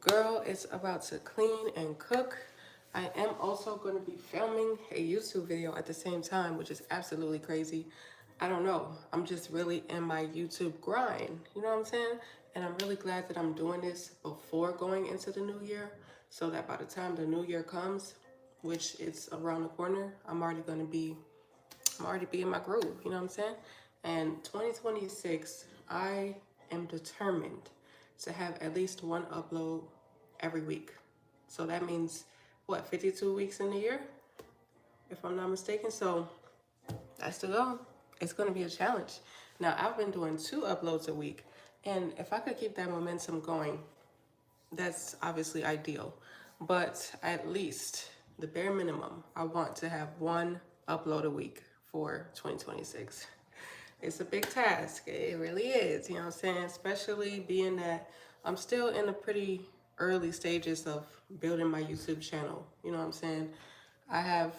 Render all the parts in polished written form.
girl is about to clean and cook. I am also going to be filming a YouTube video at the same time, which is absolutely crazy. I don't know. I'm just really in my YouTube grind. You know what I'm saying? And I'm really glad that I'm doing this before going into the new year so that by the time the new year comes, which is around the corner, I'm already be in my groove. You know what I'm saying? And 2026, I am determined to have at least one upload every week. So that means what, 52 weeks in the year, if I'm not mistaken. So that's the goal. It's going to be a challenge. Now, I've been doing 2 uploads a week, and if I could keep that momentum going, that's obviously ideal. But at least the bare minimum, I want to have 1 upload a week for 2026. It's a big task. It really is, you know what I'm saying? Especially being that I'm still in the pretty early stages of building my YouTube channel. You know what I'm saying? I have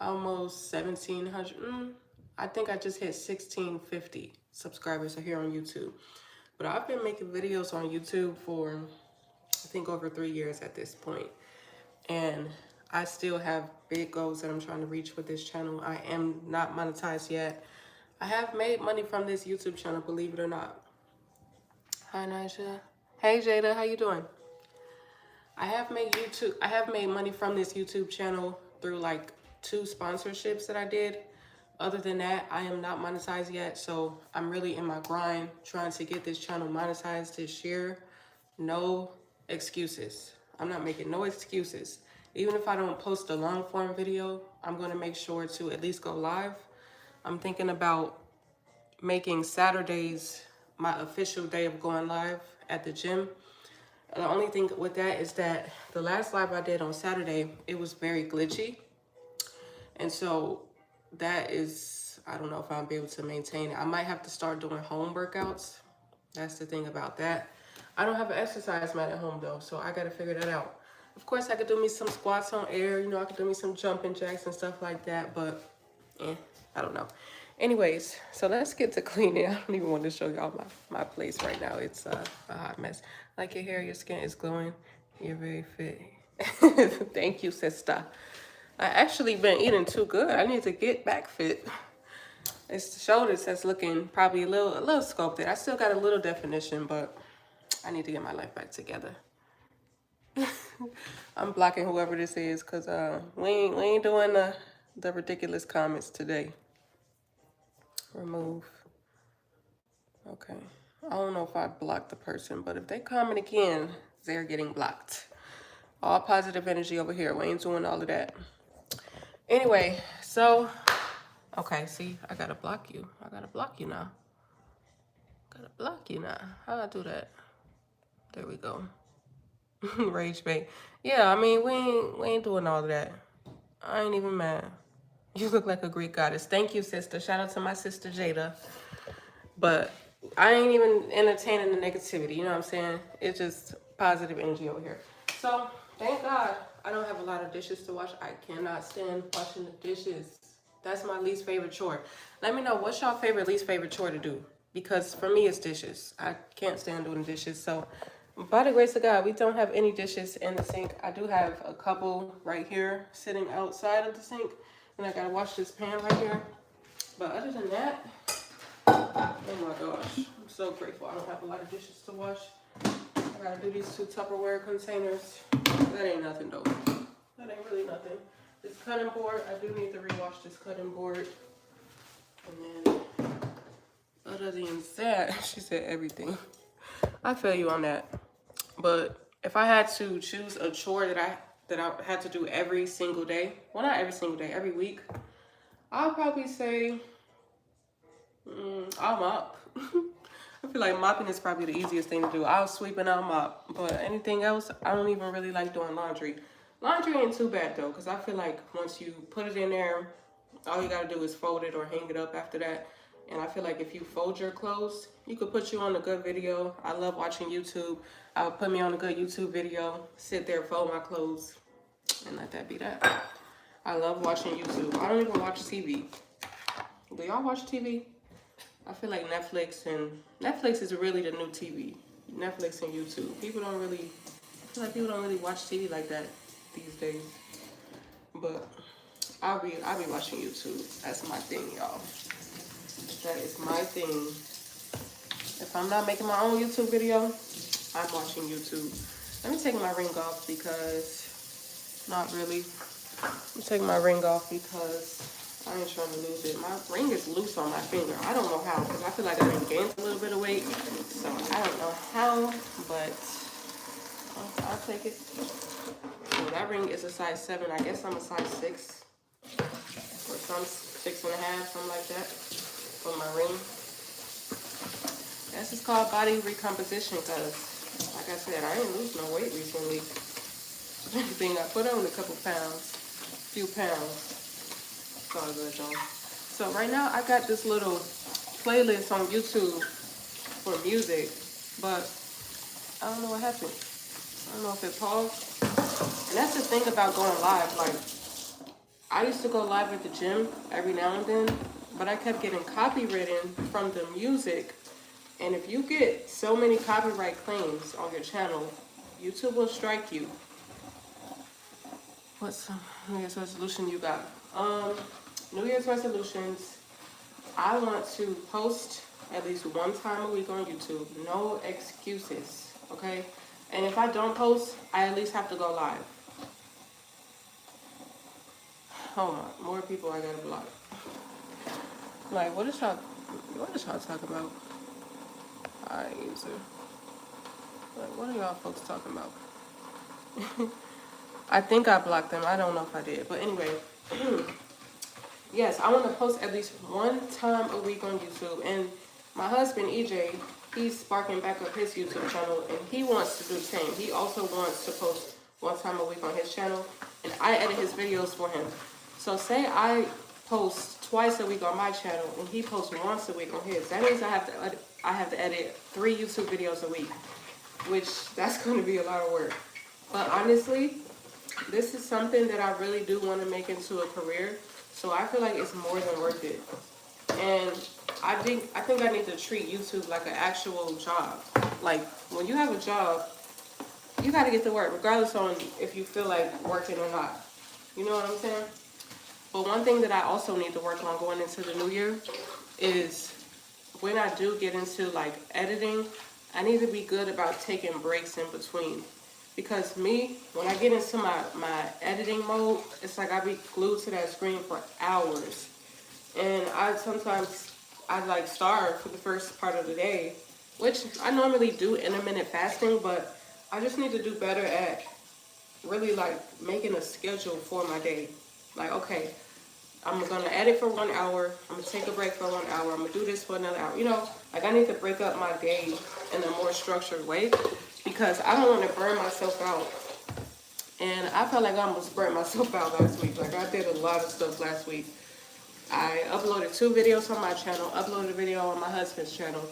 almost 1,700. I think I just hit 1,650 subscribers here on YouTube. But I've been making videos on YouTube for, I think, over 3 years at this point. And I still have big goals that I'm trying to reach with this channel. I am not monetized yet. I have made money from this YouTube channel, believe it or not. Hi, Nisha. Hey, Jada, how you doing? I have made money from this YouTube channel through like 2 sponsorships that I did. Other than that, I am not monetized yet, so I'm really in my grind trying to get this channel monetized this year. No excuses. I'm not making no excuses. Even if I don't post a long form video, I'm going to make sure to at least go live. I'm thinking about making Saturdays my official day of going live at the gym. The only thing with that is that the last live I did on Saturday, it was very glitchy. And so that is, I don't know if I'll be able to maintain it. I might have to start doing home workouts. That's the thing about that. I don't have an exercise mat at home though, so I gotta figure that out. Of course, I could do me some squats on air, you know, I could do me some jumping jacks and stuff like that, but I don't know. Anyways, so let's get to cleaning. I don't even want to show y'all my place right now. It's a hot mess. Like your hair, your skin is glowing. You're very fit. Thank you, sister. I actually been eating too good. I need to get back fit. It's the shoulders that's looking probably a little sculpted. I still got a little definition, but I need to get my life back together. I'm blocking whoever this is because we ain't doing the ridiculous comments today. Remove. Okay. I don't know if I blocked the person, but if they comment again, they're getting blocked. All positive energy over here. We ain't doing all of that. Anyway, so, okay, see, I gotta block you. I gotta block you now. Gotta block you now. How do I do that? There we go. Rage bait. Yeah, I mean, we ain't doing all of that. I ain't even mad. You look like a Greek goddess. Thank you, sister. Shout out to my sister Jada. But I ain't even entertaining the negativity. You know what I'm saying? It's just positive energy over here. So thank God I don't have a lot of dishes to wash. I cannot stand washing the dishes. That's my least favorite chore. Let me know, what's your least favorite chore to do? Because for me, it's dishes. I can't stand doing dishes. So by the grace of God, we don't have any dishes in the sink. I do have a couple right here sitting outside of the sink. And I gotta wash this pan right here. But other than that, oh my gosh, I'm so grateful I don't have a lot of dishes to wash. I gotta do these 2 Tupperware containers. That ain't nothing though. That ain't really nothing. This cutting board, I do need to rewash this cutting board. And then, other than that, she said everything. I feel you on that. But if I had to choose a chore that I had to do every single day, well, not every single day, every week, I'll probably say I'll mop. I feel like mopping is probably the easiest thing to do. I'll sweep and I'll mop. But anything else, I don't even really like doing laundry. Laundry ain't too bad though, because I feel like once you put it in there, all you gotta do is fold it or hang it up after that. And I feel like if you fold your clothes, you could put you on a good video. I love watching YouTube. I would put me on a good YouTube video, sit there, fold my clothes, and let that be that. I love watching YouTube. I don't even watch TV. Do y'all watch TV? I feel like Netflix is really the new TV. Netflix and YouTube. People don't really feel like people don't really watch TV like that these days. But I'll be watching YouTube. That's my thing, y'all. That is my thing. If I'm not making my own YouTube video, I'm watching YouTube. Let me take my ring off because, not really. I'm taking my ring off because I ain't trying to lose it. My ring is loose on my finger. I don't know how because I feel like I done gained a little bit of weight. So I don't know how, but I'll take it. So that ring is a size 7. I guess I'm a size 6 or some 6.5, something like that for my ring. This is called body recomposition because, like I said, I didn't lose no weight recently. If anything, I put on a couple pounds, few pounds. It's all good though. So right now I got this little playlist on YouTube for music, but I don't know what happened. I don't know if it paused. And that's the thing about going live. Like, I used to go live at the gym every now and then, but I kept getting copywritten from the music. And if you get so many copyright claims on your channel, YouTube will strike you. What's New Year's resolution you got? New Year's resolutions. I want to post at least one time a week on YouTube. No excuses, okay? And if I don't post, I at least have to go live. Oh my, more people I gotta block. Like, what is y'all talking about? I user. Like, what are y'all folks talking about? I think I blocked them. I don't know if I did. But anyway, yes, I want to post at least one time a week on YouTube. And my husband, EJ, he's sparking back up his YouTube channel. And he wants to do the same. He also wants to post one time a week on his channel. And I edit his videos for him. So say I post twice a week on my channel and he posts once a week on his. That means I have to edit 3 YouTube videos a week, which that's going to be a lot of work. But honestly, this is something that I really do want to make into a career. So I feel like it's more than worth it. And I think I need to treat YouTube like an actual job. Like, when you have a job, you got to get to work, regardless on if you feel like working or not. You know what I'm saying? But one thing that I also need to work on going into the new year is when I do get into like editing, I need to be good about taking breaks in between. Because me, when I get into my editing mode, it's like I be glued to that screen for hours. And sometimes I like starve for the first part of the day, which I normally do intermittent fasting, but I just need to do better at really like making a schedule for my day. Like, okay, I'm gonna edit for 1 hour, I'm gonna take a break for 1 hour, I'm gonna do this for another hour. You know, like I need to break up my day in a more structured way because I don't want to burn myself out. And I felt like I almost burnt myself out last week. Like, I did a lot of stuff last week. I uploaded 2 videos on my channel, uploaded a video on my husband's channel.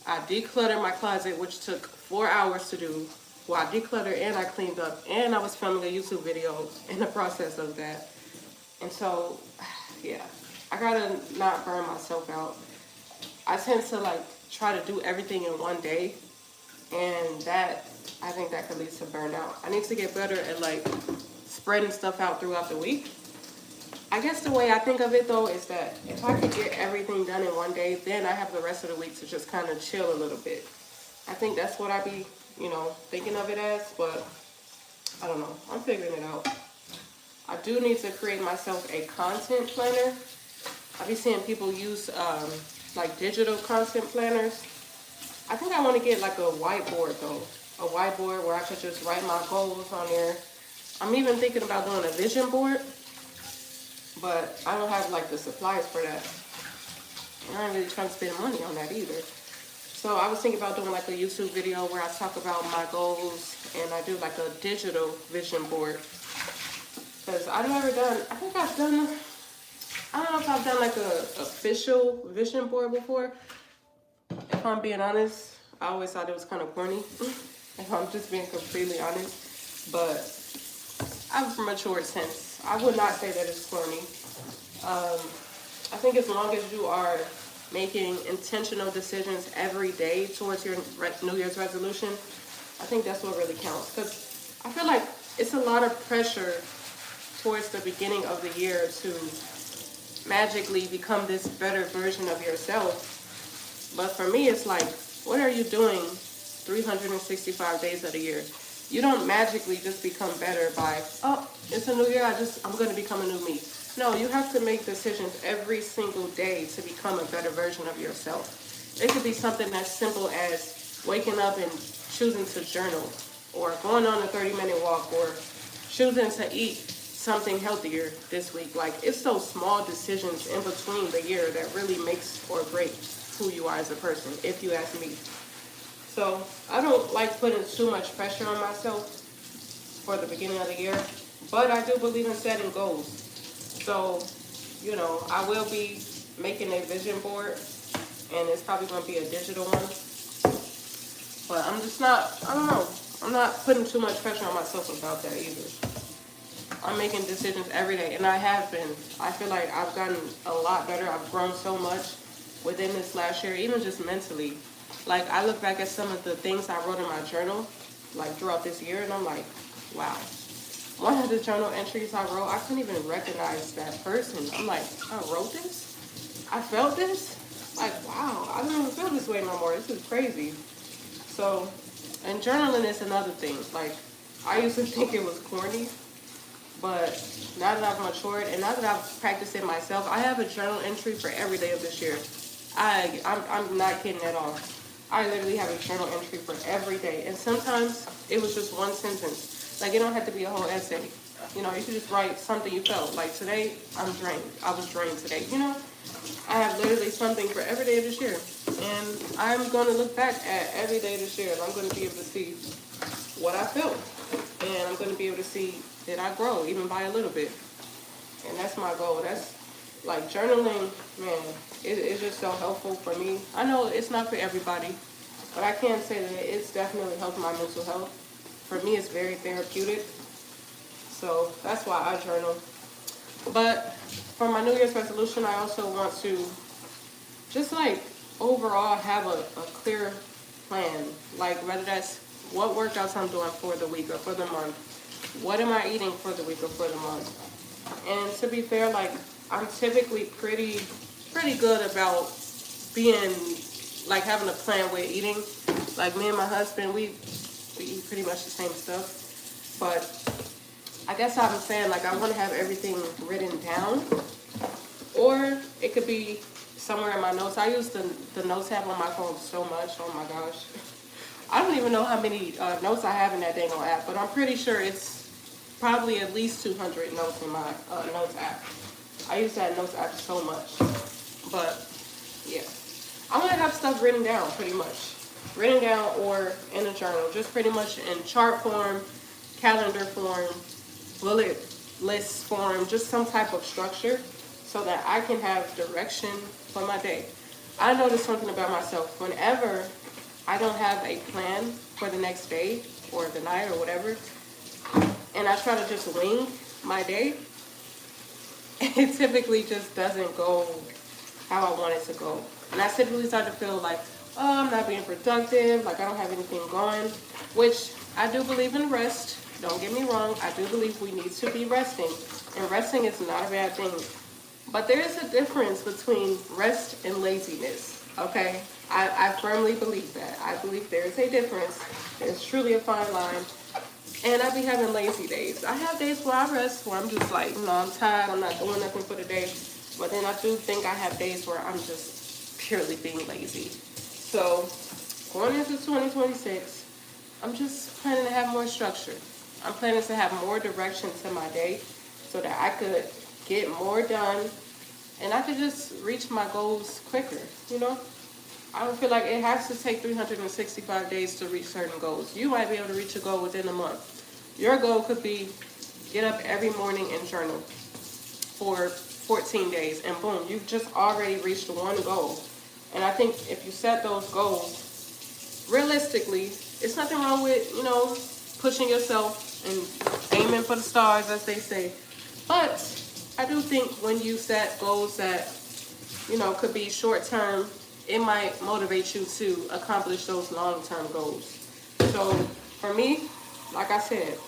I decluttered my closet, which took 4 hours to do. Well, I decluttered and I cleaned up, and I was filming a YouTube video in the process of that. And so, yeah, I gotta not burn myself out. I tend to like try to do everything in one day, and that, I think that could lead to burnout. I need to get better at like spreading stuff out throughout the week. I guess the way I think of it though is that if I could get everything done in one day, then I have the rest of the week to just kind of chill a little bit. I think that's what I be, you know, thinking of it as, but I don't know. I'm figuring it out. I do need to create myself a content planner. I be seeing people use like digital content planners. I think I want to get like a whiteboard though. A whiteboard where I could just write my goals on there. I'm even thinking about doing a vision board, but I don't have like the supplies for that. And I ain't really trying to spend money on that either. So I was thinking about doing like a YouTube video where I talk about my goals and I do like a digital vision board. Because I've never done, I think I've done, I don't know if I've done like a official vision board before. If I'm being honest, I always thought it was kind of corny. If I'm just being completely honest. But I've matured since. I would not say that it's corny. I think as long as you are making intentional decisions every day towards your New Year's resolution, I think that's what really counts. Because feel like it's a lot of pressure towards the beginning of the year to magically become this better version of yourself. But for me, it's like, what are you doing 365 days of the year? You don't magically just become better by, oh, it's a new year, I'm going to become a new me. No, you have to make decisions every single day to become a better version of yourself. It could be something as simple as waking up and choosing to journal, or going on a 30-minute walk, or choosing to eat something healthier this week. Like, it's those small decisions in between the year that really makes or breaks who you are as a person, if you ask me. So I don't like putting too much pressure on myself for the beginning of the year, but I do believe in setting goals. So, you know, I will be making a vision board, and it's probably going to be a digital one. But I'm just not, I don't know, I'm not putting too much pressure on myself about that either. I'm making decisions every day, and I have been. I feel like I've gotten a lot better. I've grown so much within this last year, even just mentally. Like, I look back at some of the things I wrote in my journal, like, throughout this year, and I'm like, wow. One of the journal entries I wrote, I couldn't even recognize that person. I'm like, I wrote this? I felt this? Like, wow, I don't even feel this way no more. This is crazy. So, and journaling is another thing. Like, I used to think it was corny, but now that I've matured and now that I've practiced it myself, I have a journal entry for every day of this year. I'm not kidding at all. I literally have a journal entry for every day. And sometimes it was just one sentence. Like, it don't have to be a whole essay. You know, you could just write something you felt. Like, today, I'm drained. I was drained today. You know, I have literally something for every day of this year. And I'm going to look back at every day this year, and I'm going to be able to see what I felt. And I'm going to be able to see, did I grow, even by a little bit? And that's my goal. That's, like, journaling, man, it's just so helpful for me. I know it's not for everybody, but I can say that it's definitely helped my mental health. For me, it's very therapeutic. So that's why I journal. But for my New Year's resolution, I also want to just, like, overall have a clear plan. Like, whether that's what workouts I'm doing for the week or for the month. What am I eating for the week or for the month? And to be fair, like, I'm typically pretty good about being, like, having a plan with eating. Like, me and my husband, we eat pretty much the same stuff. But I guess I'm saying, like, I want to have everything written down. Or it could be somewhere in my notes. I use the notes app on my phone so much. Oh, my gosh. I don't even know how many notes I have in that dang old app. But I'm pretty sure it's probably at least 200 notes in my notes app. I use that notes app so much. But, yeah. I'm going to have stuff written down, pretty much. Written down or in a journal. Just pretty much in chart form, calendar form, bullet list form. Just some type of structure so that I can have direction for my day. I noticed something about myself. Whenever I don't have a plan for the next day or the night or whatever, and I try to just wing my day, it typically just doesn't go how I want it to go. And I typically start to feel like, oh, I'm not being productive, like I don't have anything going, which I do believe in rest. Don't get me wrong, I do believe we need to be resting. And resting is not a bad thing. But there is a difference between rest and laziness, okay? I firmly believe that. I believe there is a difference. There's truly a fine line. And I be having lazy days. I have days where I rest, where I'm just like, you know, I'm tired, I'm not doing nothing for the day. But then I do think I have days where I'm just purely being lazy. So, going into 2026, I'm just planning to have more structure. I'm planning to have more direction to my day so that I could get more done and I could just reach my goals quicker, you know? I don't feel like it has to take 365 days to reach certain goals. You might be able to reach a goal within a month. Your goal could be get up every morning and journal for 14 days, and boom, you've just already reached one goal. And I think if you set those goals, realistically, it's nothing wrong with, you know, pushing yourself and aiming for the stars, as they say. But I do think when you set goals that, you know, could be short-term, it might motivate you to accomplish those long-term goals. So for me, like I said,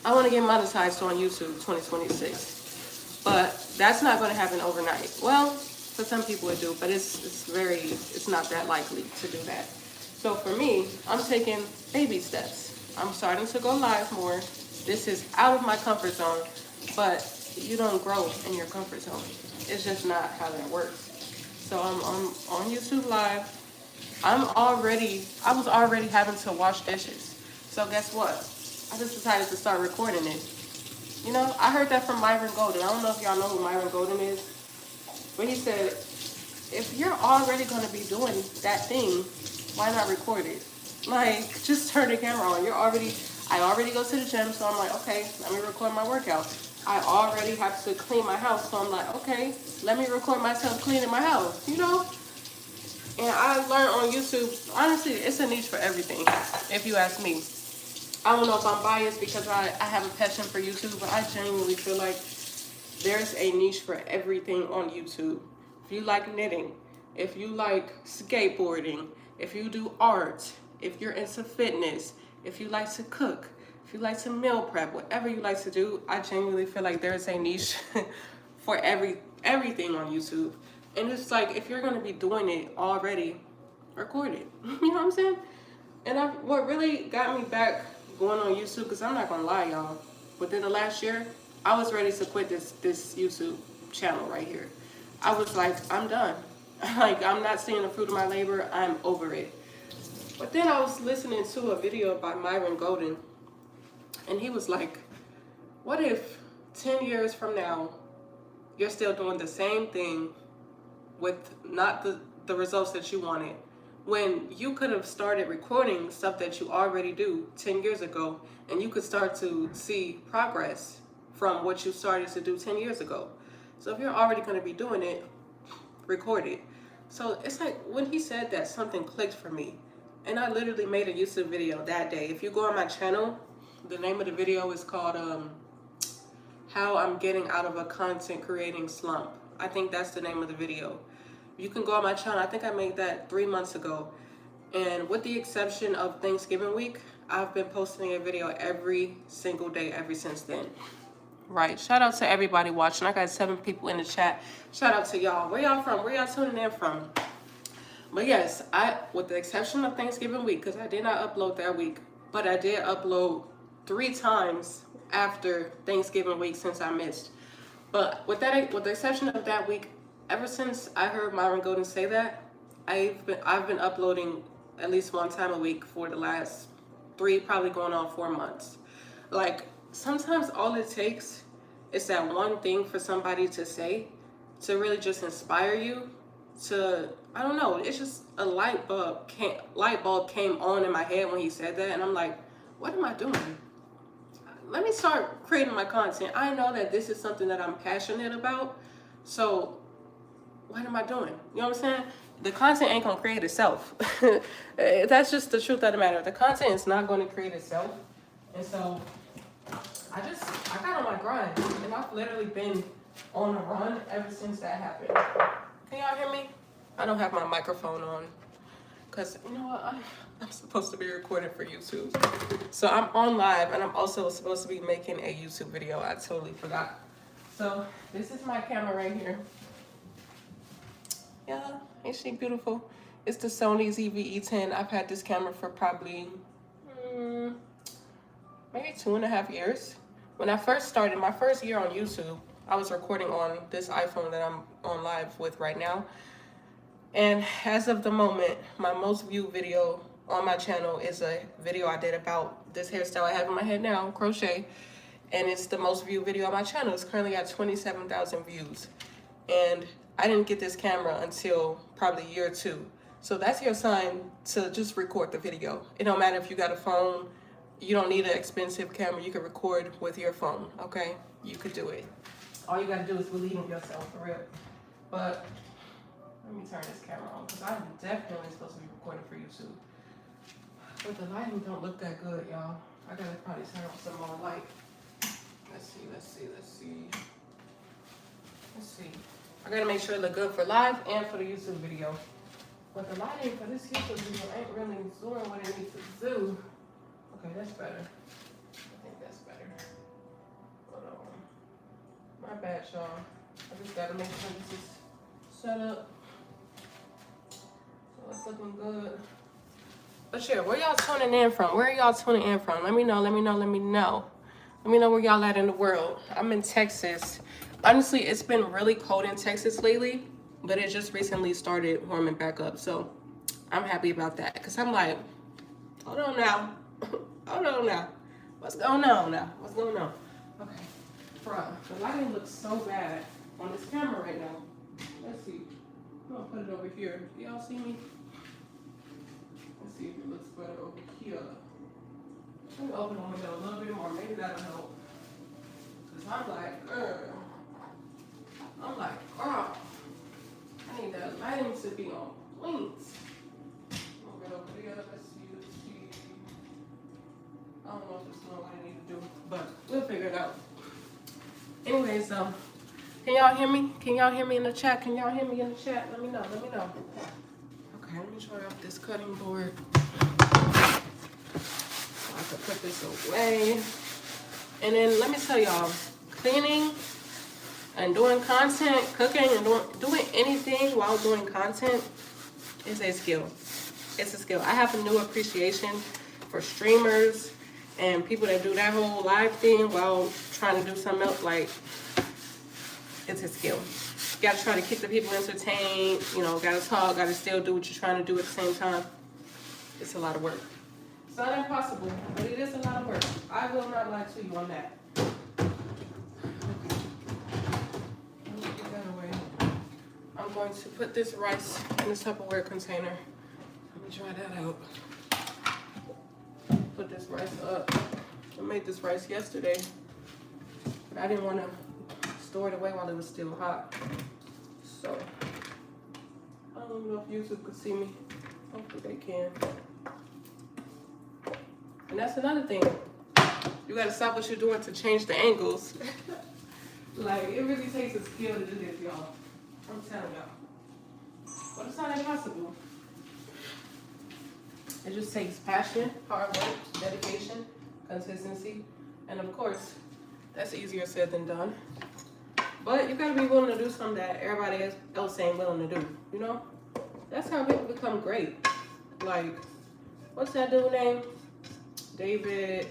I want to get monetized on YouTube 2026. But that's not going to happen overnight. Well, for some people it do, but it's not that likely to do that. So for me, I'm taking baby steps. I'm starting to go live more. This is out of my comfort zone, but you don't grow in your comfort zone. It's just not how that works. So I'm on YouTube Live. I was already having to wash dishes. So guess what? I just decided to start recording it. You know, I heard that from Myron Golden. I don't know if y'all know who Myron Golden is, but he said, if you're already going to be doing that thing, why not record it? Like, just turn the camera on. I already go to the gym, so I'm like, okay, let me record my workout. I already have to clean my house, so I'm like, okay, let me record myself cleaning my house, you know? And I learned on YouTube, honestly, it's a niche for everything, if you ask me. I don't know if I'm biased because I have a passion for YouTube, but I genuinely feel like there's a niche for everything on YouTube. If you like knitting, if you like skateboarding, if you do art, if you're into fitness, if you like to cook, if you like to meal prep, whatever you like to do, I genuinely feel like there's a niche for everything on YouTube. And it's like, if you're gonna be doing it already, record it. You know what I'm saying? And what really got me back going on YouTube, because I'm not gonna lie, y'all, within the last year, I was ready to quit this YouTube channel right here. I was like, I'm done. Like, I'm not seeing the fruit of my labor. I'm over it. But then I was listening to a video by Myron Golden, and he was like, what if 10 years from now, you're still doing the same thing with not the results that you wanted, when you could have started recording stuff that you already do 10 years ago, and you could start to see progress from what you started to do 10 years ago. So if you're already going to be doing it, record it. So it's like when he said that, something clicked for me. And I literally made a YouTube video that day. If you go on my channel, the name of the video is called How I'm Getting Out of a Content Creating Slump. I think that's the name of the video. You can go on my channel. I think I made that 3 months ago. And with the exception of Thanksgiving week, I've been posting a video every single day ever since then. Right. Shout out to everybody watching. I got 7 people in the chat. Shout out to y'all. Where y'all from? Where y'all tuning in from? But yes, with the exception of Thanksgiving week, because I did not upload that week, but I did upload 3 times after Thanksgiving week since I missed. But with the exception of that week, ever since I heard Myron Golden say that, I've been uploading at least 1 time a week for the last 3, probably going on 4 months. Like, sometimes all it takes is that one thing for somebody to say to really just inspire you to, I don't know, it's just a light bulb came on in my head when he said that, and I'm like, what am I doing? Let me start creating my content. I know that this is something that I'm passionate about, so what am I doing? You know what I'm saying? The content ain't gonna create itself. That's just the truth of the matter. The content is not gonna create itself. And so I got on my grind, and I've literally been on a run ever since that happened. Can y'all hear me? I don't have my microphone on, because you know what? I'm supposed to be recording for YouTube. So I'm on live, and I'm also supposed to be making a YouTube video. I totally forgot. So this is my camera right here. Yeah, ain't she beautiful? It's the Sony ZV-E10. I've had this camera for probably maybe 2.5 years. When I first started, my first year on YouTube, I was recording on this iPhone that I'm on live with right now. And as of the moment, my most viewed video on my channel is a video I did about this hairstyle I have in my head now, crochet. And it's the most viewed video on my channel. It's currently at 27,000 views. And I didn't get this camera until probably a year or 2. So that's your sign to just record the video. It don't matter if you got a phone. You don't need an expensive camera. You can record with your phone, okay? You could do it. All you gotta do is believe in yourself, for real. But let me turn this camera on, because I'm definitely supposed to be recording for YouTube. But the lighting don't look that good, y'all. I gotta probably turn on some more light. Let's see. I gotta make sure it look good for live and for the YouTube video. But the lighting for this YouTube video ain't really doing what it needs to do. Okay, that's better. I think that's better. batch, y'all. I just gotta make sure this is set up. So it's looking good. But yeah, where y'all tuning in from? Where are y'all tuning in from? Let me know, let me know, let me know. Let me know where y'all at in the world. I'm in Texas. Honestly, it's been really cold in Texas lately, but it just recently started warming back up. So I'm happy about that. Because I'm like, hold on now. Hold on now. What's going on now? What's going on? Okay. Bruh, the lighting looks so bad on this camera right now. Let's see. I'm gonna put it over here. Do y'all see me? Let's see if it looks better over here. Let me open the window a little bit more. Maybe that'll help. Cause I'm like, oh, I need that lighting to be on point. Move it over here. Let's see. I don't know if it's doing what I need to do, but we'll figure it out. Anyways, can y'all hear me? Can y'all hear me in the chat? Can y'all hear me in the chat? Let me know. Let me know. Okay, let me show you off this cutting board. So I can put this away. And then let me tell y'all, cleaning and doing content, cooking and doing anything while doing content is a skill. It's a skill. I have a new appreciation for streamers and people that do that whole live thing while trying to do something else. Like, it's a skill. You gotta try to keep the people entertained, you know, gotta talk, gotta still do what you're trying to do at the same time. It's a lot of work. It's not impossible, but it is a lot of work. I will not lie to you on that. Okay. Let me get that away. I'm going to put this rice in a Tupperware container. Let me dry that out. Put this rice up. I made this rice yesterday, but I didn't want to store it away while it was still hot. So, I don't know if YouTube could see me. Hopefully they can. And that's another thing. You gotta stop what you're doing to change the angles. Like, it really takes a skill to do this, y'all. I'm telling y'all. But it's not impossible. It just takes passion, hard work, dedication, consistency, and of course, that's easier said than done. But you gotta be willing to do something that everybody else ain't willing to do, you know? That's how people become great. Like, what's that dude's name? David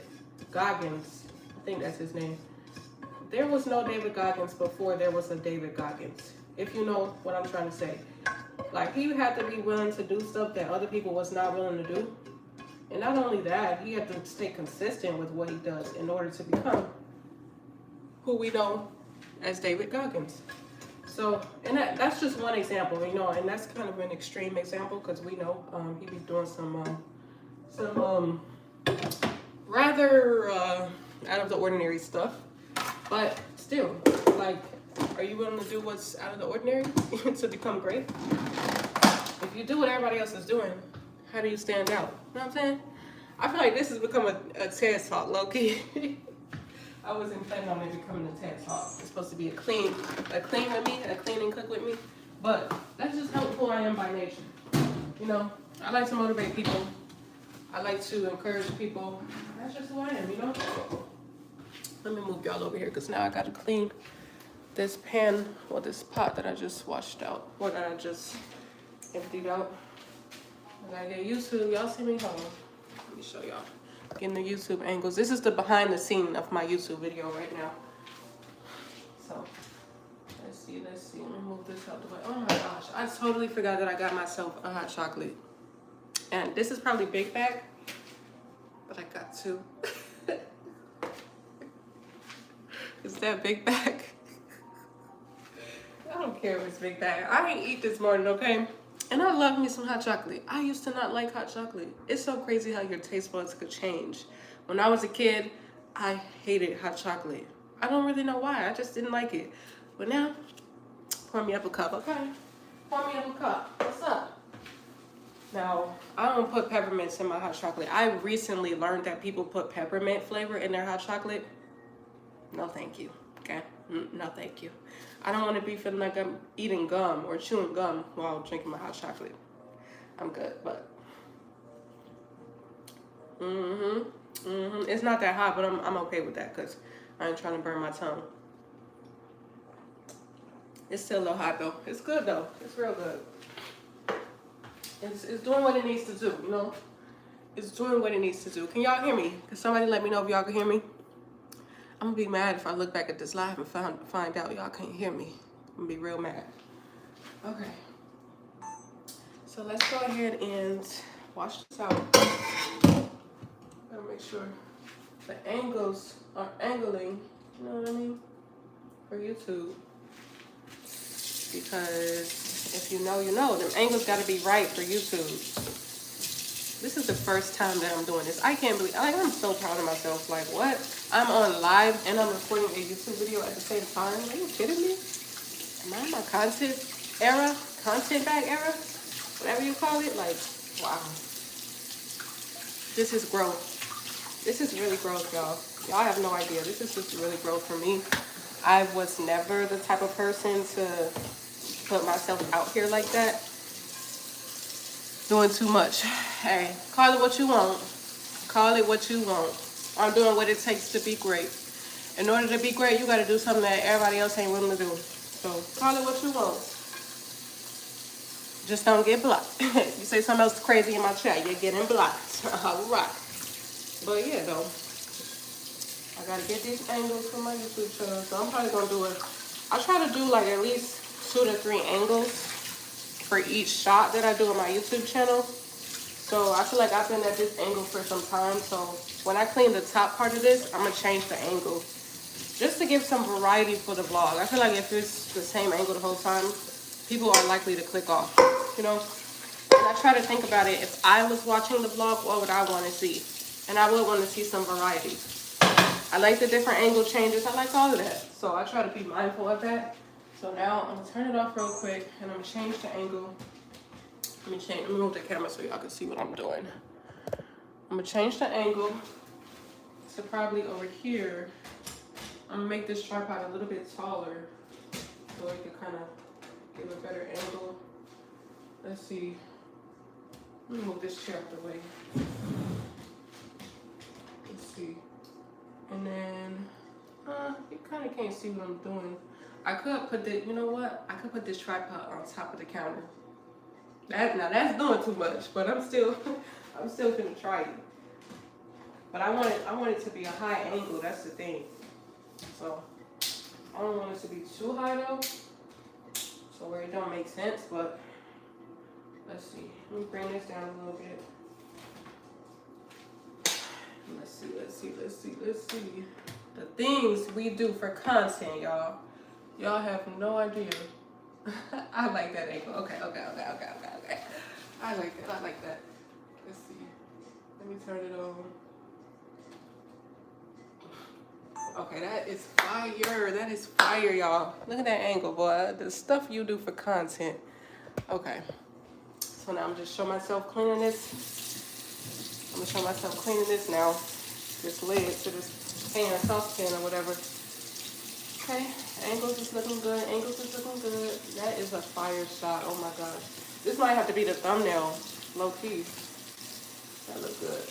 Goggins. I think that's his name. There was no David Goggins before there was a David Goggins, if you know what I'm trying to say. Like, he had to be willing to do stuff that other people was not willing to do. And not only that, he had to stay consistent with what he does in order to become who we know as David Goggins. So, and that's just one example, you know, and that's kind of an extreme example because we know he be doing some rather out of the ordinary stuff. But still, like, are you willing to do what's out of the ordinary to become great? If you do what everybody else is doing, how do you stand out? You know what I'm saying? I feel like this has become a TED Talk, low-key. I wasn't planning on it becoming a TED Talk. It's supposed to be a clean with me, a clean and cook with me. But that's just how who I am by nature. You know, I like to motivate people. I like to encourage people. That's just who I am, you know? Let me move y'all over here because now I got to clean this pan or this pot that I just washed out, or that I just emptied out. I gotta get used to. Y'all see me? Hold on. Let me show y'all. Getting the YouTube angles. This is the behind the scene of my YouTube video right now. So let's see. Let me move this out the way. Oh my gosh, I totally forgot that I got myself a hot chocolate. And this is probably big bag, but I got two. Is that big bag? I don't care if it's big bag. I ain't eat this morning, okay? And I love me some hot chocolate. I used to not like hot chocolate. It's so crazy how your taste buds could change. When I was a kid, I hated hot chocolate. I don't really know why. I just didn't like it. But now, pour me up a cup, okay? Pour me up a cup. What's up? Now, I don't put peppermints in my hot chocolate. I recently learned that people put peppermint flavor in their hot chocolate. No, thank you. Okay? No, thank you. I don't want to be feeling like I'm eating gum or chewing gum while drinking my hot chocolate. I'm good, but it's not that hot, but I'm okay with that because I ain't trying to burn my tongue. It's still a little hot though. It's good though. It's real good. It's doing what it needs to do, you know? It's doing what it needs to do. Can y'all hear me? Can somebody let me know if y'all can hear me? I'm gonna be mad if I look back at this live and find out y'all can't hear me. I'm gonna be real mad. Okay. So let's go ahead and wash this out. Gotta make sure the angles are angling, you know what I mean? For YouTube. Because if you know, you know. Them angles gotta be right for YouTube. This is the first time that I'm doing this. I can't believe, like, I'm so proud of myself. Like, what? I'm on live and I'm recording a YouTube video at the same time. Are you kidding me? Am I in my content era? Content bag era? Whatever you call it. Like, wow. This is growth. This is really growth, y'all. Y'all have no idea. This is just really growth for me. I was never the type of person to put myself out here like that. Doing too much. Hey, call it what you want. Call it what you want. I'm doing what it takes to be great. In order to be great, you got to do something that everybody else ain't willing to do. So call it what you want. Just don't get blocked. You say something else crazy in my chat, you're getting blocked. All right. But yeah, though, I got to get these angles for my YouTube channel. So I'm probably going to do it. I try to do like at least 2 to 3 angles for each shot that I do on my YouTube channel. So I feel like I've been at this angle for some time. So when I clean the top part of this, I'm gonna change the angle just to give some variety for the vlog. I feel like if it's the same angle the whole time, people are likely to click off, you know? And I try to think about it. If I was watching the vlog, what would I want to see? And I would want to see some variety. I like the different angle changes. I like all of that. So I try to be mindful of that. So now I'm gonna turn it off real quick and I'm gonna change the angle. Let me move the camera so y'all can see what I'm doing. I'm gonna change the angle to probably over here. I'm gonna make this tripod a little bit taller so it can kind of give a better angle. Let's see. Let me move this chair out of the way. Let's see. And then, you kind of can't see what I'm doing. I could put this, you know what? I could put this tripod on top of the counter. Now that's doing too much, but I'm still gonna try it. But I want it to be a high angle. That's the thing. So I don't want it to be too high though, so where it don't make sense. But let's see. Let me bring this down a little bit. Let's see. The things we do for content, y'all. Y'all have no idea. I like that angle. Okay. I like that. Let's see. Let me turn it on. Okay, that is fire. That is fire, y'all. Look at that angle, boy. The stuff you do for content. Okay. So now I'm just showing myself cleaning this. I'm gonna show myself cleaning this now. This lid to this pan, saucepan or whatever. Okay, angles is looking good. That is a fire shot. Oh my gosh. This might have to be the thumbnail, low key. That looks good.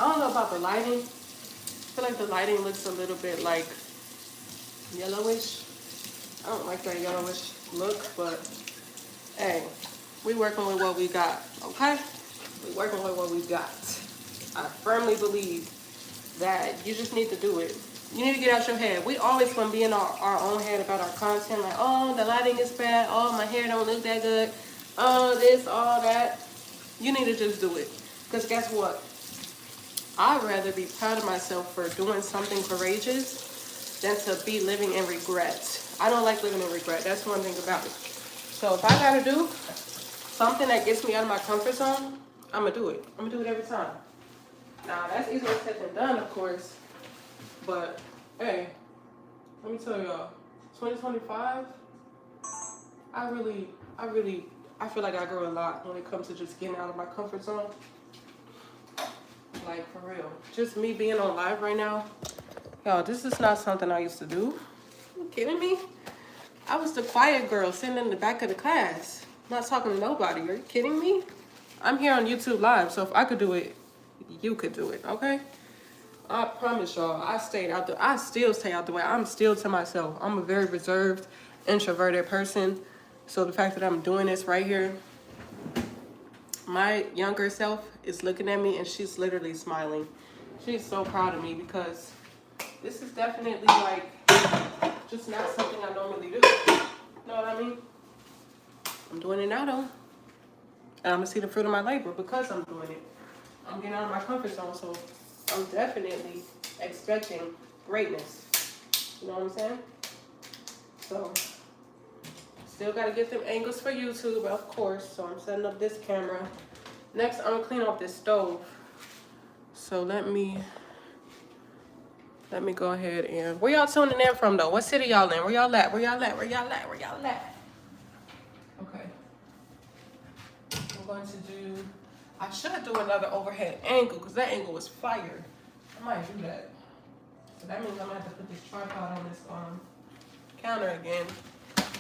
I don't know about the lighting. I feel like the lighting looks a little bit like yellowish. I don't like that yellowish look, but hey, we working with what we got, okay? We working with what we got. I firmly believe that you just need to do it. You need to get out your head. We always gonna be in our own head about our content, like, oh, the lighting is bad, oh, my hair don't look that good, oh, this, all that. You need to just do it. Because guess what? I'd rather be proud of myself for doing something courageous than to be living in regret. I don't like living in regret. That's one thing about it. So if I gotta do something that gets me out of my comfort zone, I'm gonna do it. I'm gonna do it every time. Now, that's easier said than done, of course. But, hey, let me tell y'all, 2025, I feel like I grow a lot when it comes to just getting out of my comfort zone. Like, for real. Just me being on live right now. Y'all, this is not something I used to do. Are you kidding me? I was the quiet girl sitting in the back of the class, not talking to nobody. Are you kidding me? I'm here on YouTube Live, so if I could do it, you could do it, okay? I promise y'all, I stayed out there. I still stay out the way. I'm still to myself. I'm a very reserved, introverted person. So the fact that I'm doing this right here, my younger self is looking at me and she's literally smiling. She's so proud of me because this is definitely like just not something I normally do. Know what I mean? I'm doing it now though. And I'm gonna see the fruit of my labor because I'm doing it. I'm getting out of my comfort zone, so I'm definitely expecting greatness. You know what I'm saying? So, still gotta get them angles for YouTube, of course. So I'm setting up this camera. Next, I'm gonna clean off this stove. So let me go ahead and, where y'all tuning in from though? What city y'all in? Where y'all at? Where y'all at? Where y'all at? Where y'all at? Okay. I'm going to do, I should do another overhead angle because that angle was fire. I might do that. So that means I'm gonna have to put this tripod on this counter again.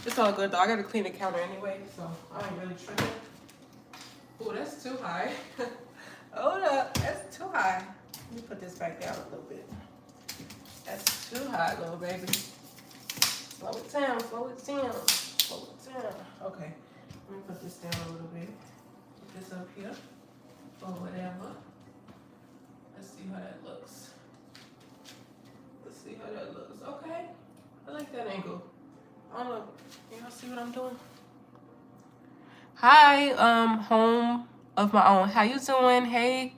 It's all good though. I gotta clean the counter anyway, so I ain't really tripping. Ooh, that's too high. Hold up, that's too high. Let me put this back down a little bit. That's too high, little baby. Slow it down, slow it down, slow it down. Okay, let me put this down a little bit. Put this up here, or whatever. Let's see how that looks. Let's see how that looks. Okay, I like that angle. I don't know, y'all see what I'm doing? Hi, home of my own. How you doing? Hey,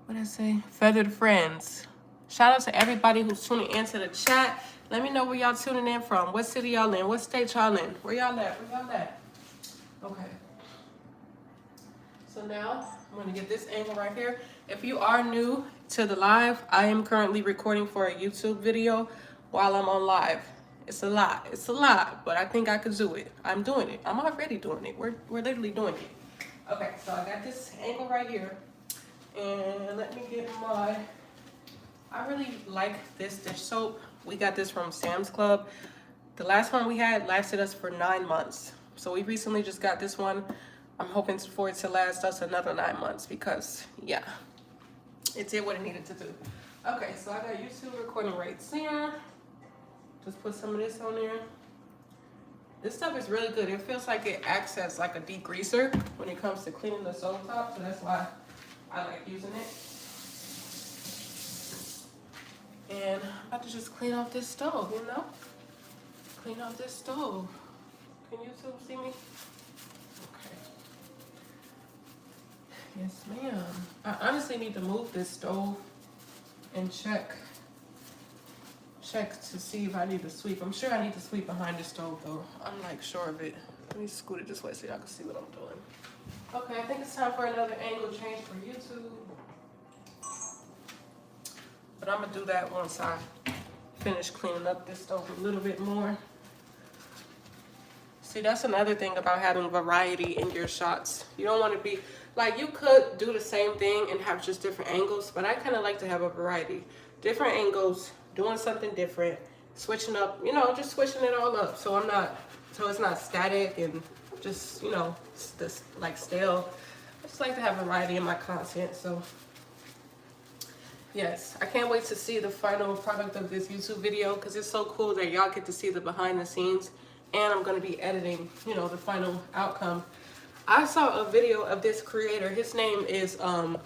what did I say? Feathered friends. Shout out to everybody who's tuning into the chat. Let me know where y'all tuning in from. What city y'all in? What state y'all in? Where y'all at? Where y'all at? Okay. So now I'm gonna get this angle right here. If you are new to the live, I am currently recording for a YouTube video while I'm on live. It's a lot. It's a lot, but I think I could do it. I'm doing it. I'm already doing it. We're literally doing it. Okay, so I got this angle right here. And let me get my, I really like this dish soap. We got this from Sam's Club. The last one we had lasted us for 9 months. So we recently just got this one. I'm hoping for it to last us another 9 months because, yeah, it did what it needed to do. Okay, so I got YouTube recording right here. Just put some of this on there. This stuff is really good. It feels like it acts as like a degreaser when it comes to cleaning the stove top, so that's why I like using it. And I'm about to just clean off this stove, you know? Clean off this stove. Can YouTube see me? Okay. Yes, ma'am. I honestly need to move this stove and check to see if I need to sweep. I'm sure I need to sweep behind the stove though. I'm like sure of it. Let me scoot it this way so y'all can see what I'm doing. Okay, I think it's time for another angle change for YouTube. But I'm gonna do that once I finish cleaning up this stove a little bit more. See, that's another thing about having variety in your shots. You don't want to be, like, you could do the same thing and have just different angles, but I kind of like to have a variety. Different angles, doing something different, switching up, you know, just switching it all up. So it's not static and just, you know, this like stale. I just like to have variety in my content. So yes, I can't wait to see the final product of this YouTube video because it's so cool that y'all get to see the behind the scenes, and I'm going to be editing, you know, the final outcome. I saw a video of this creator. His name is, I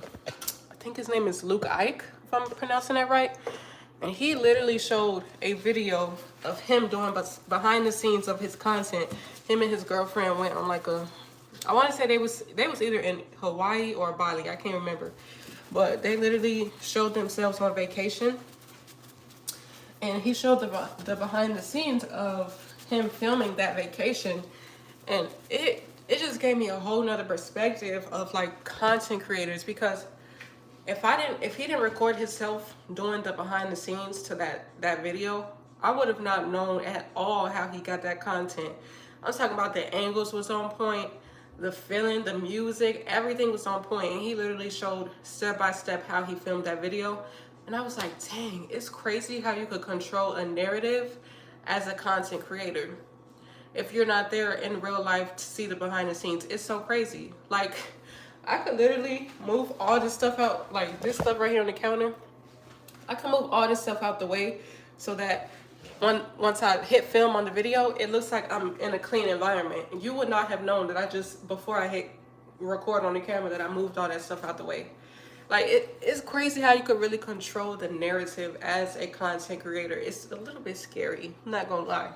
think his name is Luke Ike, if I'm pronouncing that right. And he literally showed a video of him doing behind the scenes of his content. Him and his girlfriend went on like a, I want to say they was either in Hawaii or Bali. I can't remember. But they literally showed themselves on vacation. And he showed the behind the scenes of him filming that vacation. And it just gave me a whole nother perspective of like content creators, because if he didn't record himself doing the behind the scenes to that video, I would have not known at all how he got that content. I was talking about the angles was on point, the feeling, the music, everything was on point, and he literally showed step by step how he filmed that video. And I was like, dang, it's crazy how you could control a narrative as a content creator. If you're not there in real life to see the behind the scenes, it's so crazy. Like, I could literally move all this stuff out, like this stuff right here on the counter. I can move all this stuff out the way so that once I hit film on the video, it looks like I'm in a clean environment. And you would not have known that I just, before I hit record on the camera, that I moved all that stuff out the way. Like, it's crazy how you could really control the narrative as a content creator. It's a little bit scary, I'm not gonna lie.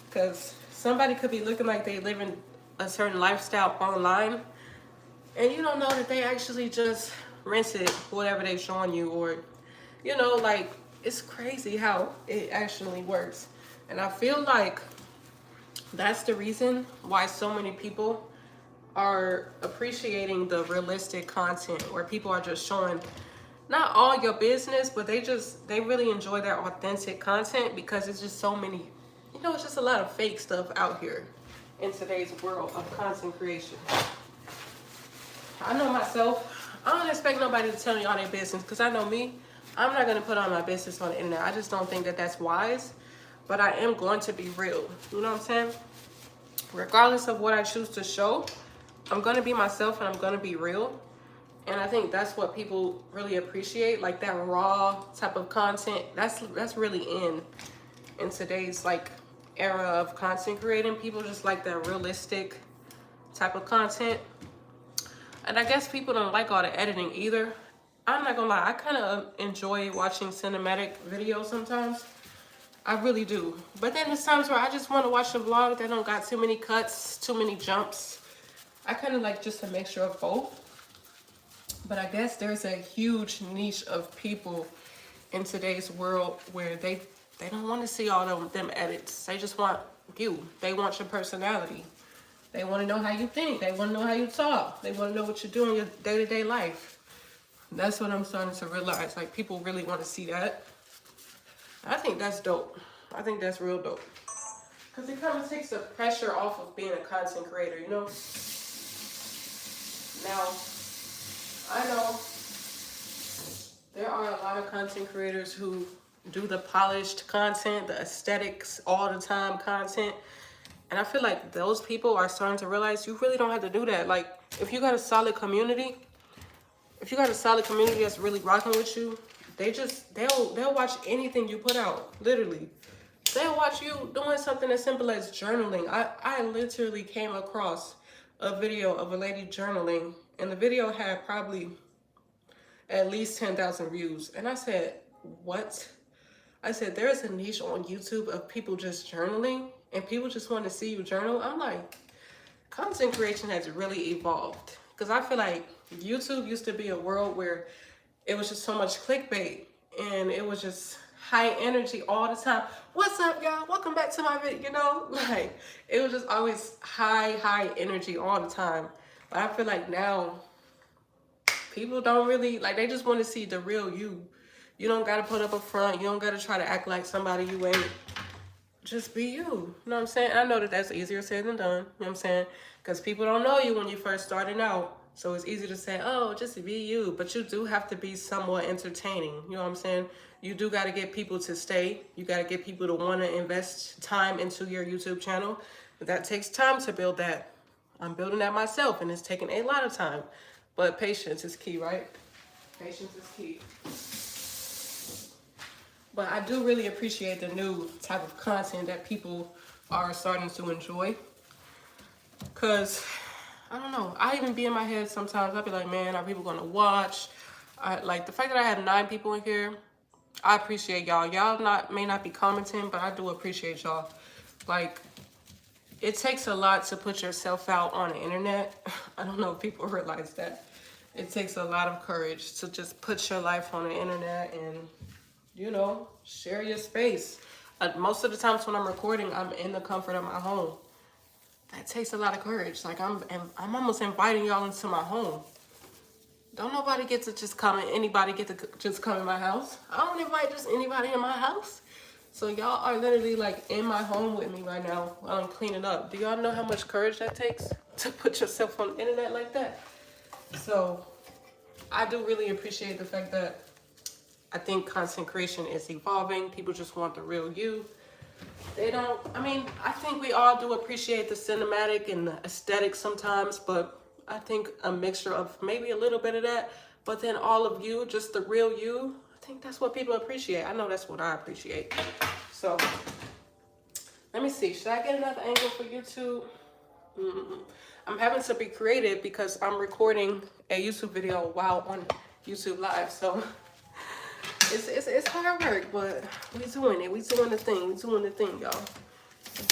Because somebody could be looking like they live in a certain lifestyle online, and you don't know that they actually just rented whatever they're showing you, or, you know, like, it's crazy how it actually works. And I feel like that's the reason why so many people are appreciating the realistic content, where people are just showing not all your business, but they really enjoy that authentic content, because it's just so many, you know, it's just a lot of fake stuff out here in today's world of content creation. I know myself, I don't expect nobody to tell me all their business, because I know me, I'm not going to put all my business on the internet. I just don't think that that's wise, but I am going to be real. You know what I'm saying? Regardless of what I choose to show, I'm going to be myself and I'm going to be real. And I think that's what people really appreciate, like that raw type of content. That's really in today's like era of content creating. People just like that realistic type of content. And I guess people don't like all the editing either. I'm not gonna lie, I kind of enjoy watching cinematic videos sometimes. I really do. But then there's times where I just want to watch a vlog that don't got too many cuts, too many jumps. I kind of like just a mixture of both. But I guess there's a huge niche of people in today's world where they don't want to see all them edits. They just want you. They want your personality. They want to know how you think. They want to know how you talk. They want to know what you do in your day-to-day life. That's what I'm starting to realize. Like, people really want to see that. I think that's dope. I think that's real dope. Because it kind of takes the pressure off of being a content creator, you know? Now, I know there are a lot of content creators who do the polished content, the aesthetics, all the time content. And I feel like those people are starting to realize you really don't have to do that. Like, if you got a solid community, that's really rocking with you, they'll watch anything you put out, literally. They'll watch you doing something as simple as journaling. I literally came across a video of a lady journaling, and the video had probably at least 10,000 views. And I said, what? I said, there's a niche on YouTube of people just journaling, and people just want to see you journal. I'm like, content creation has really evolved. Because I feel like YouTube used to be a world where it was just so much clickbait, and it was just high energy all the time. What's up, y'all? Welcome back to my video. You know, like, it was just always high energy all the time. But I feel like now people don't really, like, they just want to see the real you. You don't got to put up a front. You don't got to try to act like somebody you ain't. Just be you. You know what I'm saying? I know that that's easier said than done. You know what I'm saying? Because people don't know you when you're first starting out. So it's easy to say, oh, just be you. But you do have to be somewhat entertaining. You know what I'm saying? You do got to get people to stay. You got to get people to want to invest time into your YouTube channel. That takes time to build that. I'm building that myself, and it's taking a lot of time. But patience is key, right? Patience is key. But I do really appreciate the new type of content that people are starting to enjoy. Because, I don't know, I even be in my head sometimes. I'll be like, man, are people going to watch? Like, the fact that I have 9 people in here, I appreciate y'all. Y'all may not be commenting, but I do appreciate y'all. Like, it takes a lot to put yourself out on the internet. I don't know if people realize that. It takes a lot of courage to just put your life on the internet and, you know, share your space. Most of the times when I'm recording, I'm in the comfort of my home. That takes a lot of courage. Like, I'm almost inviting y'all into my home. Don't nobody get to just come in. Anybody get to just come in my house. I don't invite just anybody in my house. So y'all are literally like in my home with me right now while I'm cleaning up. Do y'all know how much courage that takes to put yourself on the internet like that? So I do really appreciate the fact that I think content creation is evolving. People just want the real you. They don't, I mean, I think we all do appreciate the cinematic and the aesthetic sometimes, but I think a mixture of maybe a little bit of that, but then all of you, just the real you, I think that's what people appreciate. I know that's what I appreciate. So let me see. Should I get another angle for YouTube? I'm having to be creative because I'm recording a YouTube video while on YouTube Live. So it's hard work, but we doing it. We doing the thing. We doing the thing, y'all.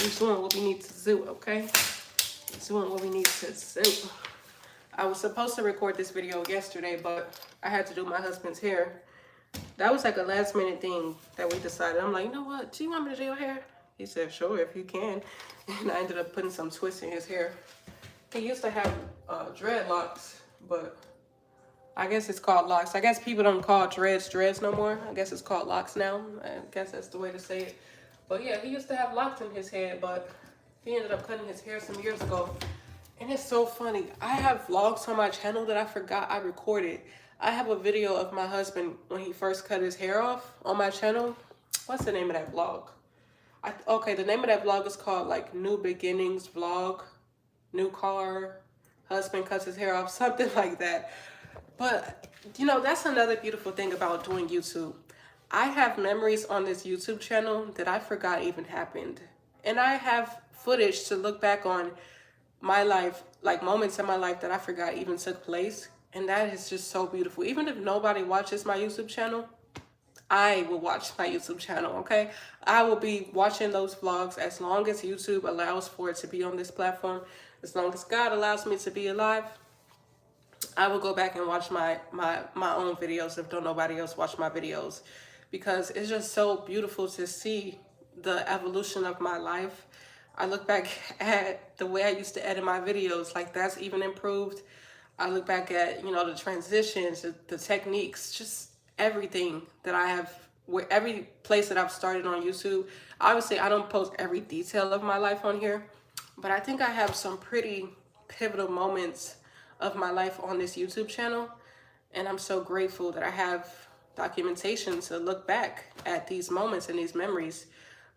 We doing what we need to do, okay? We doing what we need to do. I was supposed to record this video yesterday, but I had to do my husband's hair. That was like a last minute thing that we decided. I'm like, you know what? Do you want me to do your hair? He said, sure, if you can. And I ended up putting some twists in his hair. He used to have dreadlocks, but I guess it's called locks. I guess people don't call dreads no more. I guess it's called locks now. I guess that's the way to say it. But yeah, he used to have locks in his head, but he ended up cutting his hair some years ago. And it's so funny. I have vlogs on my channel that I forgot I recorded. I have a video of my husband when he first cut his hair off on my channel. What's the name of that vlog? Okay, the name of that vlog is called like New Beginnings Vlog. New car, husband cuts his hair off, something like that. But, you know, that's another beautiful thing about doing YouTube. I have memories on this YouTube channel that I forgot even happened. And I have footage to look back on my life, like moments in my life that I forgot even took place. And that is just so beautiful. Even if nobody watches my YouTube channel, I will watch my YouTube channel, okay? I will be watching those vlogs as long as YouTube allows for it to be on this platform. As long as God allows me to be alive, I will go back and watch my own videos if don't nobody else watch my videos. Because it's just so beautiful to see the evolution of my life. I look back at the way I used to edit my videos, like that's even improved. I look back at, you know, the transitions, the techniques, just everything that I have, every place that I've started on YouTube. Obviously, I don't post every detail of my life on here, but I think I have some pretty pivotal moments of my life on this YouTube channel. And I'm so grateful that I have documentation to look back at these moments and these memories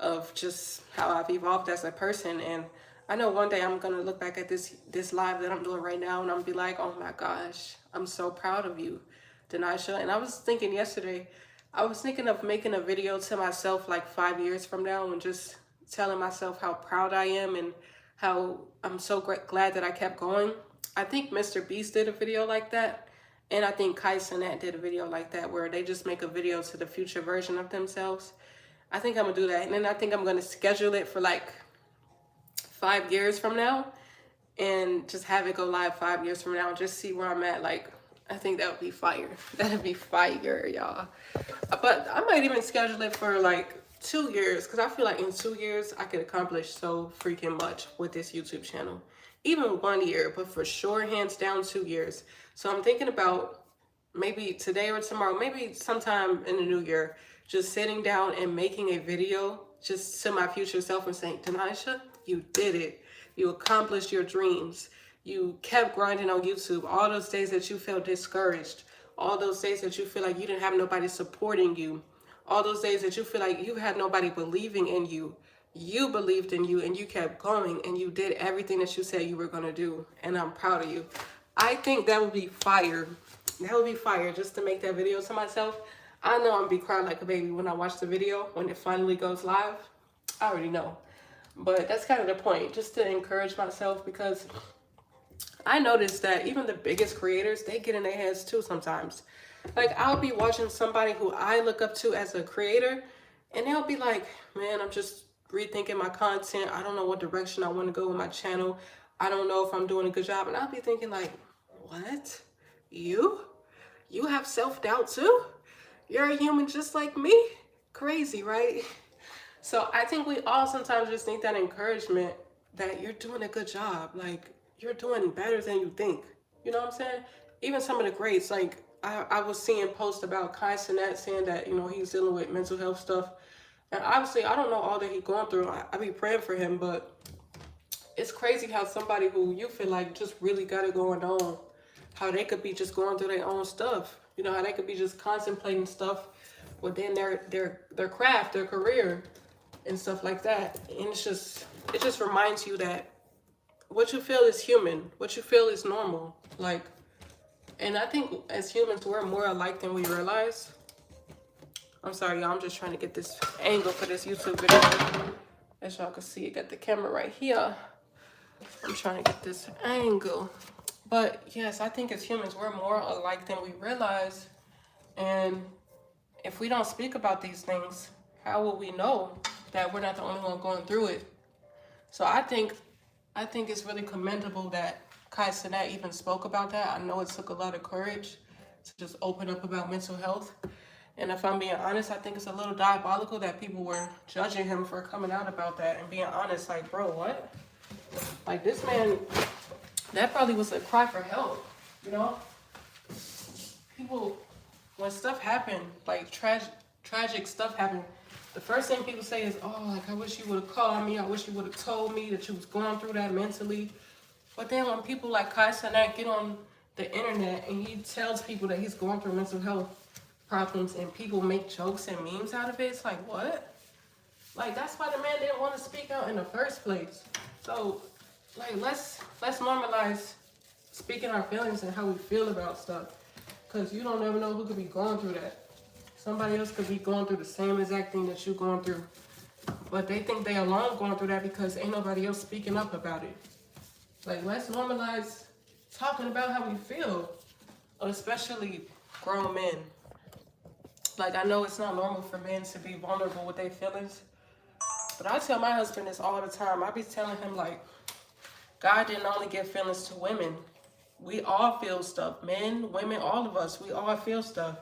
of just how I've evolved as a person. And I know one day I'm gonna look back at this live that I'm doing right now and I'm gonna be like, oh my gosh, I'm so proud of you, Denisha. And I was thinking yesterday, I was thinking of making a video to myself like 5 years from now and just telling myself how proud I am and how I'm so glad that I kept going. I think Mr. Beast did a video like that. And I think Kai Cenat did a video like that where they just make a video to the future version of themselves. I think I'm gonna do that. And then I think I'm gonna schedule it for like 5 years from now and just have it go live 5 years from now and just see where I'm at. Like, I think that would be fire. That'd be fire, y'all. But I might even schedule it for like 2 years because I feel like in 2 years I could accomplish so freaking much with this YouTube channel. Even 1 year, but for sure, hands down, 2 years. So I'm thinking about maybe today or tomorrow, maybe sometime in the new year, just sitting down and making a video just to my future self and saying, Denisha, you did it. You accomplished your dreams. You kept grinding on YouTube. All those days that you felt discouraged. All those days that you feel like you didn't have nobody supporting you. All those days that you feel like you had nobody believing in you. You believed in you and you kept going and you did everything that you said you were going to do. And I'm proud of you. I think that would be fire. That would be fire just to make that video to myself. I know I'm going to be crying like a baby when I watch the video, when it finally goes live. I already know. But that's kind of the point, just to encourage myself, because I noticed that even the biggest creators, they get in their heads too sometimes. Like, I'll be watching somebody who I look up to as a creator, and they'll be like, man, I'm just rethinking my content. I don't know what direction I want to go with my channel. I don't know if I'm doing a good job. And I'll be thinking like, what? You have self-doubt too? You're a human just like me? Crazy, right? So I think we all sometimes just need that encouragement that you're doing a good job. Like, you're doing better than you think. You know what I'm saying? Even some of the greats, like I was seeing posts about Kai Cenat saying that, you know, he's dealing with mental health stuff. And obviously, I don't know all that he's going through. I be praying for him, but it's crazy how somebody who you feel like just really got it going on, how they could be just going through their own stuff. You know, how they could be just contemplating stuff within their craft, their career, and stuff like that. And it just reminds you that what you feel is human. What you feel is normal. Like, and I think as humans, we're more alike than we realize. I'm sorry, y'all. I'm just trying to get this angle for this YouTube video. As y'all can see, I got the camera right here. I'm trying to get this angle. But yes, I think as humans, we're more alike than we realize. And if we don't speak about these things, how will we know that we're not the only one going through it? So I think it's really commendable that Kai Cenat even spoke about that. I know it took a lot of courage to just open up about mental health. And if I'm being honest, I think it's a little diabolical that people were judging him for coming out about that and being honest. Like, bro, what? Like, this man, that probably was a cry for help, you know? People, when stuff happened, like tragic stuff happened, the first thing people say is, oh, like, I wish you would have called me. I wish you would have told me that you was going through that mentally. But then when people like Kai Cenat get on the internet and he tells people that he's going through mental health problems and people make jokes and memes out of it, it's like, what? Like, that's why the man didn't want to speak out in the first place. So, like, let's normalize speaking our feelings and how we feel about stuff. Because you don't ever know who could be going through that. Somebody else could be going through the same exact thing that you're going through. But they think they alone going through that because ain't nobody else speaking up about it. Like, let's normalize talking about how we feel. Especially grown men. Like, I know it's not normal for men to be vulnerable with their feelings. But I tell my husband this all the time. I be telling him, like, God didn't only give feelings to women. We all feel stuff. Men, women, all of us. We all feel stuff.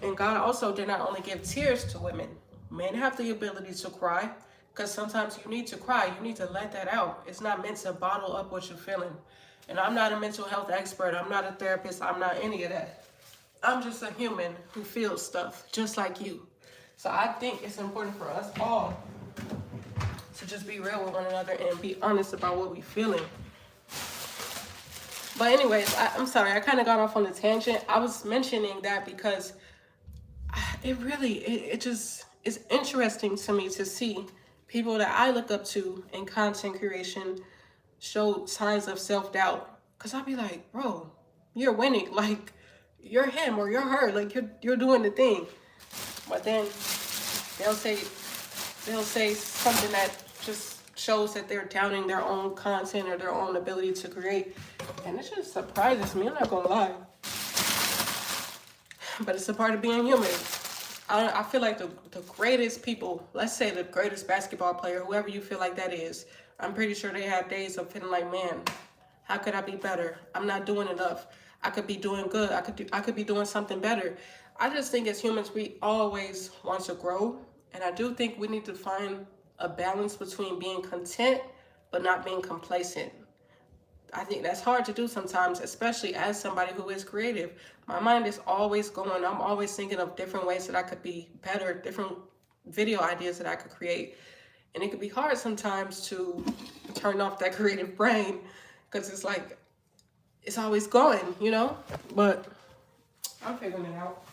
And God also did not only give tears to women. Men have the ability to cry. Because sometimes you need to cry. You need to let that out. It's not meant to bottle up what you're feeling. And I'm not a mental health expert. I'm not a therapist. I'm not any of that. I'm just a human who feels stuff just like you. So I think it's important for us all to just be real with one another and be honest about what we're feeling. But anyways, I'm sorry, I kind of got off on a tangent. I was mentioning that because it just is interesting to me to see people that I look up to in content creation show signs of self-doubt. Because I'll be like, bro, you're winning. Like, you're him or you're her. Like, you're doing the thing. But then they'll say something that just shows that they're doubting their own content or their own ability to create. And it just surprises me. I'm not going to lie. But it's a part of being human. I feel like the greatest people, let's say the greatest basketball player, whoever you feel like that is, I'm pretty sure they have days of feeling like, man, how could I be better? I'm not doing enough. I could be doing good. I could be doing something better. I just think as humans, we always want to grow. And I do think we need to find a balance between being content, but not being complacent. I think that's hard to do sometimes, especially as somebody who is creative. My mind is always going. I'm always thinking of different ways that I could be better, different video ideas that I could create. And it could be hard sometimes to turn off that creative brain because it's like, it's always going, you know? But I'm figuring it out.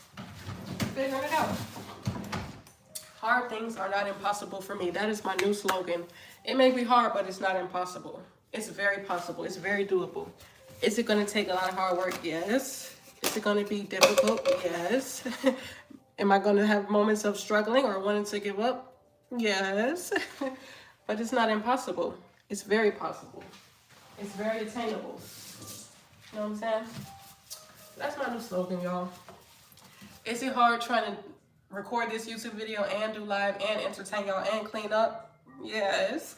Hard things are not impossible for me. That is my new slogan. It may be hard, but it's not impossible. It's very possible. It's very doable. Is it going to take a lot of hard work? Yes. Is it going to be difficult? Yes. Am I going to have moments of struggling or wanting to give up? Yes. But it's not impossible. It's very possible. It's very attainable. You know what I'm saying? That's my new slogan, y'all. Is it hard trying to record this YouTube video and do live and entertain y'all and clean up? Yes.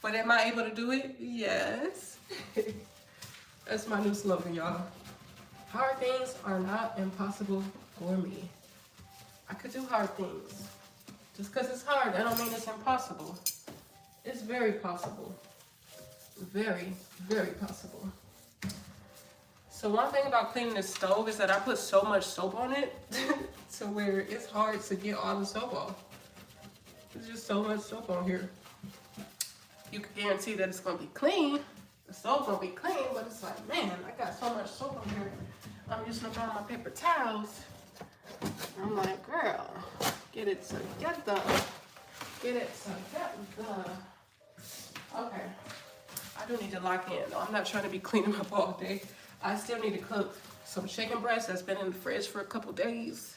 But am I able to do it? Yes. That's my new slogan, y'all. Hard things are not impossible for me. I could do hard things. Just because it's hard, that don't mean it's impossible. It's very possible. Very, very possible. So one thing about cleaning the stove is that I put so much soap on it to where it's hard to get all the soap off. There's just so much soap on here. You can guarantee that it's gonna be clean. The soap's gonna be clean, but it's like, man, I got so much soap on here. I'm using up all my paper towels. I'm like, girl, get it together. Get it together. Okay. I do need to lock in though. I'm not trying to be cleaning up all day. I still need to cook some chicken breast that's been in the fridge for a couple days.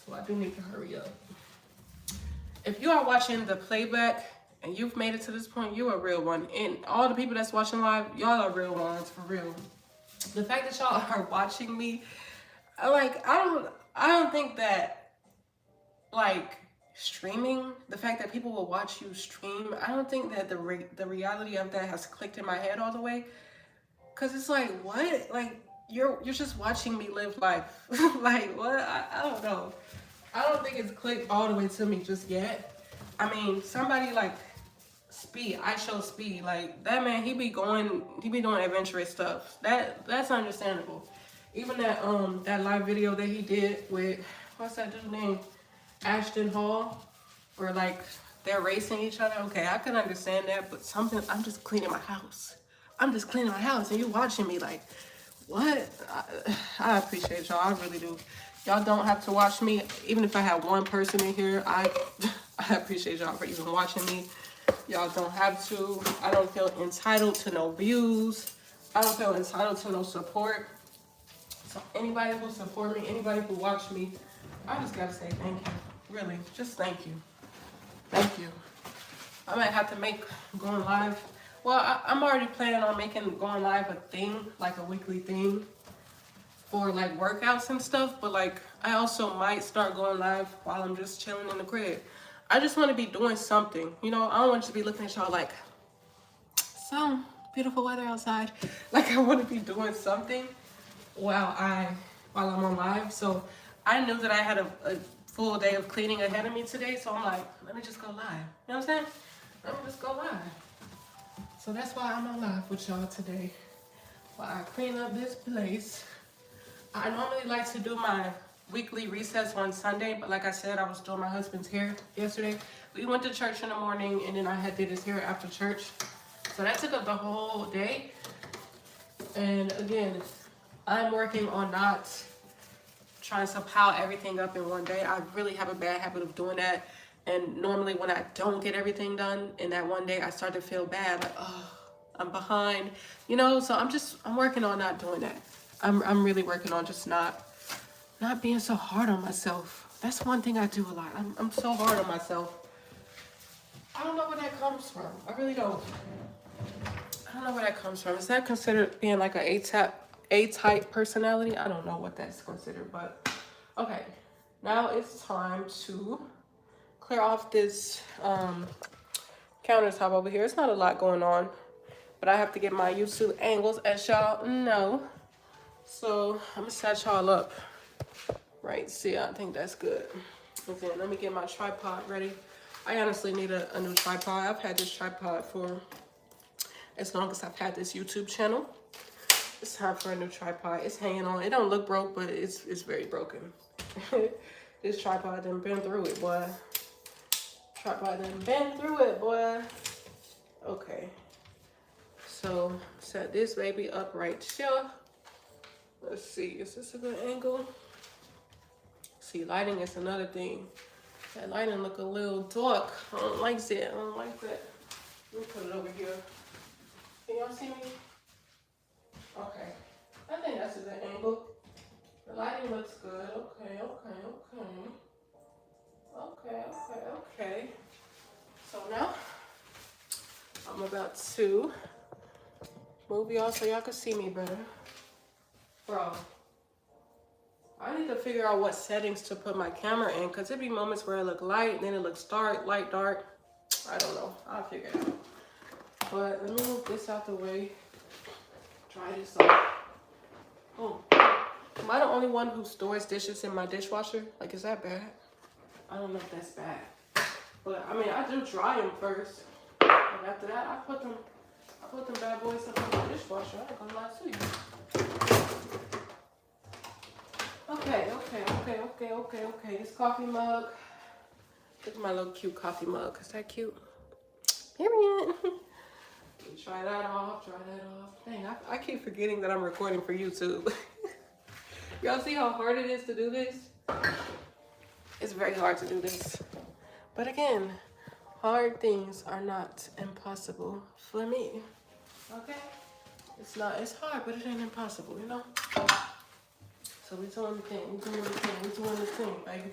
So I do need to hurry up. If you are watching the playback and you've made it to this point, you're a real one. And all the people that's watching live, y'all are real ones, for real. The fact that y'all are watching me, like, I don't think that, like, streaming, the fact that people will watch you stream, I don't think that the reality of that has clicked in my head all the way. Cause it's like, what? Like, you're just watching me live life. Like, what? I don't know. I don't think it's clicked all the way to me just yet. I mean, somebody like Speed, I Show Speed, like that man, he be doing adventurous stuff. That's understandable. Even that live video that he did with, what's that dude's name? Ashton Hall, where like they're racing each other. Okay, I can understand that, but something, I'm just cleaning my house. I'm just cleaning my house and you watching me like, what? I appreciate y'all, I really do. Y'all don't have to watch me. Even if I have one person in here, I appreciate y'all for even watching me. Y'all don't have to. I don't feel entitled to no views. I don't feel entitled to no support. So anybody who support me, anybody who watch me, I just gotta say thank you. Really, just thank you. Thank you. I might have to make going live. Well, I'm already planning on making going live a thing, like a weekly thing for like workouts and stuff. But like, I also might start going live while I'm just chilling in the crib. I just want to be doing something. You know, I don't want to be looking at y'all like, so beautiful weather outside. Like, I want to be doing something while I'm on live. So I knew that I had a full day of cleaning ahead of me today. So I'm like, let me just go live. You know what I'm saying? Let me just go live. So that's why I'm on live with y'all today, while I clean up this place. I normally like to do my weekly recess on Sunday, but like I said, I was doing my husband's hair yesterday. We went to church in the morning, and then I had did his hair after church. So that took up the whole day. And again, I'm working on not trying to pile everything up in one day. I really have a bad habit of doing that. And normally when I don't get everything done in that one day, I start to feel bad, like, oh, I'm behind, you know? So I'm working on not doing that. I'm really working on just not being so hard on myself. That's one thing I do a lot. I'm so hard on myself. I don't know where that comes from. I really don't. I don't know where that comes from. Is that considered being like a A-type personality? I don't know what that's considered, but okay. Now it's time to clear off this countertop over here. It's not a lot going on, but I have to get my YouTube angles, as y'all know. So I'm gonna set y'all up right. See, I think that's good. Okay, let me get my tripod ready. I honestly need a new tripod. I've had this tripod for as long as I've had this YouTube channel. It's time for a new tripod. It's hanging on. It don't look broke, but it's very broken. This tripod done been through it, boy. Tripod done been through it, boy. Okay. So set this baby up right here. Let's see, is this a good angle? See, lighting is another thing. That lighting look a little dark. I don't like that. I don't like that. Let me put it over here. Can y'all see me? Okay. I think that's a good angle. The lighting looks good. Okay. So now, I'm about to move y'all so y'all can see me better. Bro, I need to figure out what settings to put my camera in, because there be moments where it look light, then it looks dark, light, dark. I don't know. I'll figure it out. But let me move this out the way. Try this off. Oh. Am I the only one who stores dishes in my dishwasher? Like, is that bad? I don't know if that's bad. But, I mean, I do dry them first. And after that, I put them bad boys up in my dishwasher. I ain't gonna lie to you. Okay. This coffee mug. Look at my little cute coffee mug. Is that cute? Period. Try that off. Dang, I keep forgetting that I'm recording for YouTube. Y'all see how hard it is to do this? It's very hard to do this. But again, hard things are not impossible for me. Okay? It's hard, but it ain't impossible, you know? So we doing the thing, baby.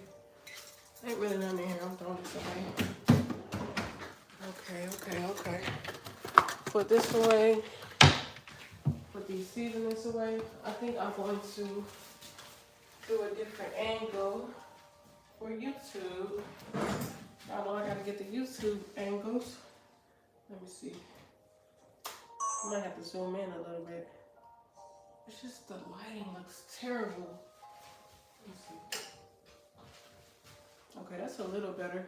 Ain't really nothing in here. I'm throwing this away. Okay. Put this away. Put these seasonings away. I think I'm going to do a different angle for YouTube. I know I gotta get the YouTube angles. Let me see. I might have to zoom in a little bit. It's just the lighting looks terrible. Let me see. Okay, that's a little better.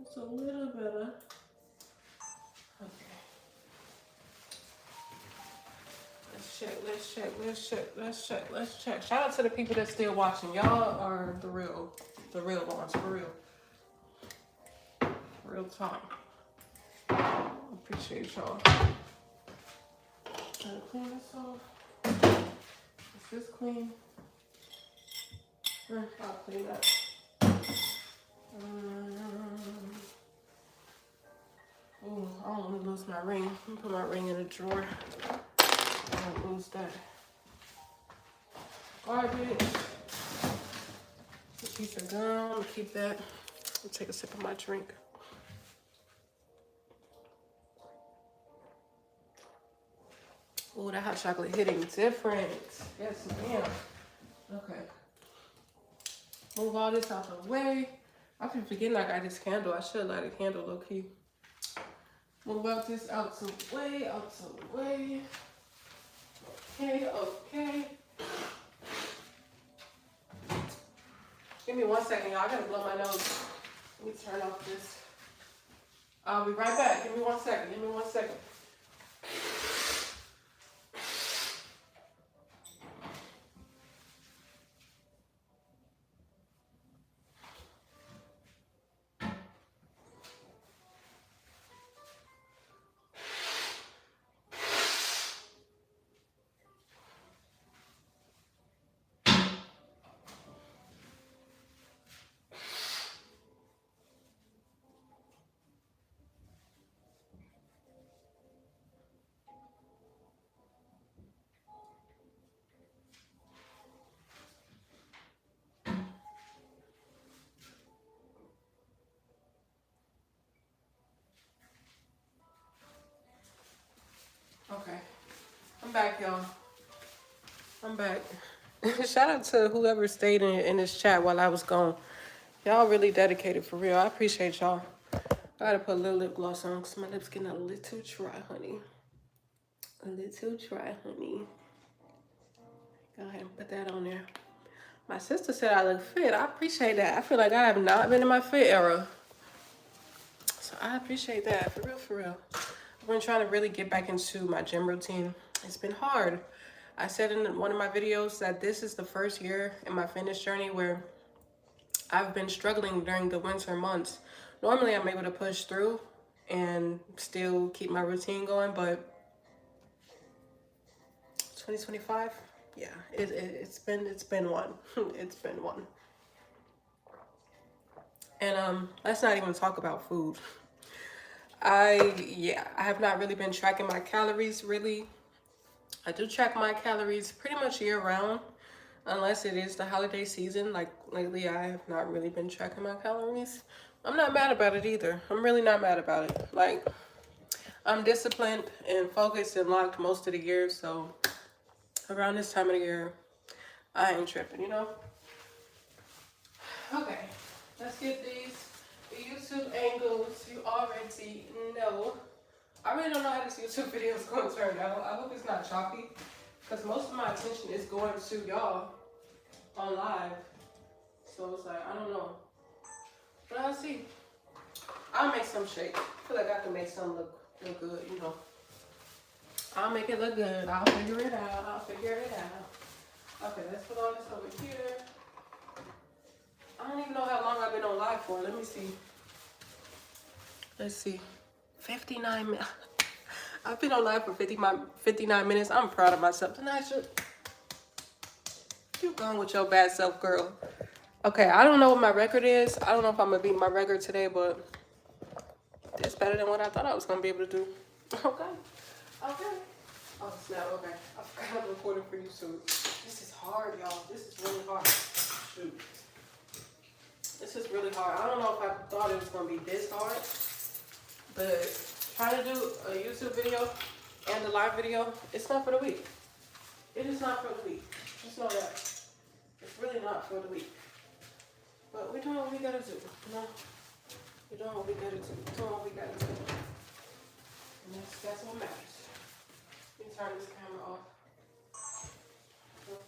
It's a little better. Okay. Let's check. Shout out to the people that's still watching. Y'all are the real ones, for real. Real talk. Appreciate y'all. Trying to clean this off. Is this clean? I'll clean that. Oh, I don't want to lose my ring. I'm gonna put my ring in a drawer. I don't lose that. Garbage. A piece of gum. I'm gonna keep that. I'll take a sip of my drink. Oh, that hot chocolate hitting different. Yes, ma'am. Okay. Move all this out the way. I've been forgetting I got this candle. I should light a candle low key. Move out this out the way, Okay. Give me 1 second, y'all. I gotta blow my nose. Let me turn off this. I'll be right back. Give me 1 second. Okay. I'm back, y'all. I'm back. Shout out to whoever stayed in this chat while I was gone. Y'all really dedicated, for real. I appreciate y'all. I gotta put a little lip gloss on because my lips getting a little dry, honey. Go ahead and put that on there. My sister said I look fit. I appreciate that. I feel like I have not been in my fit era. So I appreciate that, for real. I've been trying to really get back into my gym routine. It's been hard. I said in one of my videos that this is the first year in my fitness journey where I've been struggling during the winter months. Normally I'm able to push through and still keep my routine going, but 2025, yeah, it's been one. It's been one. And let's not even talk about food. I have not really been tracking my calories, really. I do track my calories pretty much year round, unless it is the holiday season. Like lately, I have not really been tracking my calories. I'm not mad about it either. I'm really not mad about it. Like, I'm disciplined and focused and locked most of the year, so around this time of the year, I ain't tripping, you know? Okay, let's get these YouTube angles. You already know. I really don't know how this YouTube video is going to turn out. I hope it's not choppy, because most of my attention is going to y'all on live. So it's like, I don't know. But I'll see. I'll make some shape. I feel like I can make some look good, you know. I'll make it look good. I'll figure it out. Okay, let's put all this over here. I don't even know how long I've been on live for. Let me see. Let's see. 59 minutes. I've been on live for 59 minutes. I'm proud of myself. Tanisha, keep going with your bad self, girl. Okay, I don't know what my record is. I don't know if I'm going to beat my record today, but it's better than what I thought I was going to be able to do. Okay. Oh, snap. Okay. I forgot I'm recording for you, so this is hard, y'all. This is really hard. Shoot. This is really hard. I don't know if I thought it was gonna be this hard, but trying to do a YouTube video and a live video, it's not for the weak. It is not for the weak. Just know that. It's really not for the weak. But we're doing what we gotta do, you know? We're doing what we gotta do. We're doing what we gotta do. And that's what matters. Let me turn this camera off. Okay.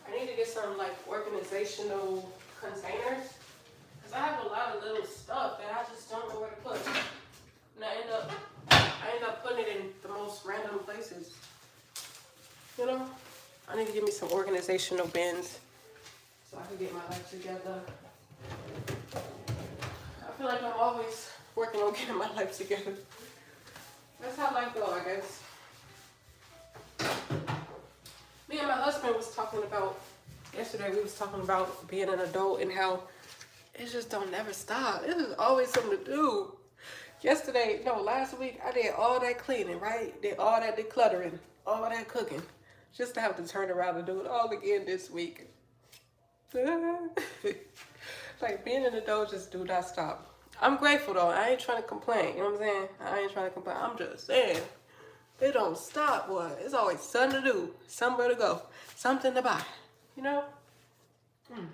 I need to get some like organizational containers. Cause I have a lot of little stuff that I just don't know where to put. And I end up putting it in the most random places. You know? I need to get me some organizational bins so I can get my life together. I feel like I'm always working on getting my life together. That's how life goes, I guess. Me and my husband was talking about, yesterday we was talking about being an adult and how it just don't never stop. There's always something to do. Last week I did all that cleaning, right? Did all that decluttering, all that cooking. Just to have to turn around and do it all again this week. Like being an adult just do not stop. I'm grateful though. I ain't trying to complain. You know what I'm saying? I ain't trying to complain. I'm just saying. It don't stop, boy. It's always something to do. Somewhere to go. Something to buy. You know? I'm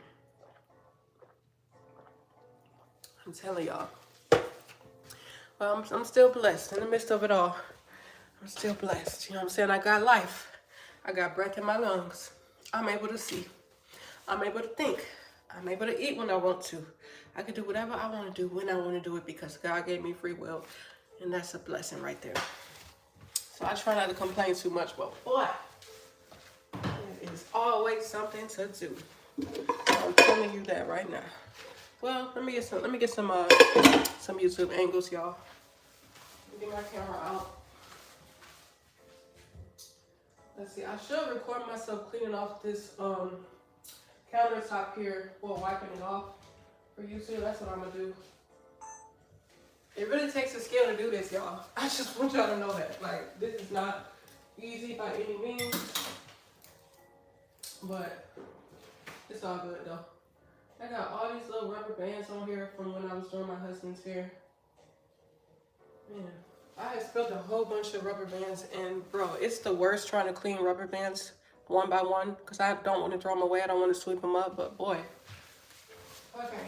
telling y'all. Well, I'm still blessed in the midst of it all. I'm still blessed. You know what I'm saying? I got life. I got breath in my lungs. I'm able to see. I'm able to think. I'm able to eat when I want to. I can do whatever I want to do when I want to do it because God gave me free will. And that's a blessing right there. So I try not to complain too much, but boy, it is always something to do. I'm telling you that right now. Well, let me get some YouTube angles, y'all. Let me get my camera out. Let's see. I should record myself cleaning off this countertop here, well, wiping it off for YouTube. That's what I'm gonna do. It really takes a skill to do this, y'all. I just want y'all to know that. Like, this is not easy by any means, but it's all good though. I got all these little rubber bands on here from when I was doing my husband's hair. Man, I had spilled a whole bunch of rubber bands, and bro, it's the worst trying to clean rubber bands one by one because I don't want to throw them away. I don't want to sweep them up, but boy. Okay.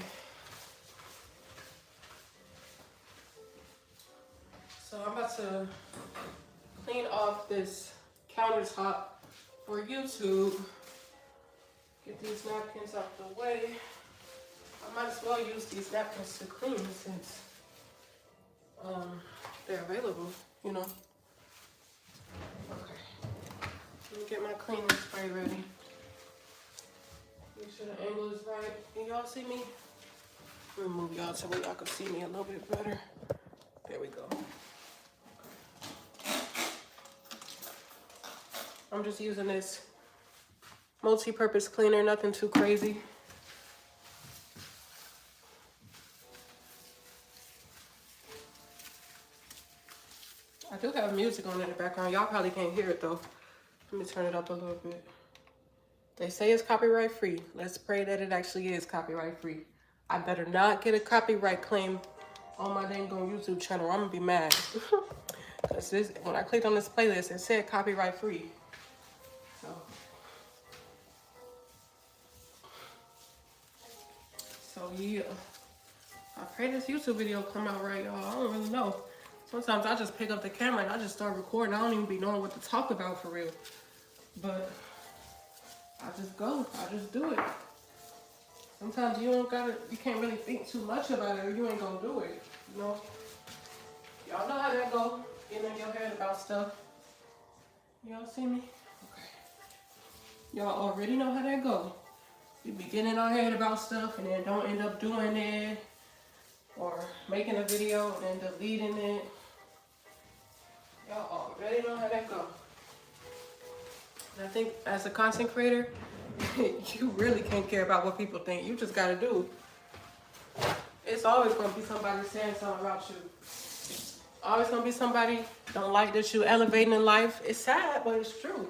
So I'm about to clean off this countertop for YouTube. Get these napkins out the way. I might as well use these napkins to clean since they're available, you know. Okay. Let me get my cleaning spray ready. Make sure the angle is right. Can y'all see me? Let me move y'all so y'all can see me a little bit better. There we go. I'm just using this multi-purpose cleaner, nothing too crazy. I do have music on in the background. Y'all probably can't hear it though. Let me turn it up a little bit. They say it's copyright free. Let's pray that it actually is copyright free. I better not get a copyright claim on my dang on YouTube channel. I'm gonna be mad. Cause when I clicked on this playlist, it said copyright free. So yeah, I pray this YouTube video come out right, y'all. I don't really know. Sometimes I just pick up the camera and I just start recording. I don't even be knowing what to talk about for real. But I just go. I just do it. Sometimes you can't really think too much about it or you ain't gonna do it, you know? Y'all know how that go. Getting in your head about stuff. Y'all see me? Okay. Y'all already know how that go. We be getting in our head about stuff and then don't end up doing it. Or making a video and then deleting it. Y'all already know how that go. And I think as a content creator, you really can't care about what people think. You just gotta do. It's always gonna be somebody saying something about you. Always gonna be somebody don't like that you elevating in life. It's sad, but it's true.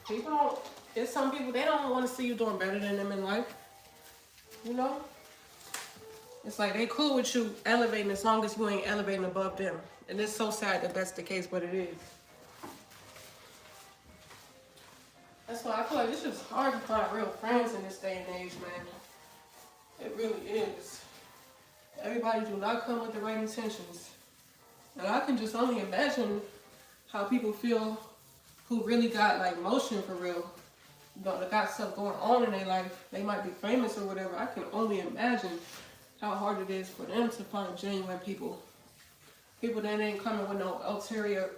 People don't, there's some people, they don't want to see you doing better than them in life. You know? It's like they cool with you elevating as long as you ain't elevating above them. And it's so sad that that's the case, but it is. That's why I feel like it's just hard to find real friends in this day and age, man. It really is. Everybody do not come with the right intentions. And I can just only imagine how people feel who really got like motion for real. You know, they got stuff going on in their life. They might be famous or whatever. I can only imagine how hard it is for them to find genuine people. People that ain't coming with no ulterior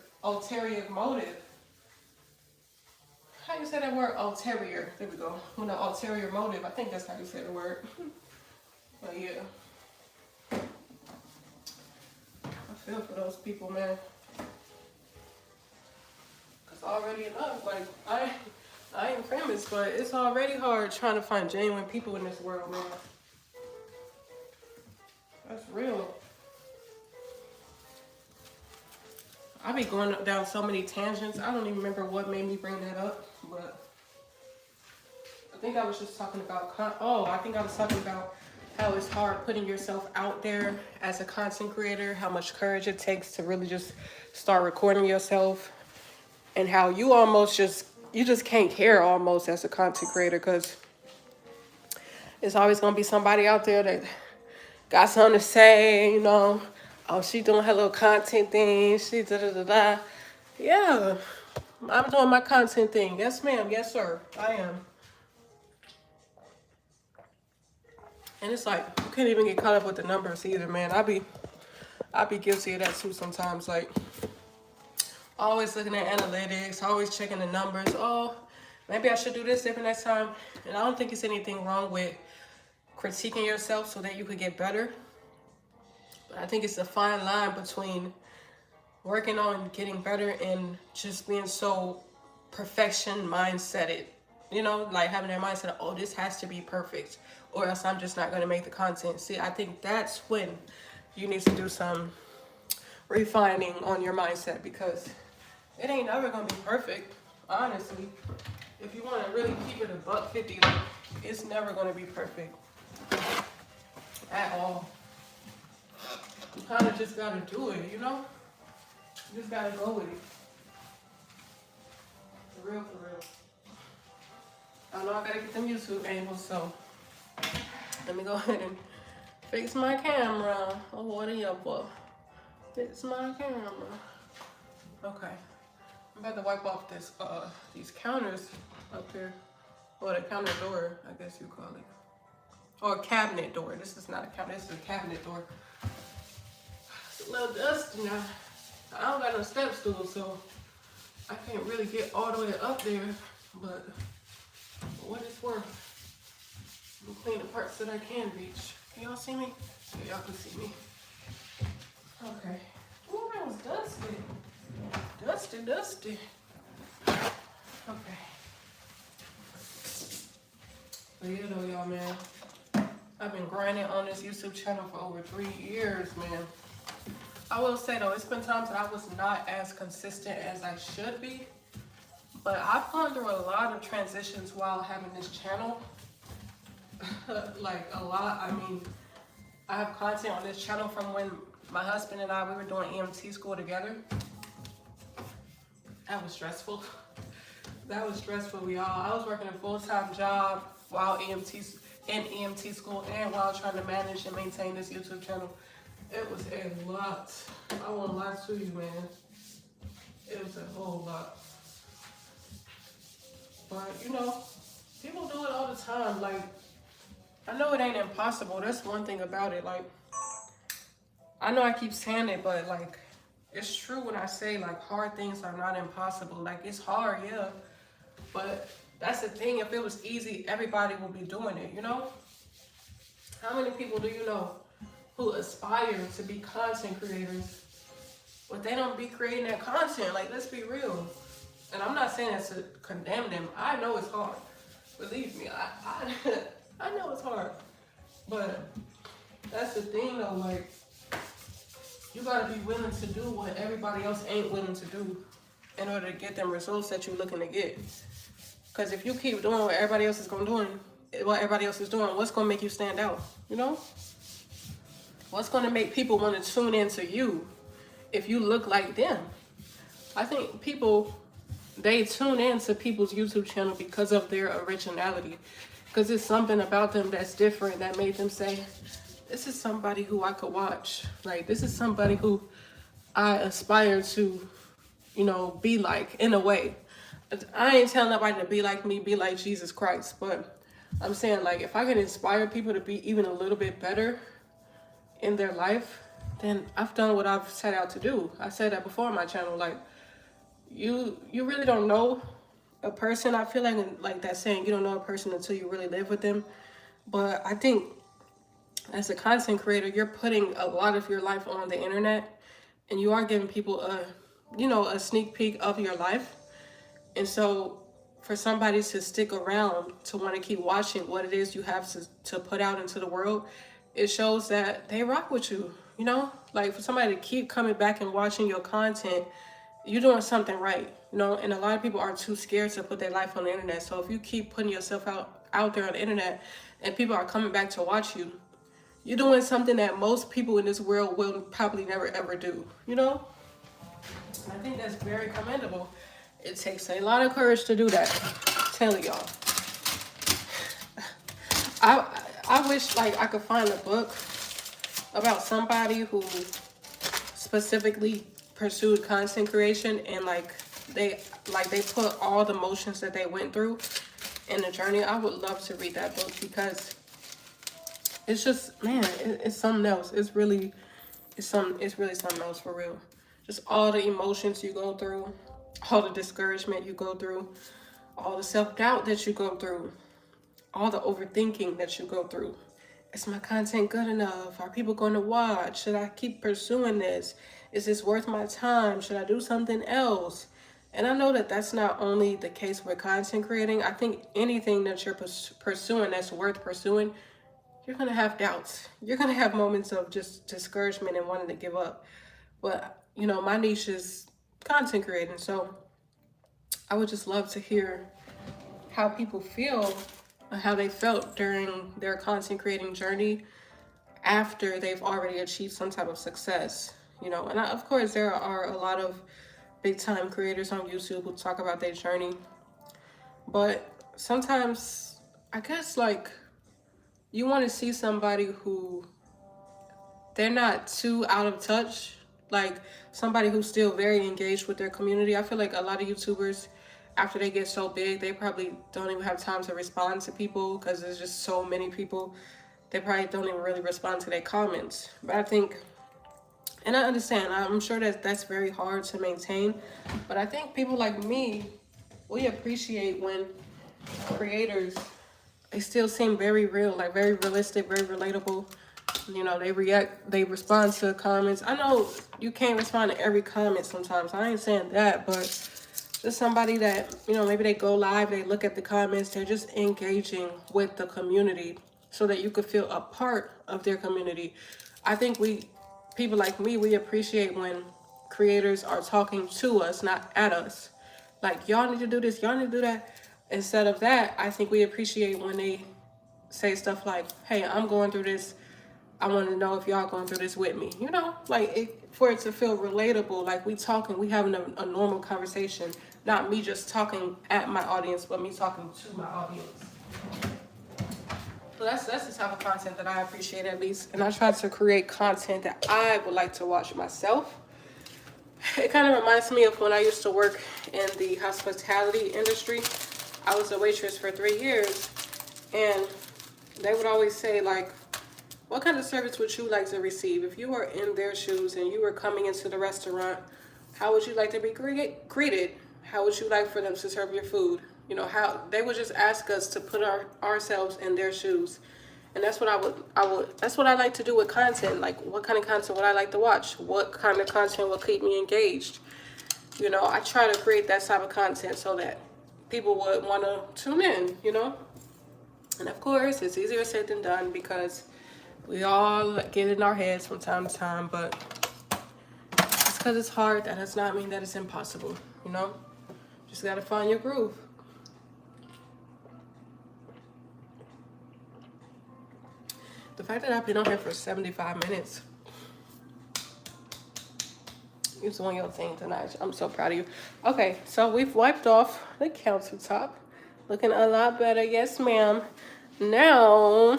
motive. How you say that word? Ulterior. There we go. With no ulterior motive. I think that's how you say the word. But yeah. I feel for those people, man. Cause already enough, like I ain't famous, but it's already hard trying to find genuine people in this world, man. That's real. I be going down so many tangents. I don't even remember what made me bring that up, but I think I was just talking about, I think I was talking about how it's hard putting yourself out there as a content creator, how much courage it takes to really just start recording yourself, and how you almost you just can't care almost as a content creator, because it's always going to be somebody out there that got something to say, you know. Oh, she doing her little content thing. She da-da-da-da. Yeah, I'm doing my content thing. Yes, ma'am. Yes, sir. I am. And it's like, you can't even get caught up with the numbers either, man. I be guilty of that too sometimes. Like, always looking at analytics, always checking the numbers. Oh, maybe I should do this different next time. And I don't think it's anything wrong with critiquing yourself so that you could get better. I think it's a fine line between working on getting better and just being so perfection mindseted, you know, like having that mindset of, oh, this has to be perfect or else I'm just not going to make the content. See, I think that's when you need to do some refining on your mindset, because it ain't ever going to be perfect, honestly. If you want to really keep it a $150, like, it's never going to be perfect at all. You kind of just gotta do it, you know? You just gotta go with it. For real, for real. I know I gotta get them YouTube angles, so let me go ahead and fix my camera. Oh, what are you for? Fix my camera. Okay. I'm about to wipe off this, these counters up here. Or the counter door, I guess you call it. Or a cabinet door. This is not a cabinet, this is a cabinet door. It's a little dusty now. I don't got no step stool, so I can't really get all the way up there, but for what it's worth, I'm clean the parts that I can reach. Can y'all see me? Yeah, y'all can see me. Okay. Ooh, that was dusty. Dusty. Okay. But yeah, though, y'all, man. I've been grinding on this YouTube channel for over 3 years, man. I will say, though, it's been times that I was not as consistent as I should be. But I've gone through a lot of transitions while having this channel. Like, a lot. I mean, I have content on this channel from when my husband and we were doing EMT school together. That was stressful. That was stressful, y'all. I was working a full-time job while in EMT school and while trying to manage and maintain this YouTube channel. It was a lot. I won't lie to you, man. It was a whole lot. But, you know, people do it all the time. Like, I know it ain't impossible. That's one thing about it. Like, I know I keep saying it, but, like, it's true when I say, like, hard things are not impossible. Like, it's hard, yeah. But that's the thing. If it was easy, everybody would be doing it, you know? How many people do you know who aspire to be content creators, but they don't be creating that content? Like, let's be real. And I'm not saying that to condemn them. I know it's hard. Believe me, I know it's hard. But that's the thing, though. Like, you gotta be willing to do what everybody else ain't willing to do in order to get them results that you're looking to get. Because if you keep doing what everybody else is doing, what's gonna make you stand out? You know, what's gonna make people want to tune into you if you look like them? I think people, they tune into people's YouTube channel because of their originality, because it's something about them that's different that made them say, this is somebody who I could watch. Like, this is somebody who I aspire to, you know, be like, in a way. I ain't telling nobody to be like me, be like Jesus Christ, but I'm saying, like, if I can inspire people to be even a little bit better in their life, then I've done what I've set out to do. I said that before on my channel, like, you really don't know a person. I feel like that saying, you don't know a person until you really live with them. But I think as a content creator, you're putting a lot of your life on the internet, and you are giving people a sneak peek of your life. And so for somebody to stick around, to want to keep watching what it is you have to put out into the world, it shows that they rock with you, you know? Like, for somebody to keep coming back and watching your content, you're doing something right, you know? And a lot of people are too scared to put their life on the internet. So if you keep putting yourself out there on the internet and people are coming back to watch you, you're doing something that most people in this world will probably never ever do, you know? I think that's very commendable. It takes a lot of courage to do that. I'm telling y'all. I wish, like, I could find a book about somebody who specifically pursued content creation, and they put all the motions that they went through in the journey. I would love to read that book, because it's just, man, it's something else. It's really something else, for real. Just all the emotions you go through, all the discouragement you go through, all the self-doubt that you go through, all the overthinking that you go through. Is my content good enough? Are people going to watch? Should I keep pursuing this? Is this worth my time? Should I do something else? And I know that that's not only the case with content creating. I think anything that you're pursuing that's worth pursuing, you're going to have doubts. You're going to have moments of just discouragement and wanting to give up. But, you know, my niche is content creating. So I would just love to hear how people feel, how they felt during their content creating journey after they've already achieved some type of success, you know. And of course, there are a lot of big time creators on YouTube who talk about their journey. But sometimes, I guess, like, you want to see somebody who, they're not too out of touch, like somebody who's still very engaged with their community. I feel like a lot of YouTubers, after they get so big, they probably don't even have time to respond to people, because there's just so many people. They probably don't even really respond to their comments. But I think, and I understand, I'm sure that that's very hard to maintain, but I think people like me, we appreciate when creators, they still seem very real, like very realistic, very relatable. You know, they respond to comments. I know you can't respond to every comment sometimes. I ain't saying that, but just somebody that, you know, maybe they go live, they look at the comments, they're just engaging with the community so that you could feel a part of their community. I think people like me, we appreciate when creators are talking to us, not at us. Like, y'all need to do this, y'all need to do that. Instead of that, I think we appreciate when they say stuff like, hey, I'm going through this. I want to know if y'all going through this with me. You know, like, for it to feel relatable, like we talking, we having a normal conversation. Not me just talking at my audience, but me talking to my audience. So that's the type of content that I appreciate, at least. And I try to create content that I would like to watch myself. It kind of reminds me of when I used to work in the hospitality industry. I was a waitress for 3 years, and they would always say, like, what kind of service would you like to receive? If you were in their shoes and you were coming into the restaurant, how would you like to be greeted? How would you like for them to serve your food? You know, how they would just ask us to put ourselves in their shoes. And that's what that's what I like to do with content. Like, what kind of content would I like to watch? What kind of content will keep me engaged? You know, I try to create that type of content so that people would want to tune in, you know? And of course, it's easier said than done, because we all get in our heads from time to time, but just because it's hard, that does not mean that it's impossible, you know? Just gotta find your groove. The fact that I've been on here for 75 minutes. You're doing your thing tonight. I'm so proud of you. Okay, so we've wiped off the countertop. Looking a lot better. Yes, ma'am. Now,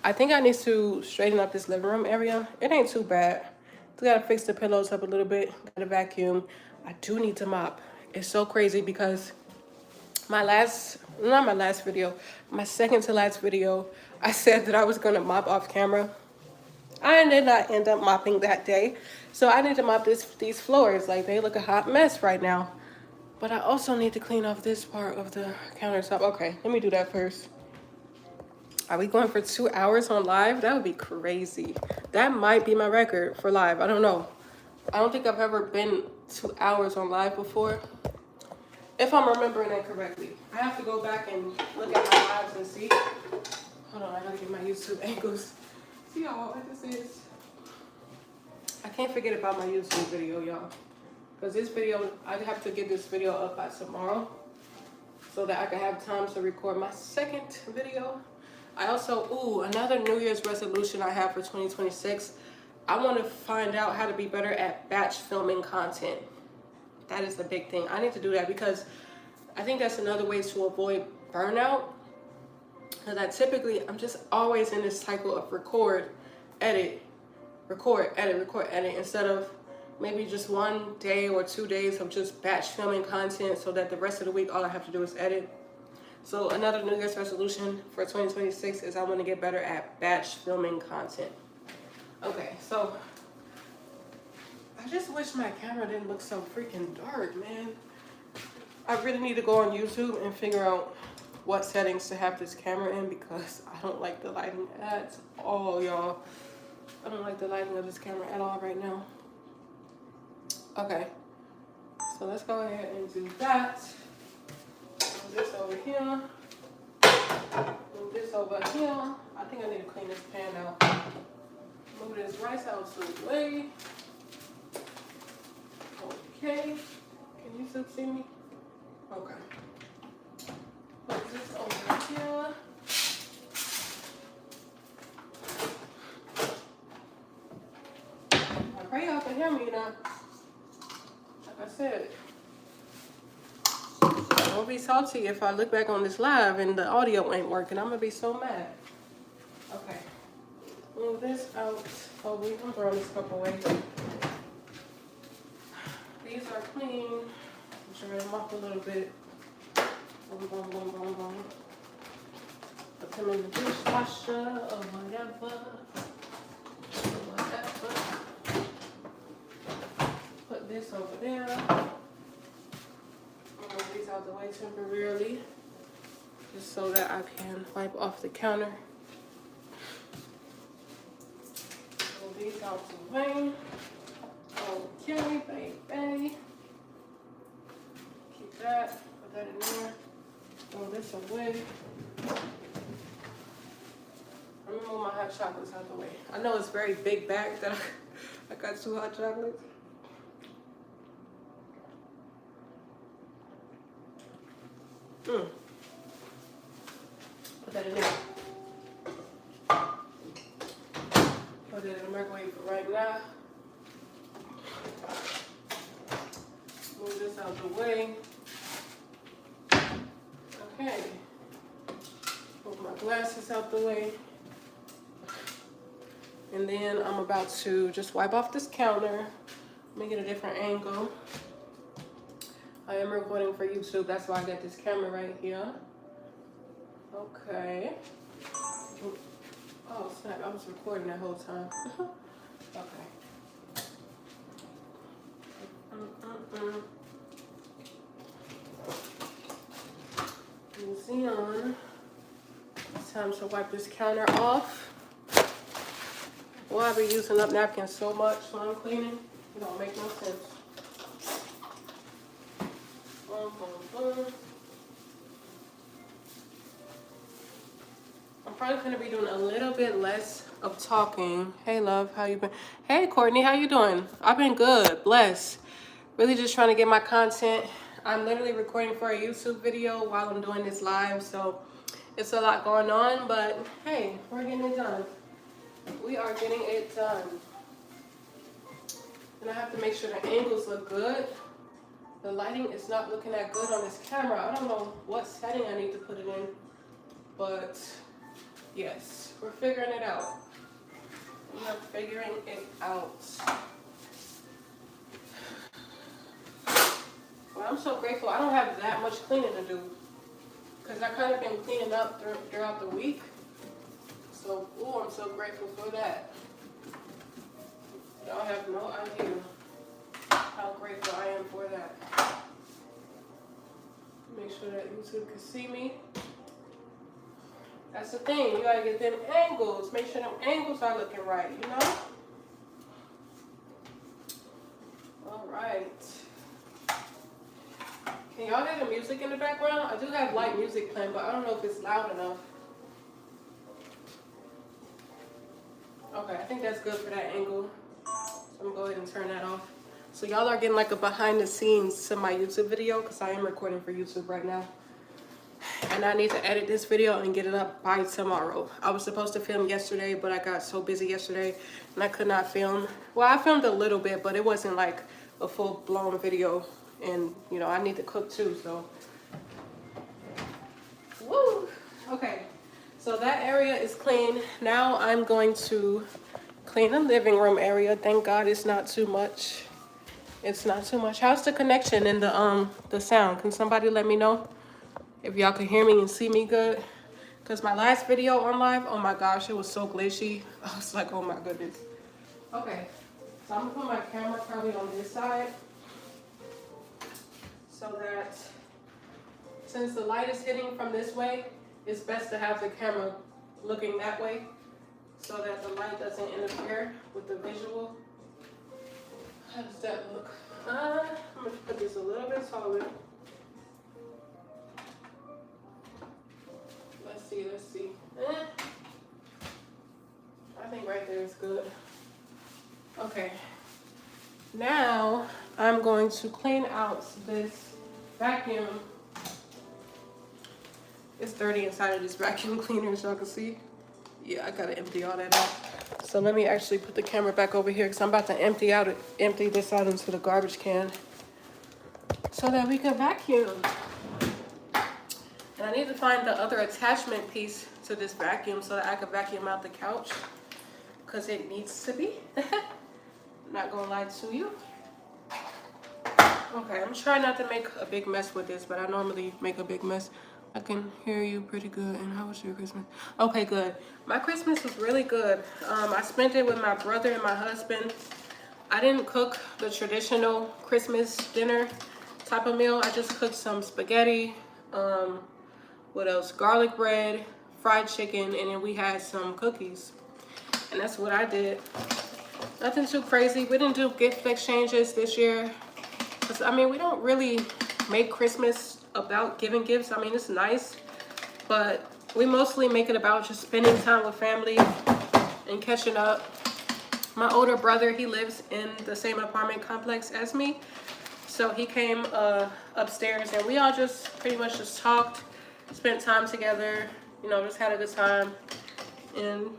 I think I need to straighten up this living room area. It ain't too bad. Just gotta fix the pillows up a little bit. Gotta vacuum. I do need to mop. It's so crazy because my second to last video, I said that I was gonna mop off camera. I did not end up mopping that day. So I need to mop these floors. Like, they look a hot mess right now. But I also need to clean off this part of the countertop. Okay, let me do that first. Are we going for 2 hours on live? That would be crazy. That might be my record for live. I don't know. I don't think I've ever been 2 hours on live before. If I'm remembering it correctly. I have to go back and look at my lives and see. Hold on, I gotta get my YouTube angles. See how hard this is? I can't forget about my YouTube video, y'all. Because this video, I have to get this video up by tomorrow so that I can have time to record my second video. I also, another New Year's resolution I have for 2026. I want to find out how to be better at batch filming content. That is the big thing. I need to do that because I think that's another way to avoid burnout. Because I'm just always in this cycle of record, edit, instead of maybe just 1 day or 2 days of just batch filming content so that the rest of the week all I have to do is edit. So another New Year's resolution for 2026 is I want to get better at batch filming content. Okay, so I just wish my camera didn't look so freaking dark, man. I really need to go on YouTube and figure out what settings to have this camera in because I don't like the lighting at all, y'all. I don't like the lighting of this camera at all right now. Okay, so let's go ahead and do that. Move this over here. Move this over here. I think I need to clean this pan out. Move this rice out to the way. Okay. Can you still see me? Okay. Put this over here. I pray y'all can hear me now. Like I said, don't be salty if I look back on this live and the audio ain't working. I'm gonna be so mad. Okay. Move this out. Oh, I'm throwing this cup away. These are clean. I'm trying them up a little bit. Boom, boom, boom, boom, boom. Put them in the dishwasher or whatever. Put this over there. Move these out the way temporarily, just so that I can wipe off the counter. Move these out the way. Okay, baby. Keep that. Put that in there. Throw this away. I'm gonna move my hot chocolates out the way. I know it's very big bag that I got 2 hot chocolates. Put that in there. Put it in the microwave for right now. Move this out the way. Okay. Move my glasses out the way. And then I'm about to just wipe off this counter. Make it a different angle. I am recording for YouTube, that's why I got this camera right here. Okay. Oh snap, I was recording that whole time. Okay. Xeon. It's time to wipe this counter off. Well, I've been using up napkins so much when I'm cleaning, it don't make no sense. Boom, boom, boom. I'm probably gonna be doing a little bit less of talking. Hey love, how you been? Hey Courtney, how you doing? I've been good, blessed. Really just trying to get my content. I'm literally recording for a YouTube video while I'm doing this live, so It's a lot going on, but hey, we're getting it done. We are getting it done. And I have to make sure the angles look good. The lighting is not looking that good on this camera. I don't know what setting I need to put it in, but yes, we're figuring it out. We are figuring it out. Well, I'm so grateful. I don't have that much cleaning to do because I kind of been cleaning up throughout the week. So, ooh, I'm so grateful for that. Y'all have no idea how grateful I am for that. Make sure that YouTube can see me. That's the thing. You gotta get them angles. Make sure them angles are looking right, you know? All right. Can y'all hear the music in the background? I do have light music playing, but I don't know if it's loud enough. Okay, I think that's good for that angle. So I'm gonna go ahead and turn that off. So y'all are getting like a behind the scenes to my YouTube video because I am recording for YouTube right now. And I need to edit this video and get it up by tomorrow. I was supposed to film yesterday, but I got so busy yesterday and I could not film. Well, I filmed a little bit, but it wasn't like a full-blown video. And, you know, I need to cook too, so. Woo! Okay, so that area is clean. Now I'm going to clean the living room area. Thank God it's not too much. It's not too much. How's the connection and the sound? Can somebody let me know if y'all can hear me and see me good? Because my last video on live, oh my gosh, it was so glitchy. I was like, oh my goodness. Okay, so I'm gonna put my camera probably on this side so that since the light is hitting from this way, it's best to have the camera looking that way so that the light doesn't interfere with the visual. How does that look? I'm gonna put this a little bit taller. Let's see. I think right there is good. Okay. Now I'm going to clean out this vacuum. It's dirty inside of this vacuum cleaner, as y'all can see. Yeah, I gotta empty all that out. So let me actually put the camera back over here because I'm about to empty this out into the garbage can so that we can vacuum. And I need to find the other attachment piece to this vacuum so that I can vacuum out the couch because it needs to be. Not gonna lie to you. Okay, I'm trying not to make a big mess with this, but I normally make a big mess. I can hear you pretty good. And how was your Christmas? Okay, good. My Christmas was really good. I spent it with my brother and my husband. I didn't cook the traditional Christmas dinner type of meal. I just cooked some spaghetti, what else? Garlic bread, fried chicken, and then we had some cookies. And that's what I did. Nothing too crazy. We didn't do gift exchanges this year. I mean, we don't really make Christmas about giving gifts. I mean, it's nice, but we mostly make it about just spending time with family and catching up. My older brother, he lives in the same apartment complex as me. So he came upstairs and we all just pretty much just talked, spent time together, you know, just had a good time. And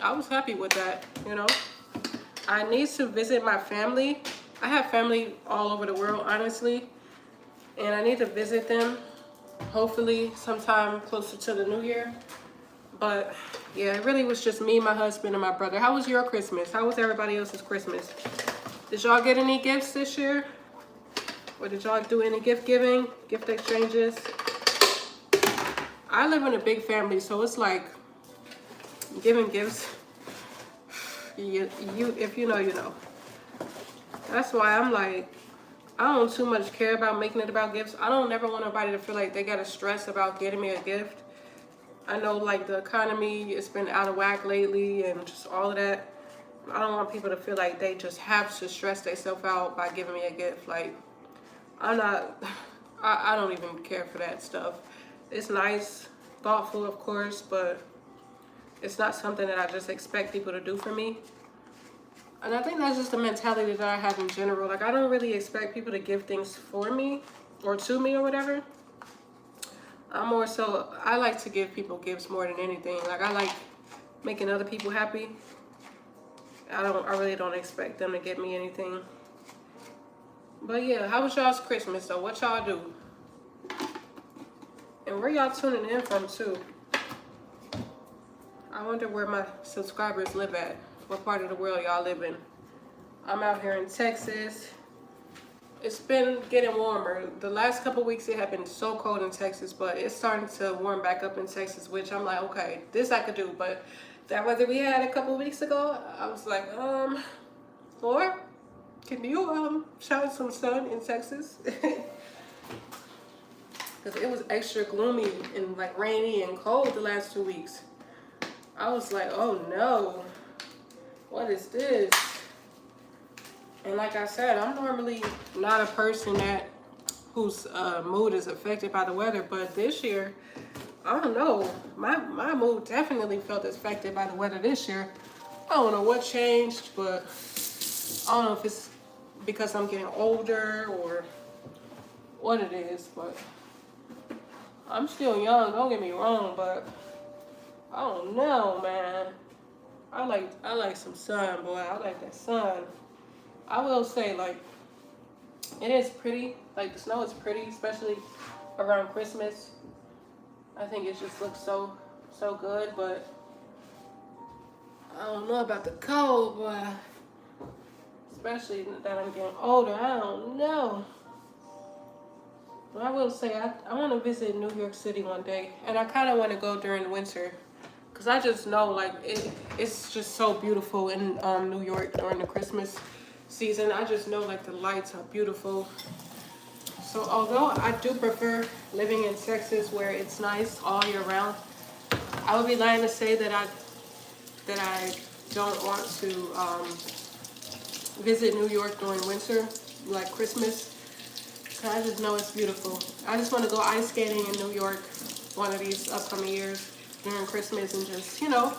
I was happy with that, you know. I need to visit my family. I have family all over the world, honestly. And I need to visit them, hopefully sometime closer to the new year. But yeah, it really was just me, my husband, and my brother. How was your Christmas? How was everybody else's Christmas? Did y'all get any gifts this year? Or did y'all do any gift giving, gift exchanges? I live in a big family, so it's like giving gifts. If you know, you know. That's why I'm like, I don't too much care about making it about gifts. I don't never want nobody to feel like they gotta stress about getting me a gift. I know like the economy, it's been out of whack lately and just all of that. I don't want people to feel like they just have to stress themselves out by giving me a gift. Like, I don't even care for that stuff. It's nice, thoughtful, of course, but it's not something that I just expect people to do for me. And I think that's just the mentality that I have in general. Like, I don't really expect people to give things for me or to me or whatever. I'm more so, I like to give people gifts more than anything. Like, I like making other people happy. I really don't expect them to get me anything. But yeah, how was y'all's Christmas though? What y'all do? And where y'all tuning in from too? I wonder where my subscribers live at. What part of the world y'all live in? I'm out here in Texas. It's been getting warmer. The last couple weeks it had been so cold in Texas, but it's starting to warm back up in Texas, which I'm like, okay, this I could do. But that weather we had a couple weeks ago, I was like, Lord, can you shine some sun in Texas? Because it was extra gloomy and like rainy and cold the last 2 weeks. I was like, oh no, what is this? And like I said, I'm normally not a person whose mood is affected by the weather, but this year, I don't know, my mood definitely felt affected by the weather this year. I don't know what changed, but I don't know if it's because I'm getting older or what it is, but I'm still young, don't get me wrong, but I don't know, man. I like some sun, boy. I like that sun. I will say, like, it is pretty. Like, the snow is pretty, especially around Christmas. I think it just looks so good, but I don't know about the cold, boy. Especially that I'm getting older. I don't know. But I will say, I want to visit New York City one day. And I kind of want to go during winter. Because I just know, like, it's just so beautiful in New York during the Christmas season. I just know, like, the lights are beautiful. So although I do prefer living in Texas where it's nice all year round, I would be lying to say that I don't want to visit New York during winter, like Christmas. I just know it's beautiful. I just want to go ice skating in New York one of these upcoming years during Christmas and just, you know,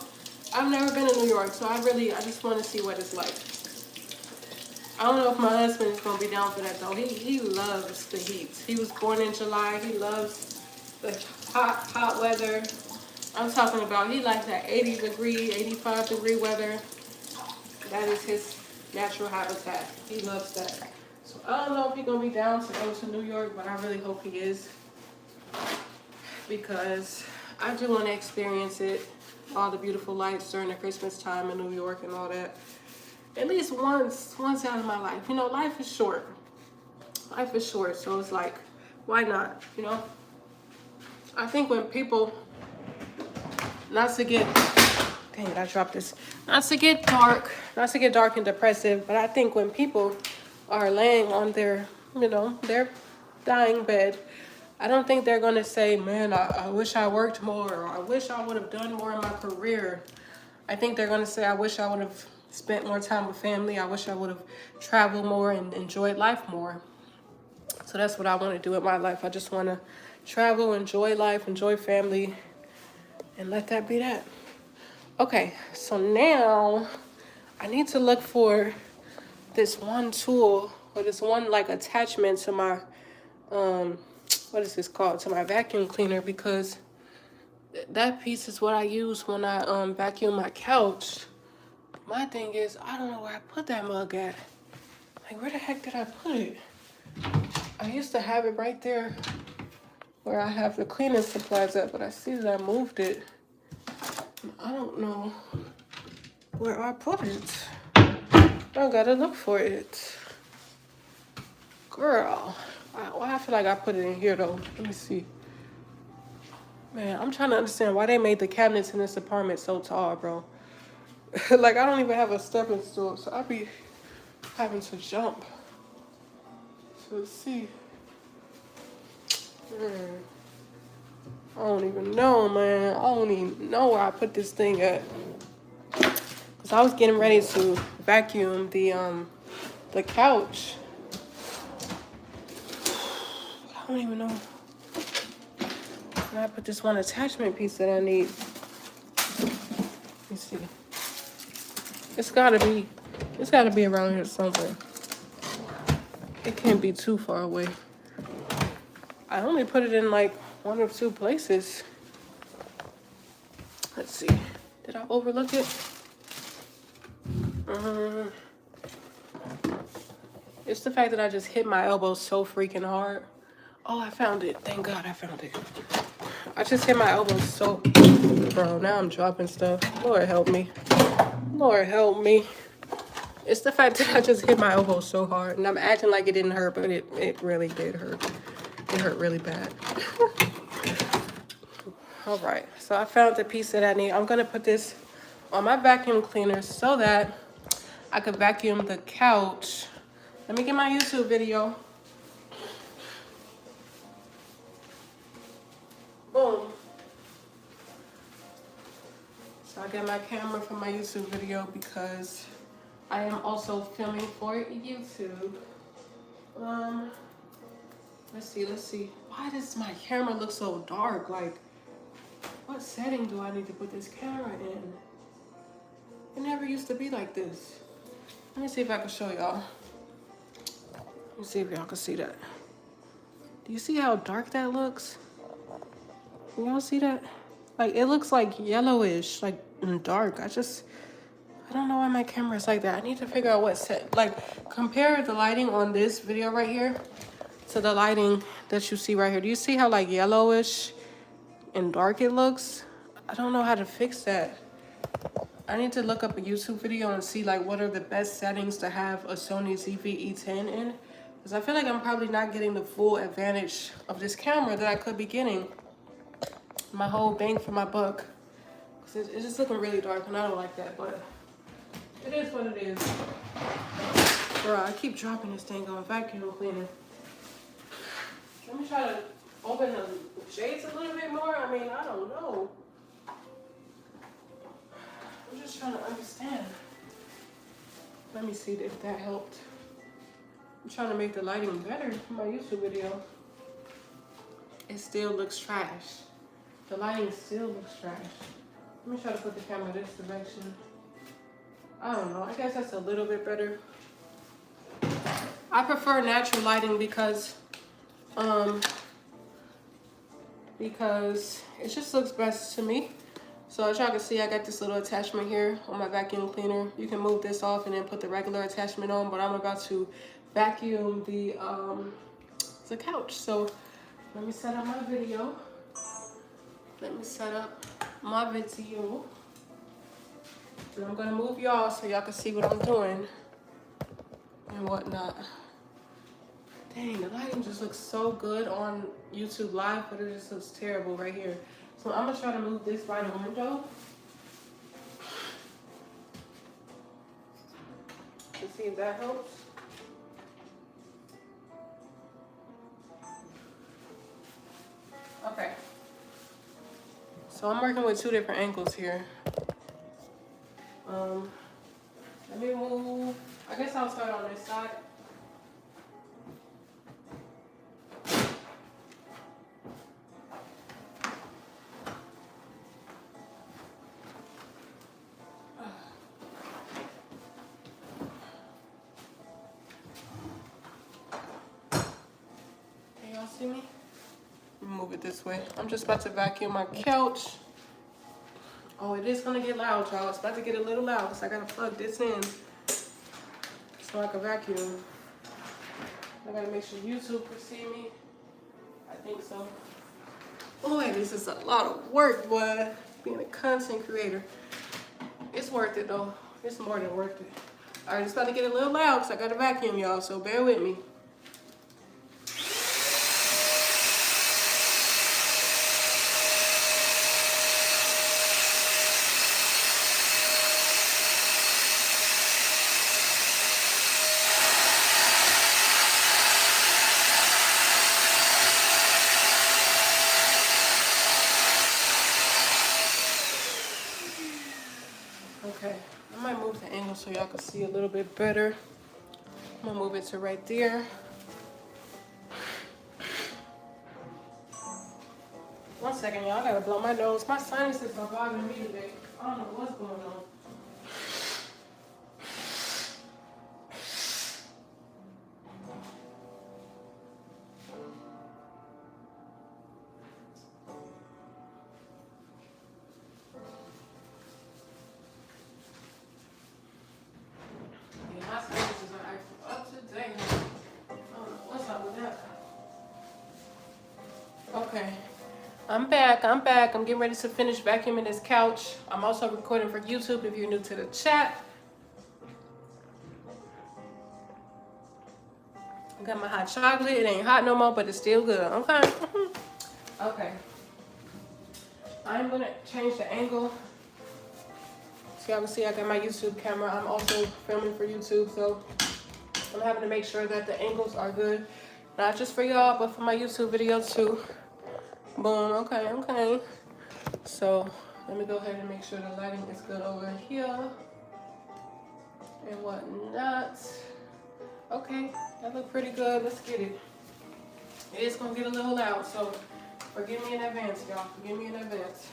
I've never been to New York, so I just want to see what it's like. I don't know if my husband's going to be down for that, though. He loves the heat. He was born in July. He loves the hot weather. I'm talking about he likes that 80-degree, 85-degree weather. That is his natural habitat. He loves that. So I don't know if he's going to be down to go to New York, but I really hope he is. Because I do want to experience it. All the beautiful lights during the Christmas time in New York and all that. At least once out of my life. You know, life is short. Life is short, so it's like, why not, you know? I think when people, not to get dark and depressive, but I think when people are laying on their, you know, their dying bed, I don't think they're gonna say, man, I wish I worked more, or I wish I would have done more in my career. I think they're gonna say, I wish I would have spent more time with family. I wish I would have traveled more and enjoyed life more. So that's what I want to do with my life. I just want to travel, enjoy life, enjoy family, and let that be that. Okay, so now I need to look for this one tool or this one like attachment to my, what is this called? To my vacuum cleaner, because that piece is what I use when I vacuum my couch. My thing is, I don't know where I put that mug at. Like, where the heck did I put it? I used to have it right there where I have the cleaning supplies at, but I see that I moved it. I don't know where I put it. I gotta look for it. Girl, I feel like I put it in here though. Let me see. Man, I'm trying to understand why they made the cabinets in this apartment so tall, bro. Like, I don't even have a stepping stool, so I be having to jump. So let's see. I don't even know, man. I don't even know where I put this thing at. Cause I was getting ready to vacuum the couch. I don't even know where I put this one attachment piece that I need. Let me see. It's gotta be around here somewhere. It can't be too far away. I only put it in like one of two places. Let's see. Did I overlook it? It's the fact that I just hit my elbow so freaking hard. Oh, I found it. Thank God I found it. I just hit my elbow so... Bro, now I'm dropping stuff. Lord help me. Lord help me. It's the fact that I just hit my elbow so hard. And I'm acting like it didn't hurt, but it really did hurt. It hurt really bad. All right. So I found the piece that I need. I'm going to put this on my vacuum cleaner so that I could vacuum the couch. Let me get my YouTube video. Boom. So I got my camera for my YouTube video because I am also filming for YouTube. Let's see. Why does my camera look so dark? Like, what setting do I need to put this camera in? It never used to be like this. Let me see if I can show y'all. Let me see if y'all can see that. Do you see how dark that looks? Can y'all see that? Like, it looks like yellowish, like dark. I don't know why my camera is like that. I need to figure out what set. Like, compare the lighting on this video right here to the lighting that you see right here. Do you see how like yellowish and dark it looks? I don't know how to fix that. I need to look up a YouTube video and see like what are the best settings to have a Sony ZV-E10 in. Because I feel like I'm probably not getting the full advantage of this camera that I could be getting. My whole bang for my buck. Because it's just looking really dark and I don't like that, but it is what it is. Bro, I keep dropping this thing on vacuum cleaner. Let me try to open the shades a little bit more. I mean, I don't know. I'm just trying to understand. Let me see if that helped. I'm trying to make the lighting better for my YouTube video. It still looks trash. The lighting still looks trash. Let me try to put the camera this direction. I don't know. I guess that's a little bit better. I prefer natural lighting because it just looks best to me. So as y'all can see, I got this little attachment here on my vacuum cleaner. You can move this off and then put the regular attachment on, but I'm about to vacuum the couch. So let me set up my video. And I'm gonna move y'all so y'all can see what I'm doing and whatnot. Dang, the lighting just looks so good on YouTube Live, but it just looks terrible right here. So I'm gonna try to move this by the window to see if that helps. Okay. So I'm working with two different angles here. Let me move. I guess I'll start on this side. Can y'all see me? Move it this way. I'm just about to vacuum my couch. Oh, it is gonna get loud, y'all. It's about to get a little loud because I gotta plug this in so I can vacuum. I gotta make sure YouTube can see me. I think so. Boy, this is a lot of work, boy. Being a content creator. It's worth it though. It's more than worth it. All right, it's about to get a little loud because I gotta vacuum, y'all, so bear with me. Okay, I might move the angle so y'all can see a little bit better. I'm gonna move it to right there. One second, y'all. I gotta blow my nose. My sinuses are bothering me today. I don't know what's going on. Okay, I'm back. I'm back. I'm getting ready to finish vacuuming this couch. I'm also recording for YouTube if you're new to the chat. I got my hot chocolate. It ain't hot no more, but it's still good. Okay. Okay. I'm gonna change the angle. So y'all can see I got my YouTube camera. I'm also filming for YouTube, so I'm having to make sure that the angles are good. Not just for y'all, but for my YouTube video too. Boom, okay, okay. So let me go ahead and make sure the lighting is good over here and whatnot. Okay, that look pretty good. Let's get it. It is gonna get a little loud, so forgive me in advance, y'all. Forgive me in advance.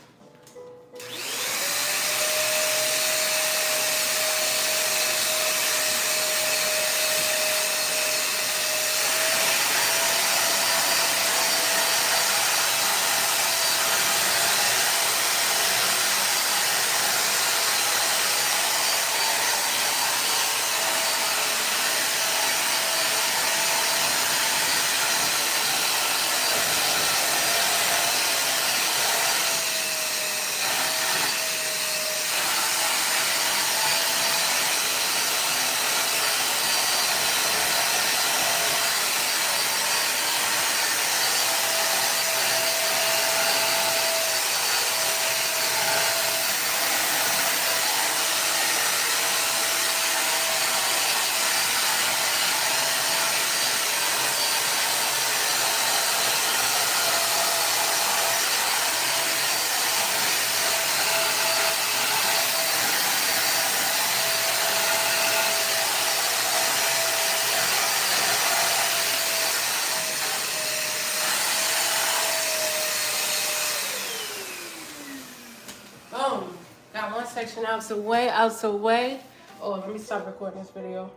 Boom. Got one section out the way, out the way. Oh, let me stop recording this video.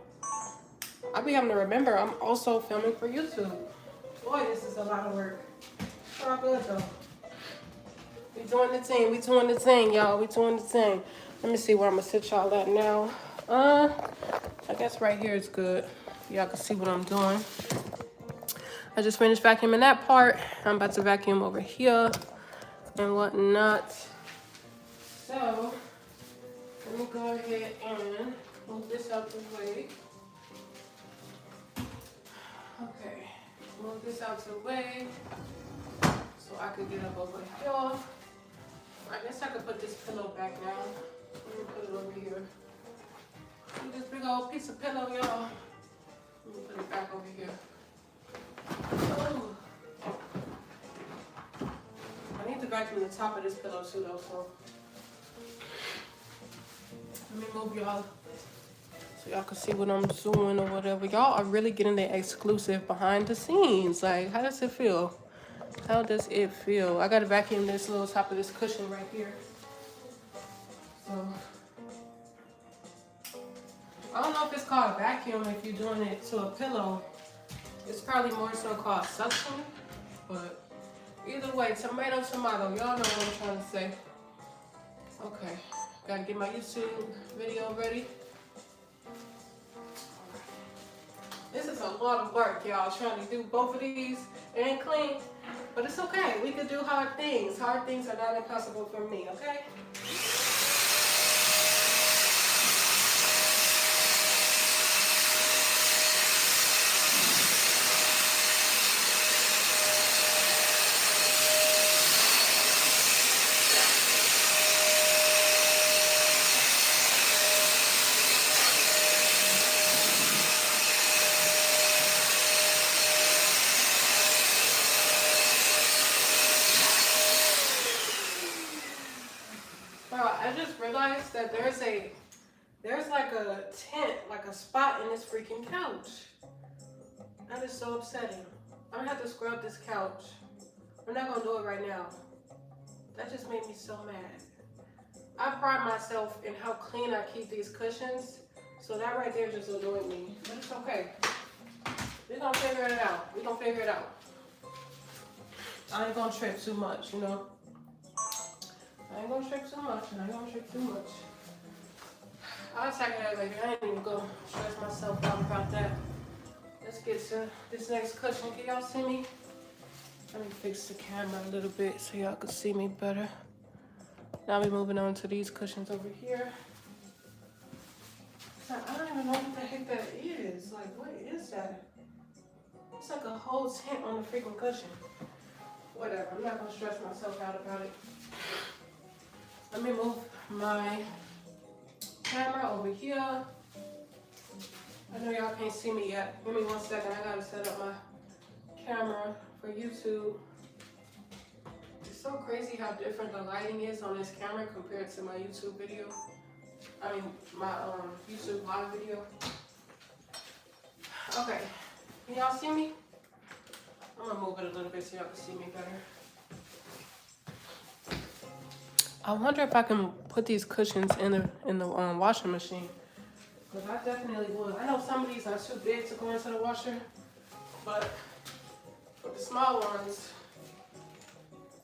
I'll be having to remember I'm also filming for YouTube. Boy, this is a lot of work. It's all good though. We doing the thing, y'all. We doing the thing. Let me see where I'm gonna sit y'all at now. I guess right here is good. Y'all can see what I'm doing. I just finished vacuuming that part. I'm about to vacuum over here and whatnot. So, let me go ahead and move this out the way. Okay, move this out the way so I could get up over here. I guess I could put this pillow back now. Let me put it over here. This big old piece of pillow, y'all. Let me put it back over here. Oh. I need to vacuum the top of this pillow too though, so let me move y'all so y'all can see what I'm doing or whatever. Y'all are really getting the exclusive behind the scenes. Like, how does it feel? How does it feel? I gotta vacuum this little top of this cushion right here. So I don't know if it's called a vacuum if you're doing it to a pillow. It's probably more so called suction, but either way, tomato, tomato. Y'all know what I'm trying to say. Okay, gotta get my YouTube video ready. This is a lot of work, y'all, trying to do both of these and clean, but it's okay. We can do hard things. Hard things are not impossible for me, okay? I just realized that there's like a tent, like a spot in this freaking couch. That is so upsetting. I'm gonna have to scrub this couch. I'm not gonna do it right now. That just made me so mad. I pride myself in how clean I keep these cushions, so that right there just annoyed me. But it's okay. We're gonna figure it out. We're gonna figure it out. I ain't gonna trip too much, you know? I ain't gonna trip too much, and I ain't gonna trip too much. I'll take that later. I ain't even gonna stress myself out about that. Let's get to this next cushion. Can y'all see me? Let me fix the camera a little bit so y'all can see me better. Now we're moving on to these cushions over here. So I don't even know what the heck that is. Like, what is that? It's like a whole tent on the freaking cushion. Whatever, I'm not gonna stress myself out about it. Let me move my camera over here. I know y'all can't see me yet. Give me 1 second, I gotta set up my camera for YouTube. It's so crazy how different the lighting is on this camera compared to my YouTube video. I mean, my YouTube live video. Okay, can y'all see me? I'm gonna move it a little bit so y'all can see me better. I wonder if I can put these cushions in the washing machine. Because I definitely would. I know some of these are too big to go into the washer, but for the small ones,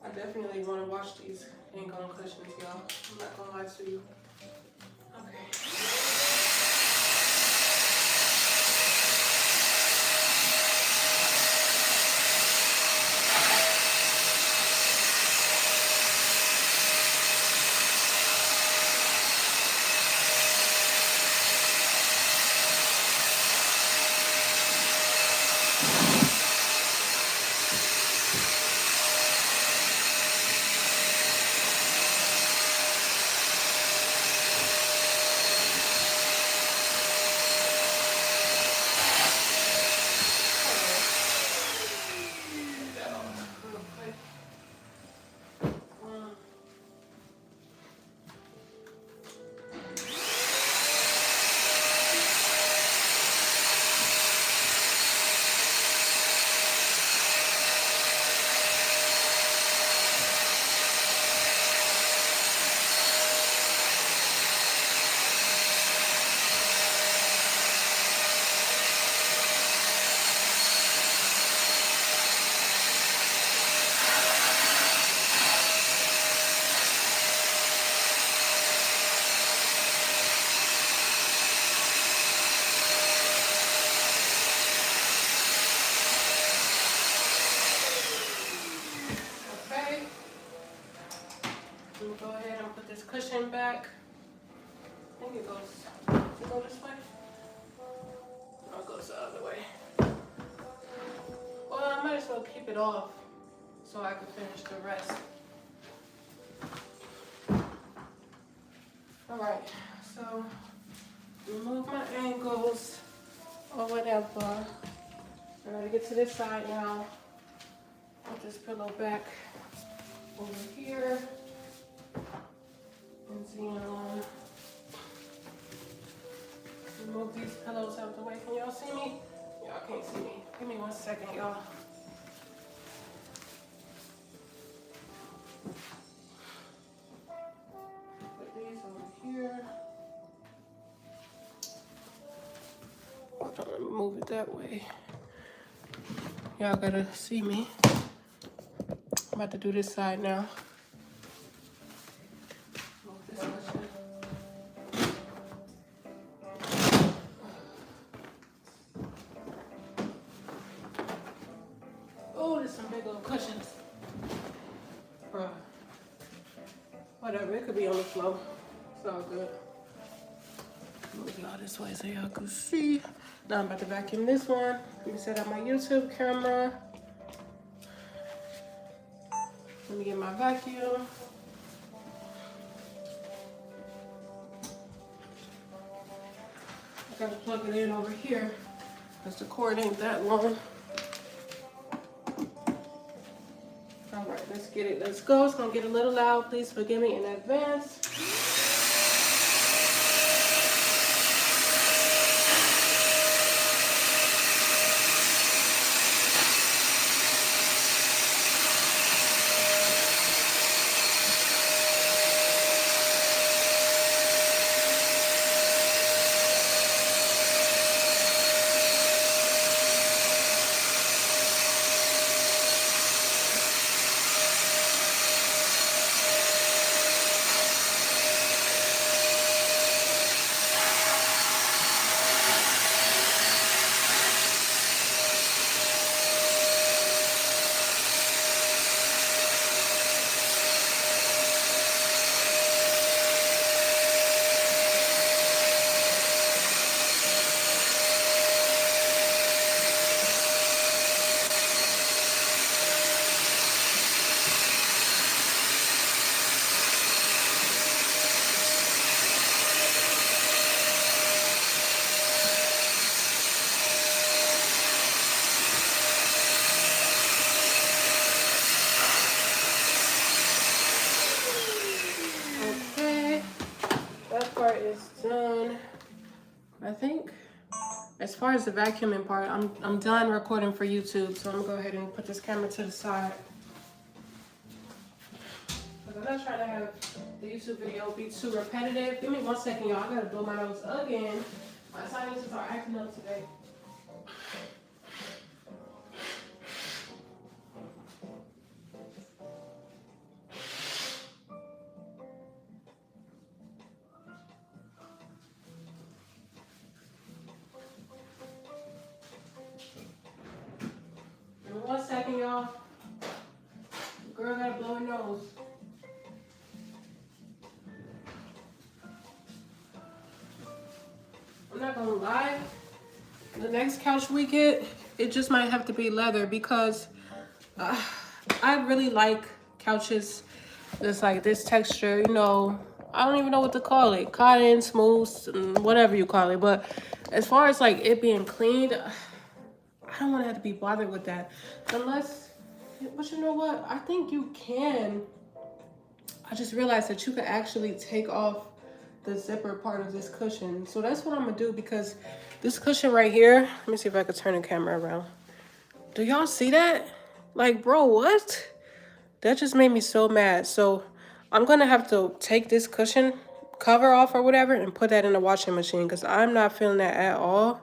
I definitely want to wash these dang on cushions, y'all. I'm not gonna lie to you. Okay. Go ahead and put this cushion back. I think it goes, does it go this way? No, it goes the other way. Well, I might as well keep it off so I can finish the rest. All right, so remove my angles or whatever. I gotta get to this side now. Put this pillow back over here. And remove these pillows out the way. Can y'all see me? Y'all can't see me. Give me 1 second, y'all. Put these over here. Hold on, let me move it that way. Y'all gotta see me. I'm about to do this side now. Oh, there's some big old cushions. Whatever, it could be on the floor. It's all good. Move y'all this way so y'all can see. Now I'm about to vacuum this one. Let me set up my YouTube camera. Let me get my vacuum. I gotta plug it in over here because the cord ain't that long. All right, let's get it. Let's go. It's gonna get a little loud. Please forgive me in advance. is done. I think as far as the vacuuming part, I'm done recording for YouTube, so I'm gonna go ahead and put this camera to the side. I'm not trying to have the YouTube video be too repetitive. Give me 1 second, y'all. I gotta blow my nose again. My sinuses are acting up today. Give me 1 second, y'all. Girl gotta blow her nose. I'm not gonna lie, the next couch we get, it just might have to be leather because I really like couches that's like this texture, you know. I don't even know what to call it. Cotton, smooth, whatever you call it. But as far as like it being cleaned, I don't want to have to be bothered with that. Unless, but you know what? I think you can. I just realized that you could actually take off the zipper part of this cushion. So that's what I'm gonna do, because this cushion right here, let me see if I could turn the camera around. Do y'all see that? Like, bro, what? That just made me so mad. So I'm gonna have to take this cushion cover off or whatever and put that in the washing machine, because I'm not feeling that at all.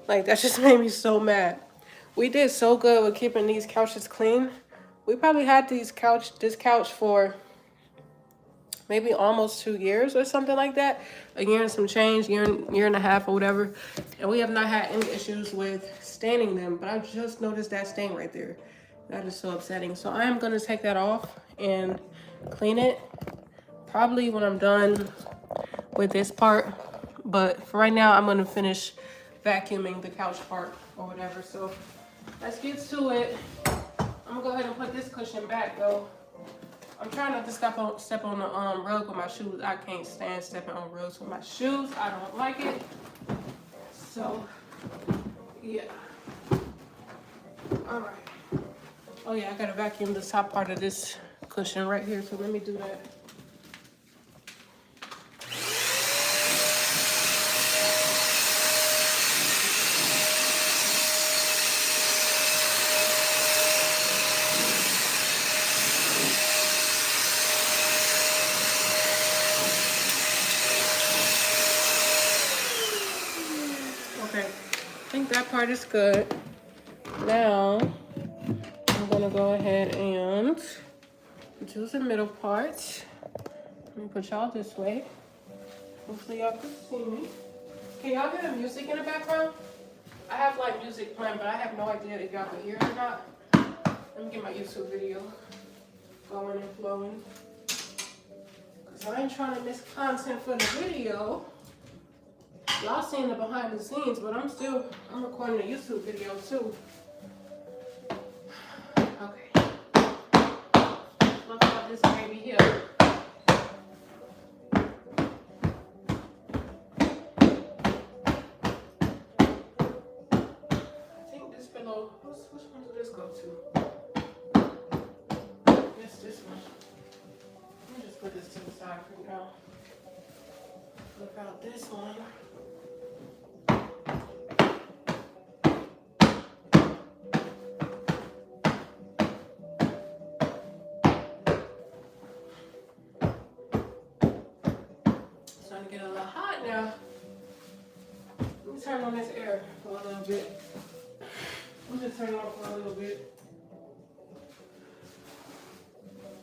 Like, that just made me so mad. We did so good with keeping these couches clean. We probably had this couch for maybe almost 2 years or something like that. A year and some change, year and a half or whatever. And we have not had any issues with staining them. But I just noticed that stain right there. That is so upsetting. So I am going to take that off and clean it. Probably when I'm done with this part. But for right now, I'm going to finish vacuuming the couch part or whatever. So let's get to it. I'm going to go ahead and put this cushion back though. I'm trying not to step on the rug with my shoes. I can't stand stepping on rugs with my shoes. I don't like it. So, yeah. All right. Oh yeah, I gotta vacuum the top part of this cushion right here. So let me do that. Okay, I think that part is good. Now, I'm gonna go ahead and do the middle part. Let me put y'all this way. Hopefully y'all can see me. Can y'all hear the music in the background? I have like music playing, but I have no idea if y'all can hear it or not. Let me get my YouTube video going and flowing. Cause I ain't trying to miss content for the video. Y'all seen the behind the scenes, but I'm recording a YouTube video too. Okay. Look at this baby here. I think this pillow, which one did this go to? Yes, this one. Let me just put this to the side for now. Look out this one. Starting to get a little hot now. Let me turn on this air for a little bit. I'm just turning it on for a little bit.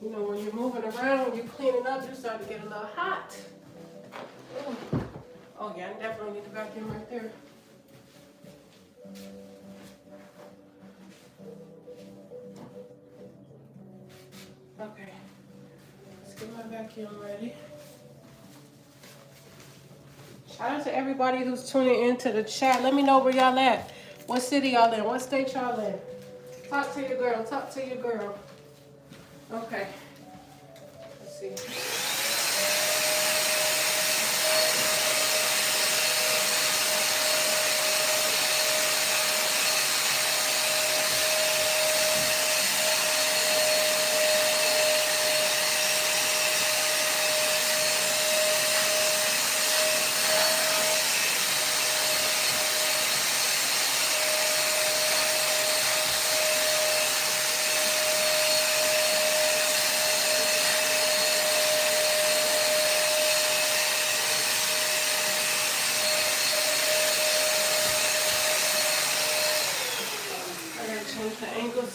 You know, when you're moving around, when you're cleaning up, you start to get a little hot. Ooh. Oh yeah, I definitely need the vacuum right there. Okay, let's get my vacuum ready. Shout out to everybody who's tuning into the chat. Let me know where y'all at. What city y'all in? What state y'all in? Talk to your girl. Talk to your girl. Okay. Let's see.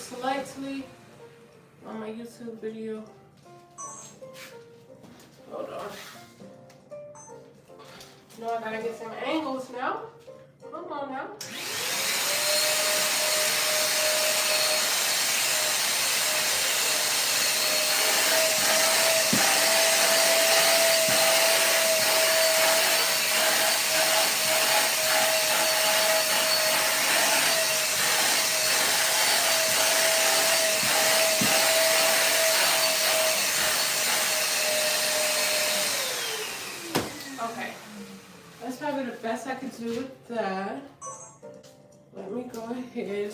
slightly on my YouTube video. Hold on. No, I gotta get some angles now. Come on now. Okay, that's probably the best I could do with that. Let me go ahead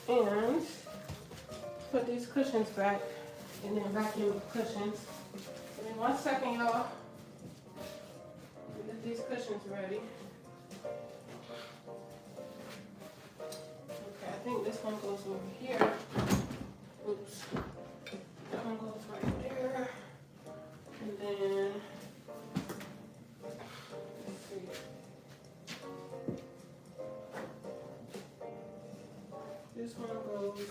and put these cushions back and then vacuum the cushions. Give me 1 second, y'all. Get these cushions ready. Okay, I think this one goes over here. Oops. That one goes right there. And then this one goes.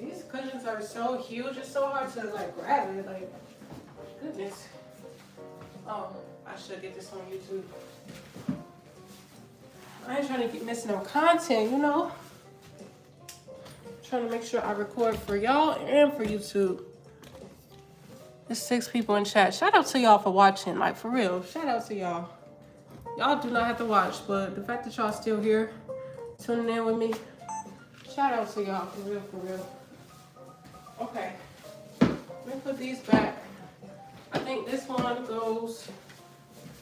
These cushions are so huge, it's so hard to like grab it, like, goodness. Oh, I should get this on YouTube. I ain't trying to keep missing no content, you know? Trying to make sure I record for y'all and for YouTube. There's 6 people in chat. Shout out to y'all for watching, like for real. Shout out to y'all. Y'all do not have to watch, but the fact that y'all still here, tuning in with me, shout out to y'all, for real, for real. Okay, let me put these back. I think this one goes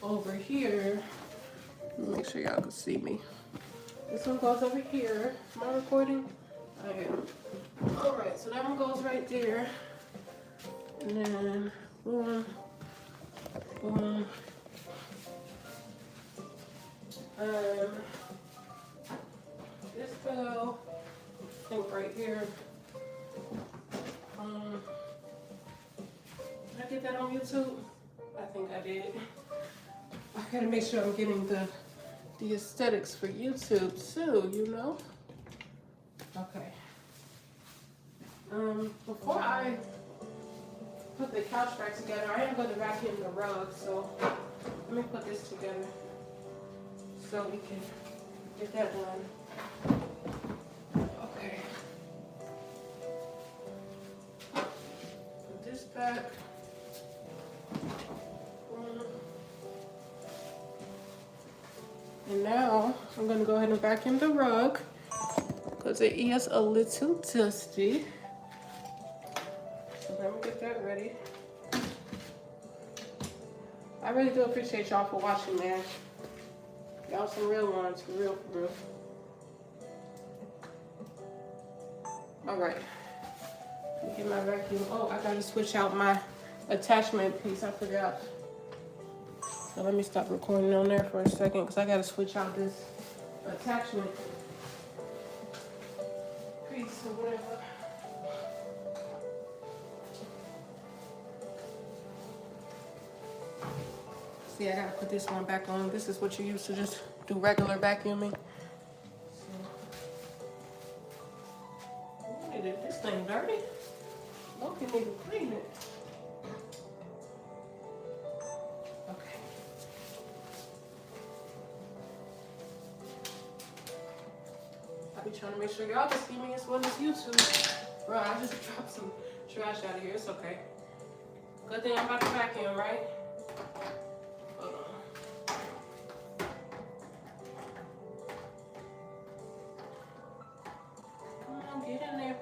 over here. Let me make sure y'all can see me. This one goes over here. Am I recording? I am. All right, so that one goes right there. And then, boom, boom. This pillow, I think right here. Did I get that on YouTube? I think I did. I gotta make sure I'm getting the aesthetics for YouTube too, you know? Okay. Before I put the couch back together, I am going to vacuum the rug, so let me put this together so we can get that done. Okay. Put this back. And now I'm going to go ahead and vacuum the rug because it is a little dusty. So let me get that ready. I really do appreciate y'all for watching, man. Y'all some real ones, for real, for real. All right. Let me get my vacuum. Oh, I gotta switch out my attachment piece. I forgot. So let me stop recording on there for a second because I gotta switch out this attachment piece or whatever. See, I gotta put this one back on. This is what you used to just do regular vacuuming. So, this thing dirty. Look, you need to clean it. Okay. I be trying to make sure y'all can see me as well as YouTube. Bro, I just dropped some trash out of here. It's okay. Good thing I'm about to vacuum, right? Get in there.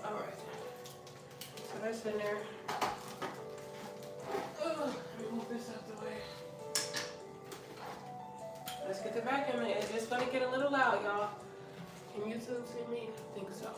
All right. So that's in there. Let me move this out the way. Let's get the vacuum in. It's just gonna get a little loud, y'all. Can you two see me? I think so.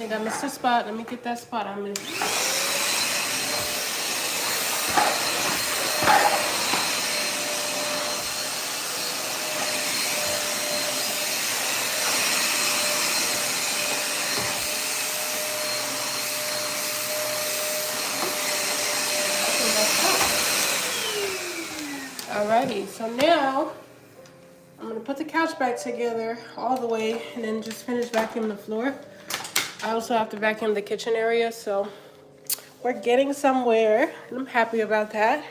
think I missed a spot. Let me get that spot I missed. Alrighty, so now I'm gonna put the couch back together all the way and then just finish vacuuming the floor. I also have to vacuum the kitchen area, so we're getting somewhere and I'm happy about that.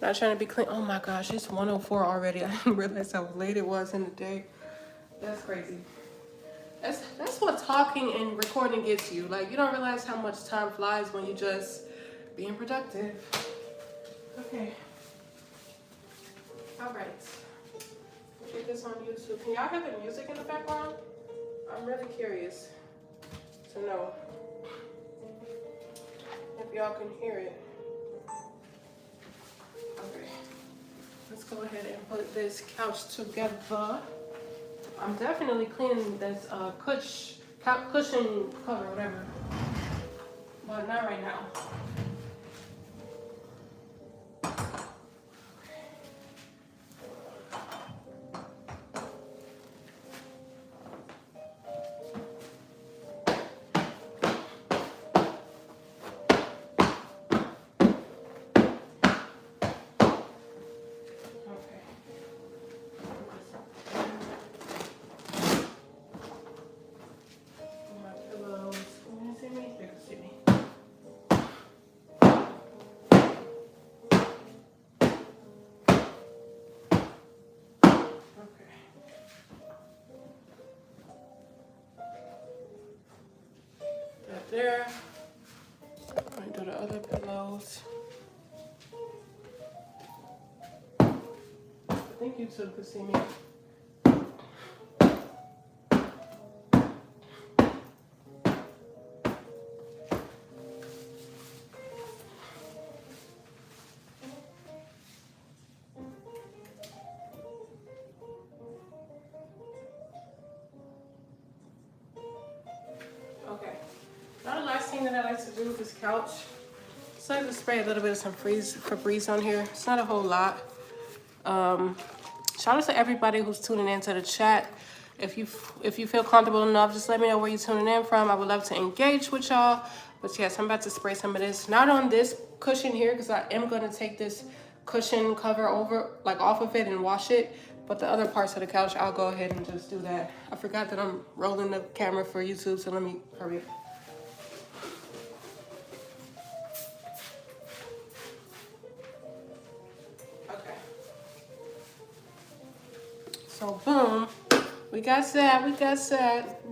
Not trying to be clean. Oh my gosh, it's 1:04 already. I didn't realize how late it was in the day. That's crazy. That's what talking and recording gets you. Like, you don't realize how much time flies when you just being productive. Okay. All right. Get this on YouTube. Can y'all hear the music in the background? I'm really curious to know if y'all can hear it. Okay. Let's go ahead and put this couch together. I'm definitely cleaning this cushion cover, whatever, but not right now. There. I'm gonna do the other pillows. I think YouTube could see me. Okay. Now the last thing that I like to do with this couch, so I like to spray a little bit of some Febreze on here. It's not a whole lot. Shout out to everybody who's tuning into the chat. If you feel comfortable enough, just let me know where you're tuning in from. I would love to engage with y'all. But yes, I'm about to spray some of this. Not on this cushion here, because I am going to take this cushion cover off of it and wash it. But the other parts of the couch, I'll go ahead and just do that. I forgot that I'm rolling the camera for YouTube, so let me hurry up. So boom, we got set.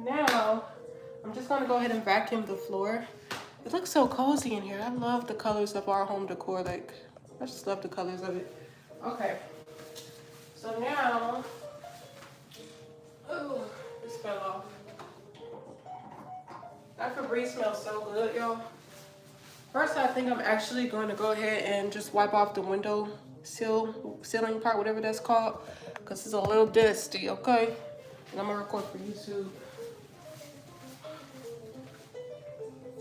Now, I'm just gonna go ahead and vacuum the floor. It looks so cozy in here. I love the colors of our home decor. Like, I just love the colors of it. Okay, so now, oh, this fell off. That Febreze smells so good, y'all. First, I think I'm actually going to go ahead and just wipe off the window ceiling part, whatever that's called, because it's a little dusty, okay? And I'm gonna record for YouTube.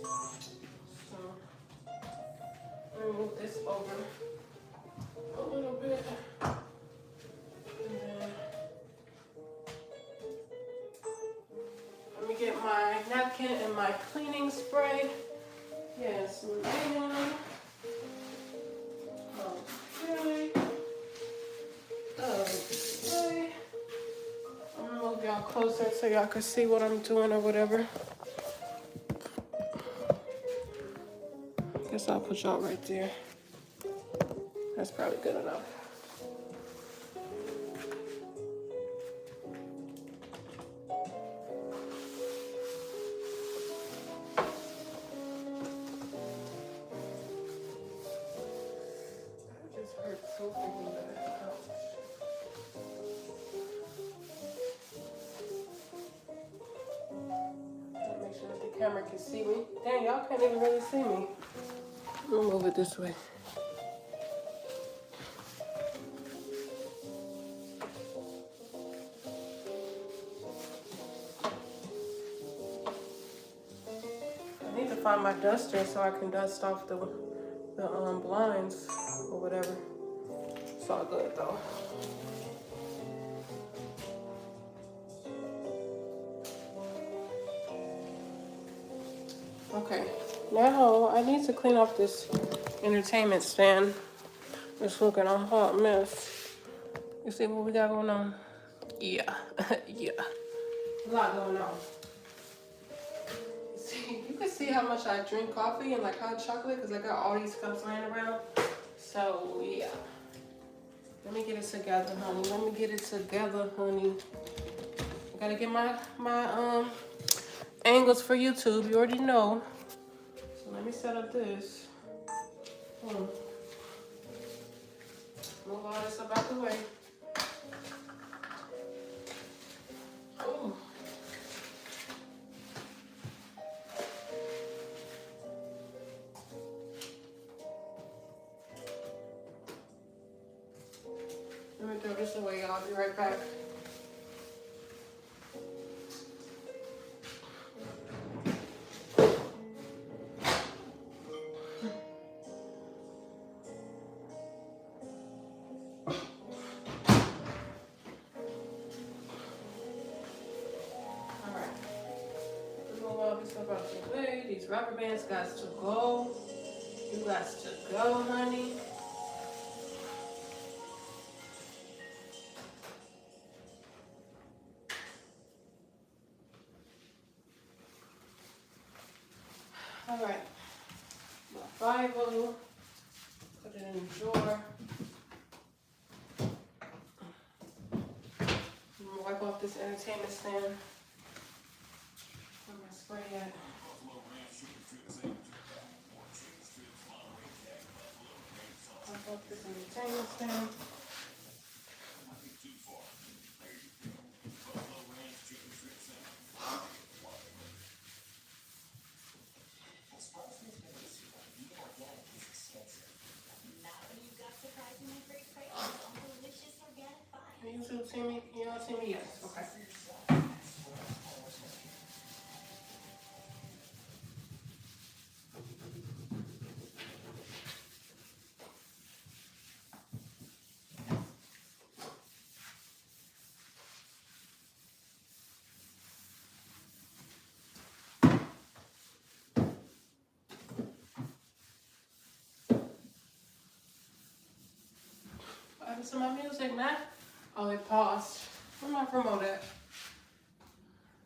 So, let me move this over a little bit. And then, let me get my napkin and my cleaning spray. Yes, ma'am. Okay. Okay. I'm gonna move y'all closer so y'all can see what I'm doing or whatever. Guess I'll put y'all right there. That's probably good enough. Camera can see me. Dang, y'all can't even really see me. I'm gonna move it this way. find my duster so I can dust off the blinds or whatever. It's all good though. Okay, now I need to clean off this entertainment stand. It's looking a hot mess. You see what we got going on? Yeah, yeah, a lot going on. See, you can see how much I drink coffee and like hot chocolate because I got all these cups laying around. So yeah, let me get it together, honey. Let me get it together, honey. I gotta get my angles for YouTube. You already know. So let me set up this. Move all this up out the way. Oh. Let me throw this away, y'all. I'll be right back. These rubber bands got to go. You got to go, honey. All right. My Bible. Put it in the drawer. I'm gonna wipe off this entertainment stand. Where my spray at? Wipe off this entertainment stand. YouTube see me? You don't see me? Yes. Okay. What happened to my music, man? Oh, it paused. Where my remote at?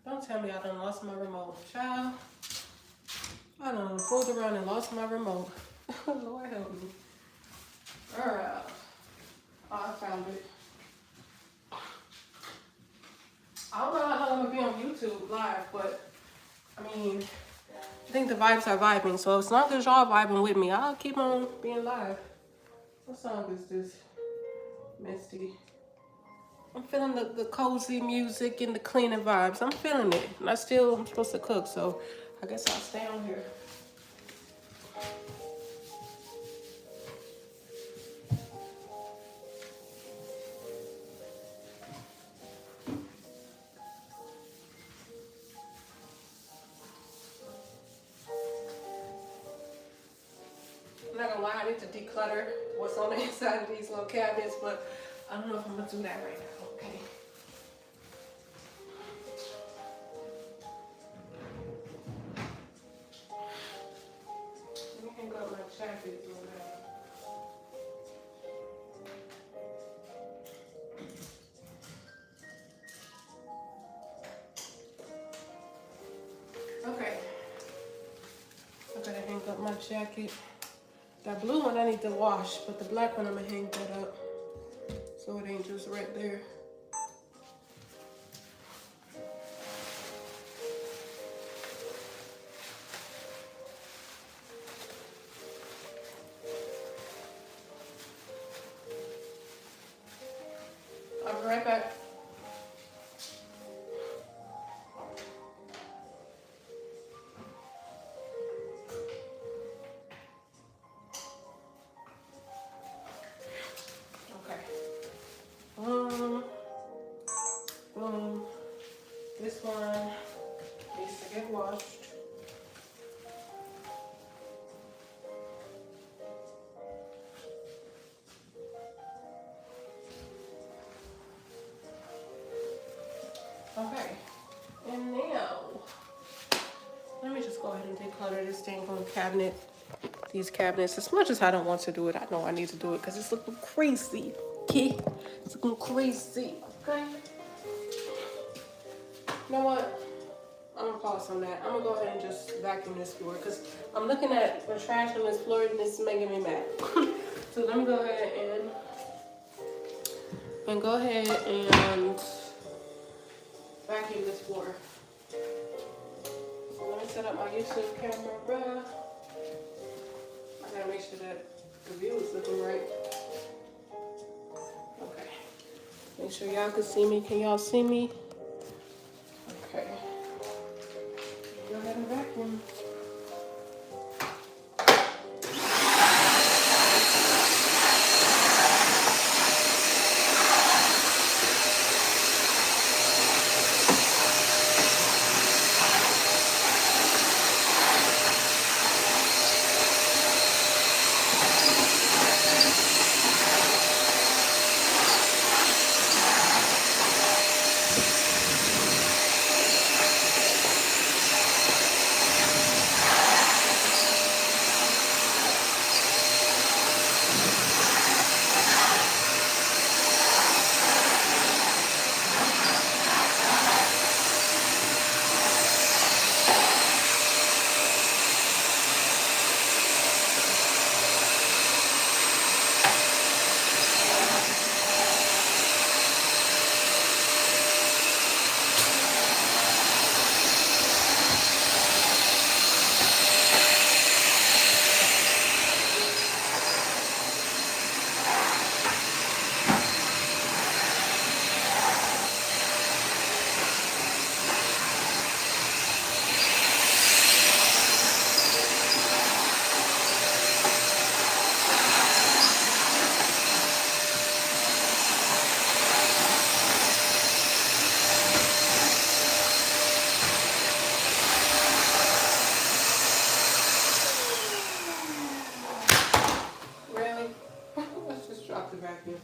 Don't tell me I done lost my remote. Child, I done fooled around and lost my remote. Lord help me. Alright. Oh, I found it. I don't know how long I'm gonna be on YouTube live, but I mean, I think the vibes are vibing. So as long as y'all vibing with me, I'll keep on being live. What song is this? Misty. I'm feeling the cozy music and the cleaning vibes. I'm feeling it. And I'm supposed to cook, so I guess I'll stay on here. I'm not gonna lie, I need to declutter what's on the inside of these little cabinets, but I don't know if I'm gonna do that right now. Okay. Let me hang up my jacket or whatever. Okay. I gotta hang up my jacket. That blue one I need to wash, but the black one I'm gonna hang that up so it ain't just right there. I'll be right back. This one needs to get washed. Okay. And now, let me just go ahead and declutter this dang on cabinet. These cabinets, as much as I don't want to do it, I know I need to do it because it's looking crazy. Okay? It's looking crazy. Okay? You know what? I'm gonna pause on that. I'm gonna go ahead and just vacuum this floor because I'm looking at the trash on this floor and it's making me mad. So let me go ahead and vacuum this floor. So let me set up my YouTube camera. I gotta make sure that the view is looking right. Okay. Make sure y'all can see me. Can y'all see me? Okay. Go ahead and vacuum. Really? Let's just drop the vacuum.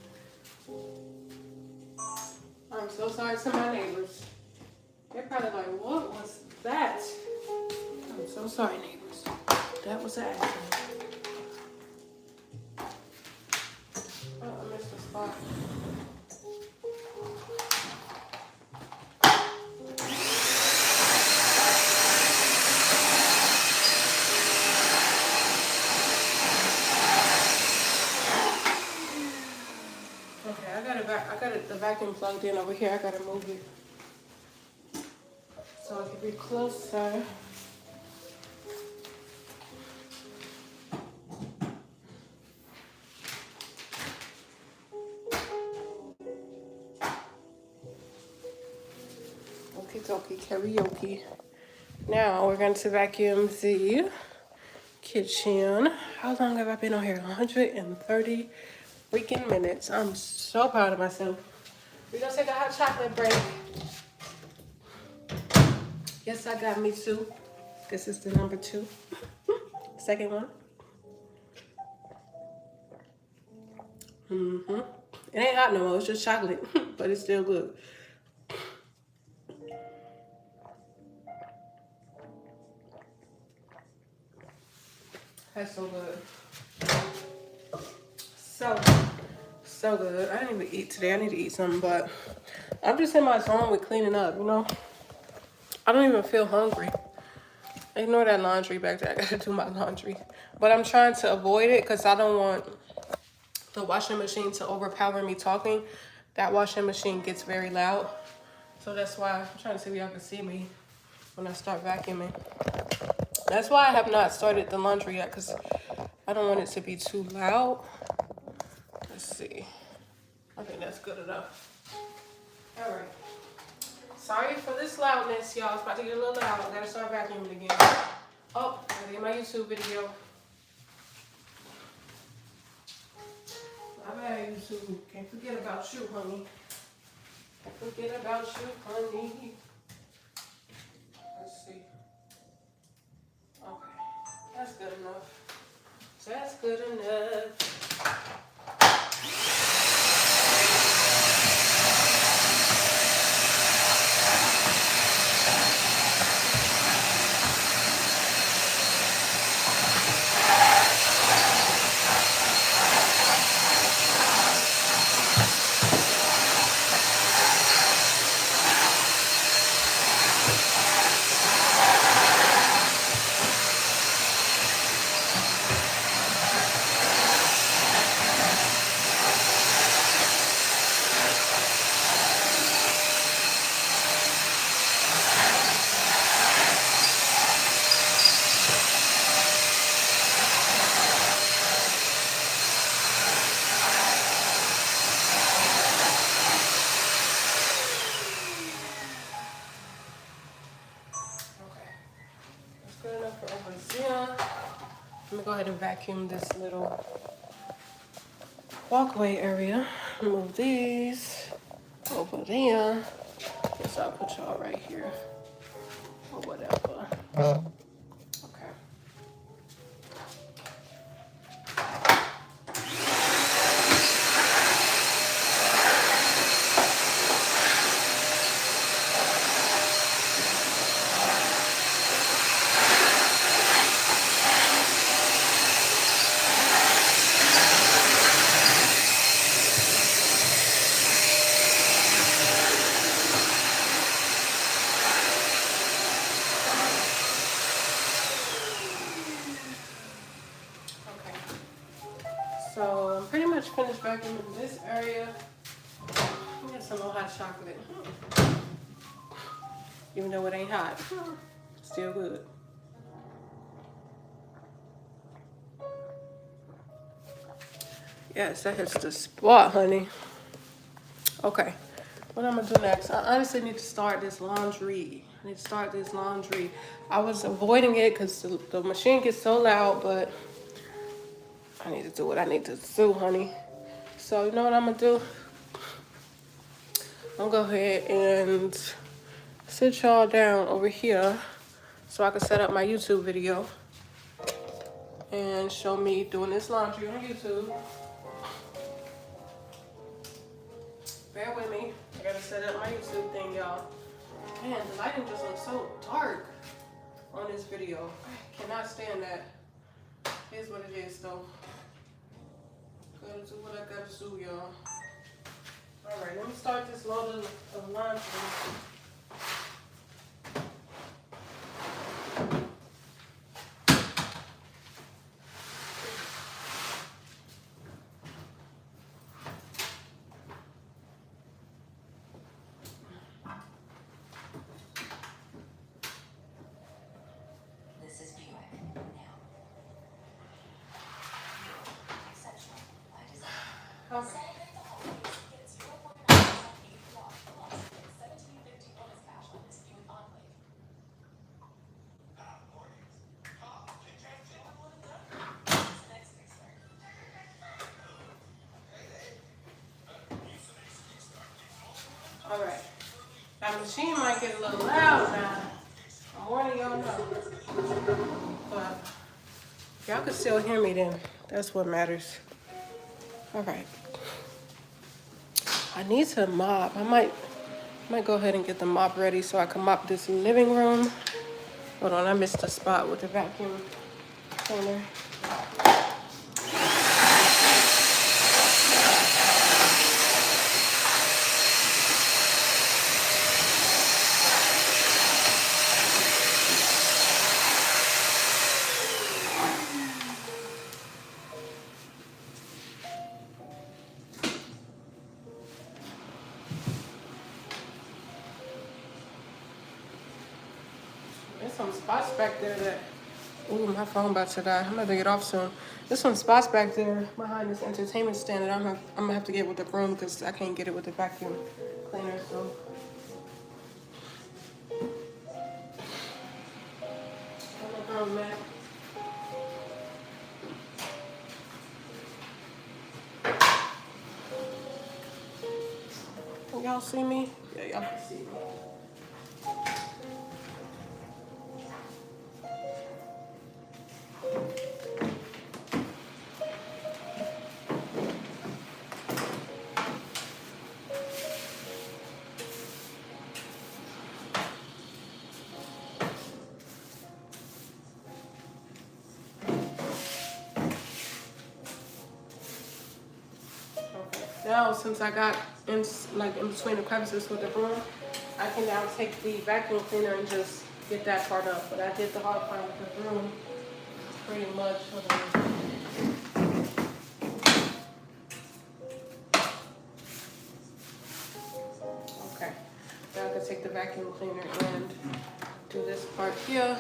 I'm so sorry to my neighbors. They're probably like, what was that? I'm so sorry, neighbors. That was an accident. Oh, I missed the spot. Okay, I got the vacuum plugged in over here. I gotta move it so it can be closer. Okie dokie, karaoke. Now we're going to vacuum the kitchen. How long have I been on here? 130 freaking minutes. I'm so proud of myself. We're gonna take a hot chocolate break. Yes, I got me too. This is the number 2. Second one. It ain't hot no more, it's just chocolate, but it's still good. That's so good. So good. I didn't even eat today. I need to eat something, but I'm just in my zone with cleaning up, you know? I don't even feel hungry. Ignore that laundry back there. I gotta do my laundry. But I'm trying to avoid it because I don't want the washing machine to overpower me talking. That washing machine gets very loud. So that's why I'm trying to see if y'all can see me when I start vacuuming. That's why I have not started the laundry yet, because I don't want it to be too loud. Let's see. I think that's good enough. All right. Sorry for this loudness, y'all. It's about to get a little loud. I gotta start vacuuming again. Oh, I gotta get my YouTube video. My bad, YouTube. Can't forget about you, honey. Can't forget about you, honey. Let's see. Okay. That's good enough. That's good enough. over there. Let me go ahead and vacuum this little walkway area. Move these over there. Guess I'll put y'all right here or whatever. Okay. So I'm pretty much finished vacuuming this area. Get some more hot chocolate. Even though it ain't hot, still good. Yes, that hits the spot, honey. Okay, what I'm gonna do next? I honestly need to start this laundry. I was avoiding it because the machine gets so loud, but I need to do what I need to do, honey. So you know what I'm gonna do? I'm gonna go ahead and sit y'all down over here so I can set up my YouTube video and show me doing this laundry on YouTube. Bear with me. I gotta set up my YouTube thing, y'all. Man, the lighting just looks so dark on this video. I cannot stand that. Here's what it is, though. Gotta do what I gotta do, y'all. Alright, let me start this load of laundry. Okay. All right. That machine might get a little loud now. I'm warning y'all now. But y'all can still hear me then. That's what matters. All right. I need to mop. I might go ahead and get the mop ready so I can mop this living room. Hold on, I missed the spot with the vacuum cleaner. There's some spots back there that, ooh, my phone about to die. I'm about to get off soon. There's some spots back there behind this entertainment stand that I'm gonna have to get with the broom because I can't get it with the vacuum cleaner, so. Oh, man. Can y'all see me? Yeah, y'all can see me. Now, since I got in between the crevices with the broom, I can now take the vacuum cleaner and just get that part up. But I did the hard part with the broom pretty much. Okay, now I can take the vacuum cleaner and do this part here.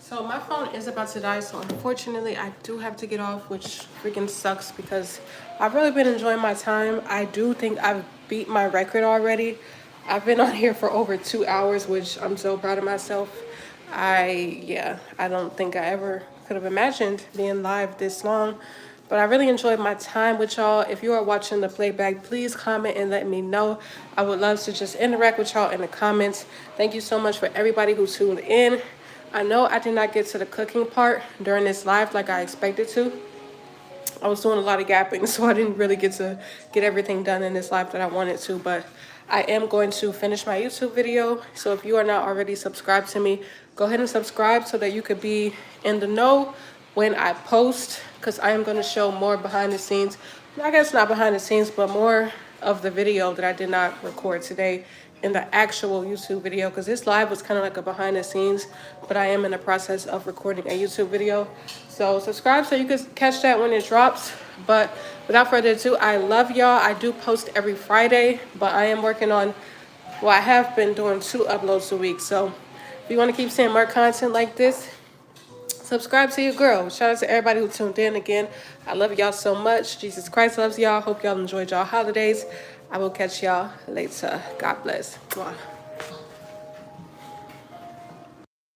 So my phone is about to die, so unfortunately I do have to get off, which freaking sucks because I've really been enjoying my time. I do think I've beat my record already. I've been on here for over 2 hours, which I'm so proud of myself. I don't think I ever could have imagined being live this long. But I really enjoyed my time with y'all. If you are watching the playback, please comment and let me know. I would love to just interact with y'all in the comments. Thank you so much for everybody who tuned in. I know I did not get to the cooking part during this live like I expected to. I was doing a lot of gapping, so I didn't really get to get everything done in this live that I wanted to, but I am going to finish my YouTube video. So if you are not already subscribed to me, go ahead and subscribe so that you could be in the know when I post, because I am going to show more behind the scenes. I guess not behind the scenes, but more of the video that I did not record today in the actual YouTube video, because this live was kind of like a behind the scenes, but I am in the process of recording a YouTube video. So subscribe so you can catch that when it drops. But without further ado, I love y'all. I do post every Friday, but I am working on, well, I have been doing 2 uploads a week. So if you want to keep seeing more content like this, subscribe to your girl. Shout out to everybody who tuned in again. I love y'all so much. Jesus Christ loves y'all. Hope y'all enjoyed y'all holidays. I will catch y'all later. God bless. Mwah.